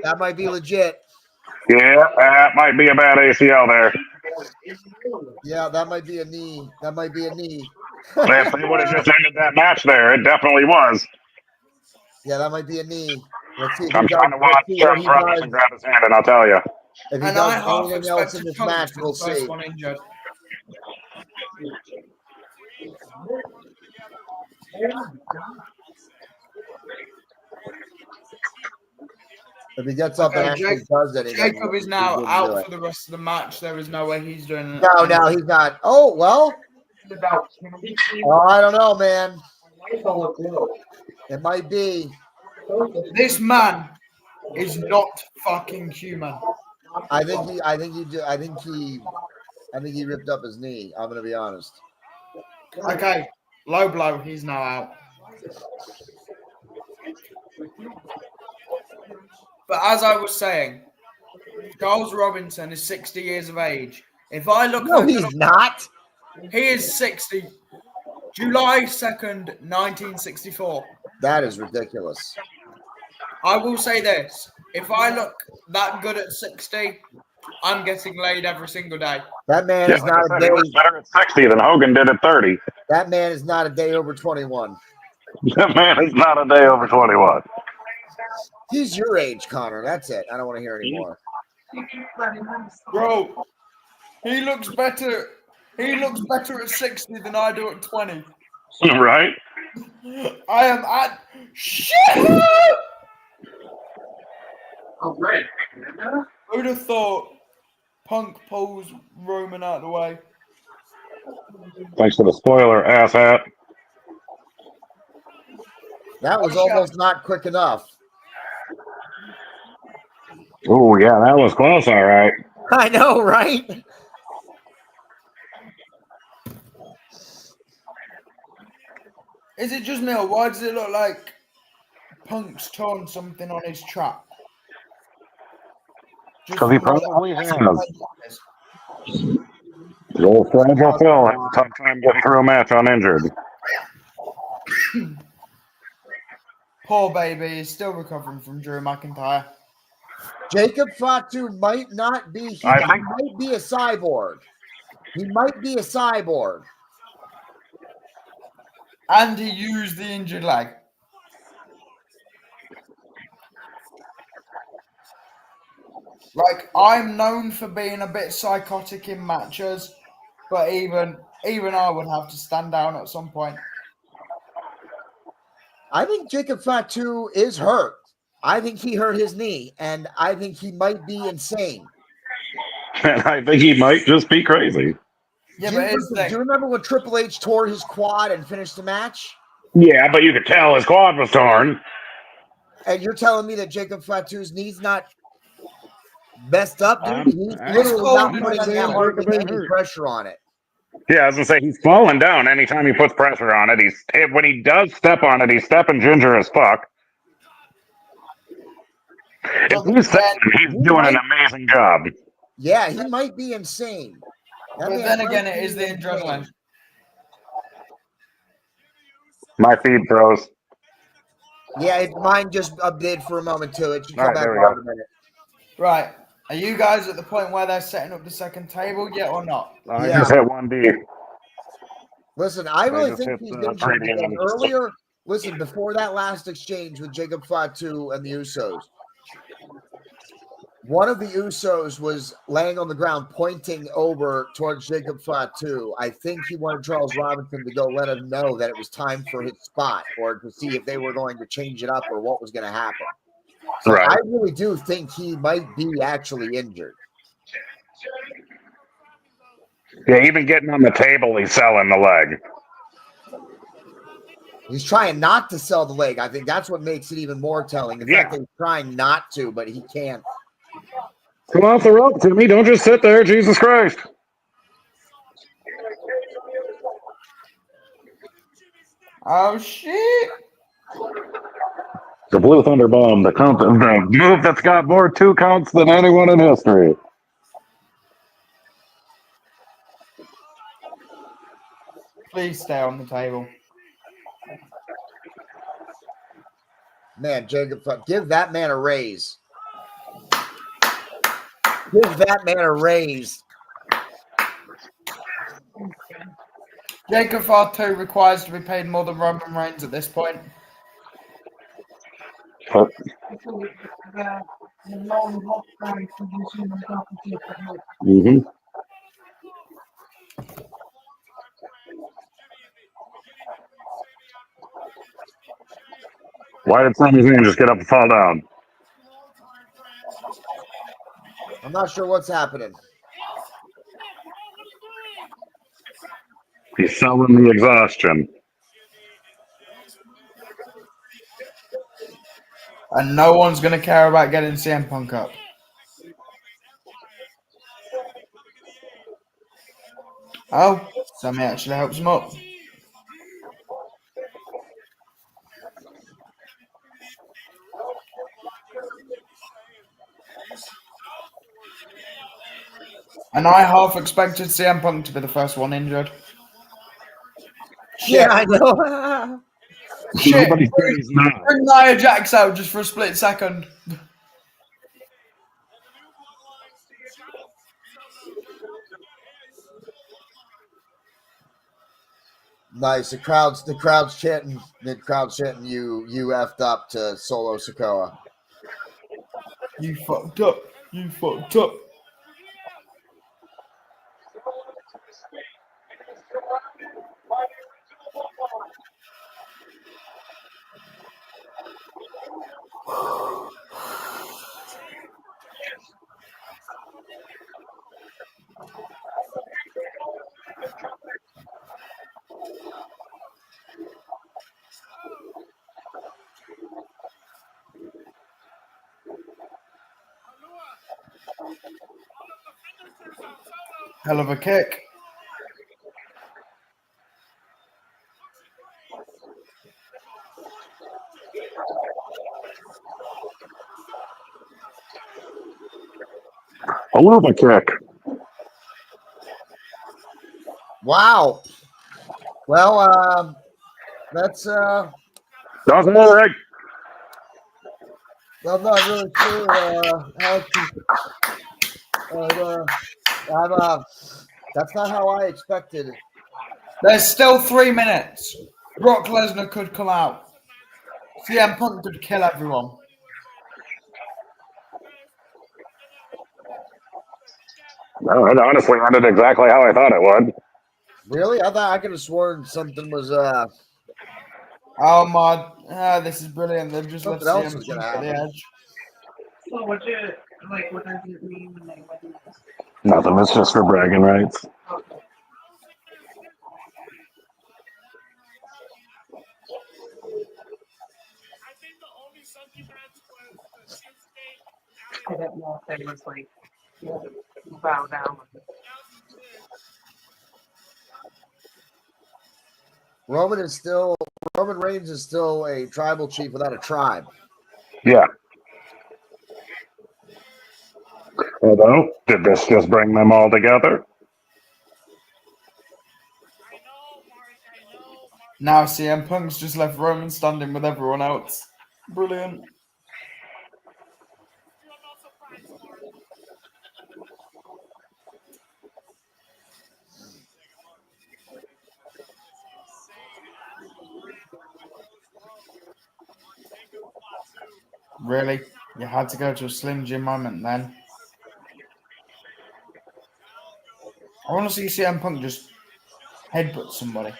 Speaker 2: That might be legit.
Speaker 1: Yeah, that might be a bad ACL there.
Speaker 2: Yeah, that might be a knee.
Speaker 1: If they would have just ended that match there, it definitely was.
Speaker 2: Yeah, that might be a knee. Let's see if
Speaker 1: I'm
Speaker 2: he does,
Speaker 1: trying to watch
Speaker 2: let's see what
Speaker 1: Charles
Speaker 2: he
Speaker 1: Robinson
Speaker 2: does.
Speaker 1: grab his hand, and I'll tell you.
Speaker 2: If he
Speaker 3: And I
Speaker 2: does
Speaker 3: half
Speaker 2: anything else in
Speaker 3: expected
Speaker 2: this
Speaker 3: Punk
Speaker 2: match,
Speaker 3: to be
Speaker 2: we'll
Speaker 3: the first
Speaker 2: see.
Speaker 3: one injured.
Speaker 2: If he gets up and
Speaker 3: Okay,
Speaker 2: actually does anything,
Speaker 3: Jacob is
Speaker 2: he
Speaker 3: now
Speaker 2: wouldn't do
Speaker 3: out
Speaker 2: it.
Speaker 3: for the rest of the match. There is no way he's doing it.
Speaker 2: No, he's not. Oh, well, I don't know, man. It might be.
Speaker 3: This man is not fucking human.
Speaker 2: I think he ripped up his knee. I'm gonna be honest.
Speaker 3: Okay, low blow. He's now out. But as I was saying, Charles Robinson is 60 years of age. If I look
Speaker 2: No,
Speaker 3: at
Speaker 2: he's not.
Speaker 3: he is 60. July 2nd, 1964.
Speaker 2: That is ridiculous.
Speaker 3: I will say this. If I look that good at 60, I'm getting laid every single day.
Speaker 2: That man is
Speaker 1: Like
Speaker 2: not
Speaker 1: I
Speaker 2: a
Speaker 1: said,
Speaker 2: day.
Speaker 1: he looks better at 60 than Hogan did at 30.
Speaker 2: That man is not a day over 21.
Speaker 1: That man is not a day over 21.
Speaker 2: He's your age, Connor. That's it. I don't want to hear anymore.
Speaker 3: Bro, he looks better. He looks better at 60 than I do at 20.
Speaker 1: Right?
Speaker 3: I am at shit. Who'd have thought Punk pulls Roman out of the way?
Speaker 1: Thanks for the spoiler, asshat.
Speaker 2: That was almost not quick enough.
Speaker 1: Oh, yeah, that was close, all right.
Speaker 2: I know, right?
Speaker 3: Is it just me, or why does it look like Punk's torn something on his trap?
Speaker 1: Because he probably has. The old fragile Phil has a tough time getting through a match uninjured.
Speaker 3: Poor baby is still recovering from Drew McIntyre.
Speaker 2: Jacob Fatu might not be. He might be a cyborg. He might be a cyborg.
Speaker 3: And he used the injured leg. Like, I'm known for being a bit psychotic in matches, but even I would have to stand down at some point.
Speaker 2: I think Jacob Fatu is hurt. I think he hurt his knee, and I think he might be insane.
Speaker 1: And I think he might just be crazy.
Speaker 3: Yeah,
Speaker 2: Do you remember when Triple H tore his quad and finished the match?
Speaker 1: Yeah, but you could tell his quad was torn.
Speaker 2: And you're telling me that Jacob Fatu's knee's not messed up, dude? He's literally not putting that hardly any pressure on it.
Speaker 1: Yeah, I was gonna say he's falling down anytime he puts pressure on it. When he does step on it, he's stepping ginger as fuck. If he's stepping, he's doing an amazing job.
Speaker 2: Yeah, he might be insane.
Speaker 3: But then again, it is the adrenaline.
Speaker 1: My feed froze.
Speaker 2: Yeah, mine just updated for a moment too. It should come back
Speaker 1: There we
Speaker 2: in
Speaker 1: go.
Speaker 2: a minute.
Speaker 3: Right. Are you guys at the point where they're setting up the second table yet or not?
Speaker 1: I just hit 1D.
Speaker 2: Listen, I really
Speaker 1: just
Speaker 2: think
Speaker 1: hit,
Speaker 2: he's
Speaker 1: three
Speaker 2: injured because
Speaker 1: damage.
Speaker 2: earlier, listen, before that last exchange with Jacob Fatu and the Usos, one of the Usos was laying on the ground pointing over towards Jacob Fatu. I think he wanted Charles Robinson to go let him know that it was time for his spot or to see if they were going to change it up or what was going to happen. So
Speaker 1: Right.
Speaker 2: I really do think he might be actually injured.
Speaker 1: Yeah, even getting on the table, he's selling the leg.
Speaker 2: He's trying not to sell the leg. I think that's what makes it even more telling. The fact that he's trying not to, but he can't.
Speaker 1: Come off the rope, Timmy. Don't just sit there. Jesus Christ.
Speaker 3: Oh, shit.
Speaker 1: The Blue Thunder Bomb, the move that's got more 2 counts than anyone in history.
Speaker 3: Please stay on the table.
Speaker 2: Man, Jacob, give that man a raise. Give that man a raise.
Speaker 3: Jacob Fatu requires to be paid more than Roman Reigns at this point.
Speaker 5: So the lone wolf guy position himself to take the hit.
Speaker 1: Mm-hmm. Why did Sami Zayn just get up and fall down?
Speaker 2: I'm not sure what's happening.
Speaker 1: He's selling the exhaustion.
Speaker 3: And no one's going to care about getting CM Punk up. Oh, Sammy actually helps him up. And I half expected CM Punk to be the first one injured. Shit.
Speaker 2: Yeah, I know.
Speaker 3: Shit.
Speaker 1: Nobody said he's not.
Speaker 3: Bring Nia Jax out just for a split second.
Speaker 2: Nice. The crowd's chanting. The crowd's chanting. You effed up to Solo Sikoa.
Speaker 3: You fucked up. You fucked up. Hell of a kick.
Speaker 1: A Luba kick.
Speaker 2: Wow. Well, that's
Speaker 1: Doesn't work.
Speaker 2: I'm not really sure how to. That's not how I expected.
Speaker 3: There's still 3 minutes. Brock Lesnar could come out. CM Punk could kill everyone.
Speaker 1: No, it honestly ended exactly how I thought it would.
Speaker 2: Really? I thought I could have sworn something was
Speaker 3: Oh my! this is brilliant. They've just left
Speaker 2: Something else
Speaker 3: CM
Speaker 2: is gonna
Speaker 3: Punk at the
Speaker 2: happen.
Speaker 3: edge.
Speaker 5: So what does it mean when they win this?
Speaker 1: Nothing. It's just for bragging rights.
Speaker 5: Okay. I didn't know if they was like you had to bow down.
Speaker 2: Roman Reigns is still a tribal chief without a tribe.
Speaker 1: Yeah. Although, did this just bring them all together?
Speaker 3: Now CM Punk's just left Roman standing with everyone else. Brilliant. Really? You had to go to a Slim Jim moment then? I want to see CM Punk just headbutt somebody.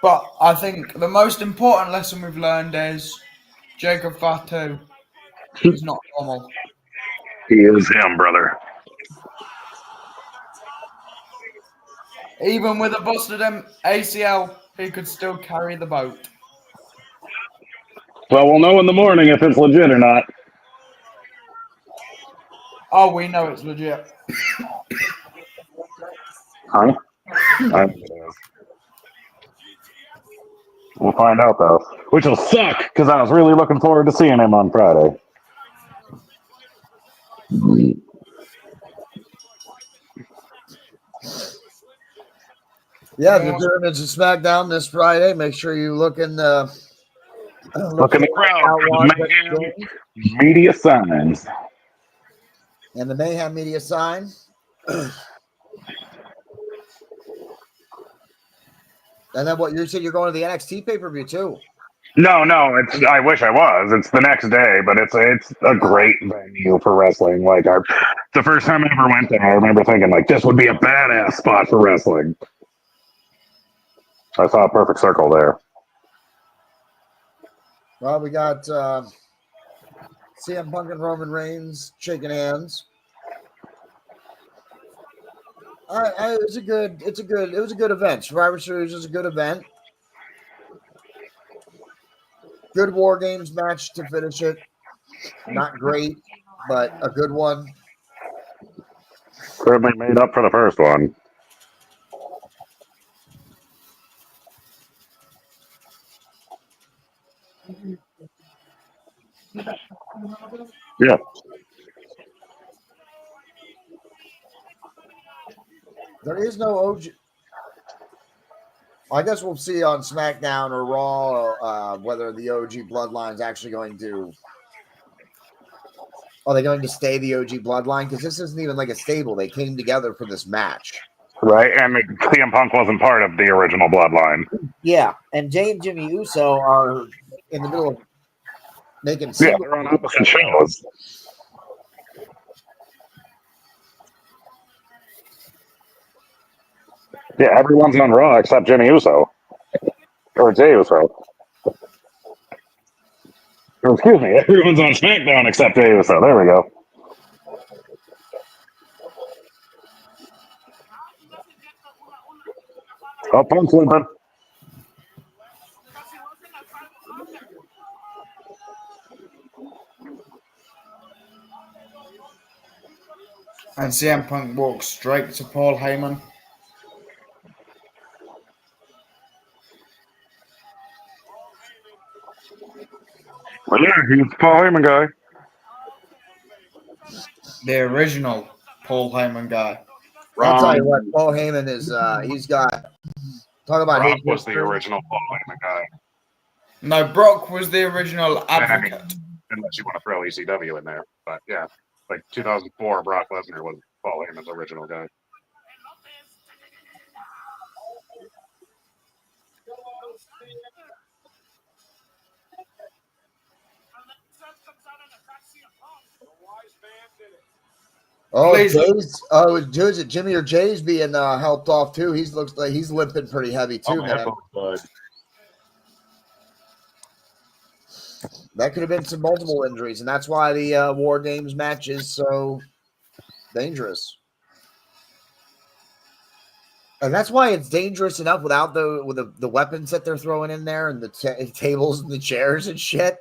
Speaker 3: But I think the most important lesson we've learned is Jacob Fatu is not normal.
Speaker 1: He is him, brother.
Speaker 3: Even with a busted ACL, he could still carry the boat.
Speaker 1: Well, we'll know in the morning if it's legit or not.
Speaker 3: Oh, we know it's legit.
Speaker 1: Huh? I think it is. We'll find out, though. Which will suck, because I was really looking forward to seeing him on Friday.
Speaker 2: Yeah, the Pyramids of SmackDown this Friday. Make sure you look in the
Speaker 1: crowd for the Mayhem media signs.
Speaker 2: And the Mayhem media sign. And then what you said you're going to the NXT pay-per-view too.
Speaker 1: No, it's. I wish I was. It's the next day, but it's a great venue for wrestling. Like the first time I ever went there, I remember thinking like this would be a badass spot for wrestling. I saw a perfect circle there.
Speaker 2: Well, we got CM Punk and Roman Reigns shaking hands. It was a good event. Survivor Series was a good event. Good War Games match to finish it. Not great, but a good one.
Speaker 1: Certainly made up for the first one. Yeah.
Speaker 2: There is no OG. I guess we'll see on SmackDown or Raw whether the OG Bloodline is actually going to. Are they going to stay the OG Bloodline? Because this isn't even like a stable. They came together for this match.
Speaker 1: Right, and CM Punk wasn't part of the original Bloodline.
Speaker 2: Yeah, and Jay and Jimmy Uso are in the middle of making.
Speaker 1: Yeah, they're on opposite shows. Yeah, everyone's on Raw except Jimmy Uso. Or Jay Uso. Or, excuse me, everyone's on SmackDown except Jay Uso. There we go. Oh, Punk's limping.
Speaker 3: And CM Punk walks straight to Paul Heyman.
Speaker 1: Well, yeah, he's the Paul Heyman guy.
Speaker 3: The original Paul Heyman guy.
Speaker 2: I'll tell you what, Paul Heyman is. He's got. Talk about
Speaker 1: Brock
Speaker 2: his
Speaker 1: was the
Speaker 2: history.
Speaker 1: original Paul Heyman guy.
Speaker 3: No, Brock was the original advocate.
Speaker 1: Unless you want to throw ECW in there. But yeah, like 2004, Brock Lesnar was Paul Heyman's original guy.
Speaker 2: Oh,
Speaker 3: Please.
Speaker 2: Jay's. Is it Jimmy or Jay's being helped off too? He looks like he's limping pretty heavy too, man. That could have been some multiple injuries, and that's why the War Games match is so dangerous. And that's why it's dangerous enough without the weapons that they're throwing in there and the tables and the chairs and shit.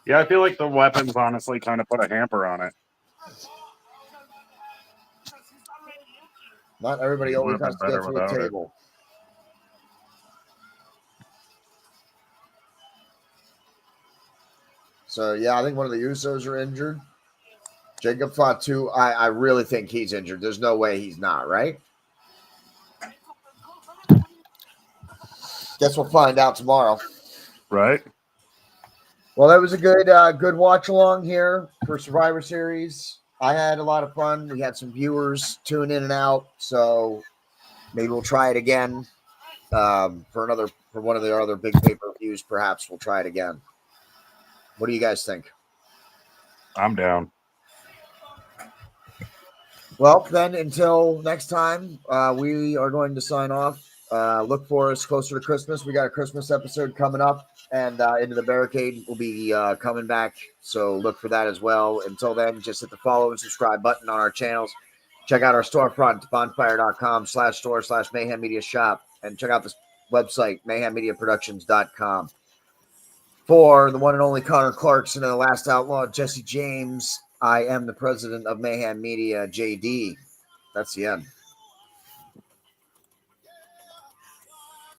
Speaker 1: Yeah, I feel like the weapons honestly kind of put a hamper on it.
Speaker 2: Not everybody always has to go through a table. So, yeah, I think one of the Usos are injured. Jacob Fatu, I really think he's injured. There's no way he's not, right? Guess we'll find out tomorrow.
Speaker 1: Right.
Speaker 2: Well, that was a good watch along here for Survivor Series. I had a lot of fun. We had some viewers tune in and out, so maybe we'll try it again for one of the other big pay-per-views. Perhaps we'll try it again. What do you guys think?
Speaker 1: I'm down.
Speaker 2: Well, then until next time, we are going to sign off. Look for us closer to Christmas. We got a Christmas episode coming up, and Into the Barricade will be coming back. So look for that as well. Until then, just hit the follow and subscribe button on our channels. Check out our storefront, bonfire.com/store/Mayhem Media Shop, and check out this website, mayhemmediaproductions.com. For the one and only Connor Clarkson and the last outlaw, Jesse James, I am the president of Mayhem Media, JD. That's the end.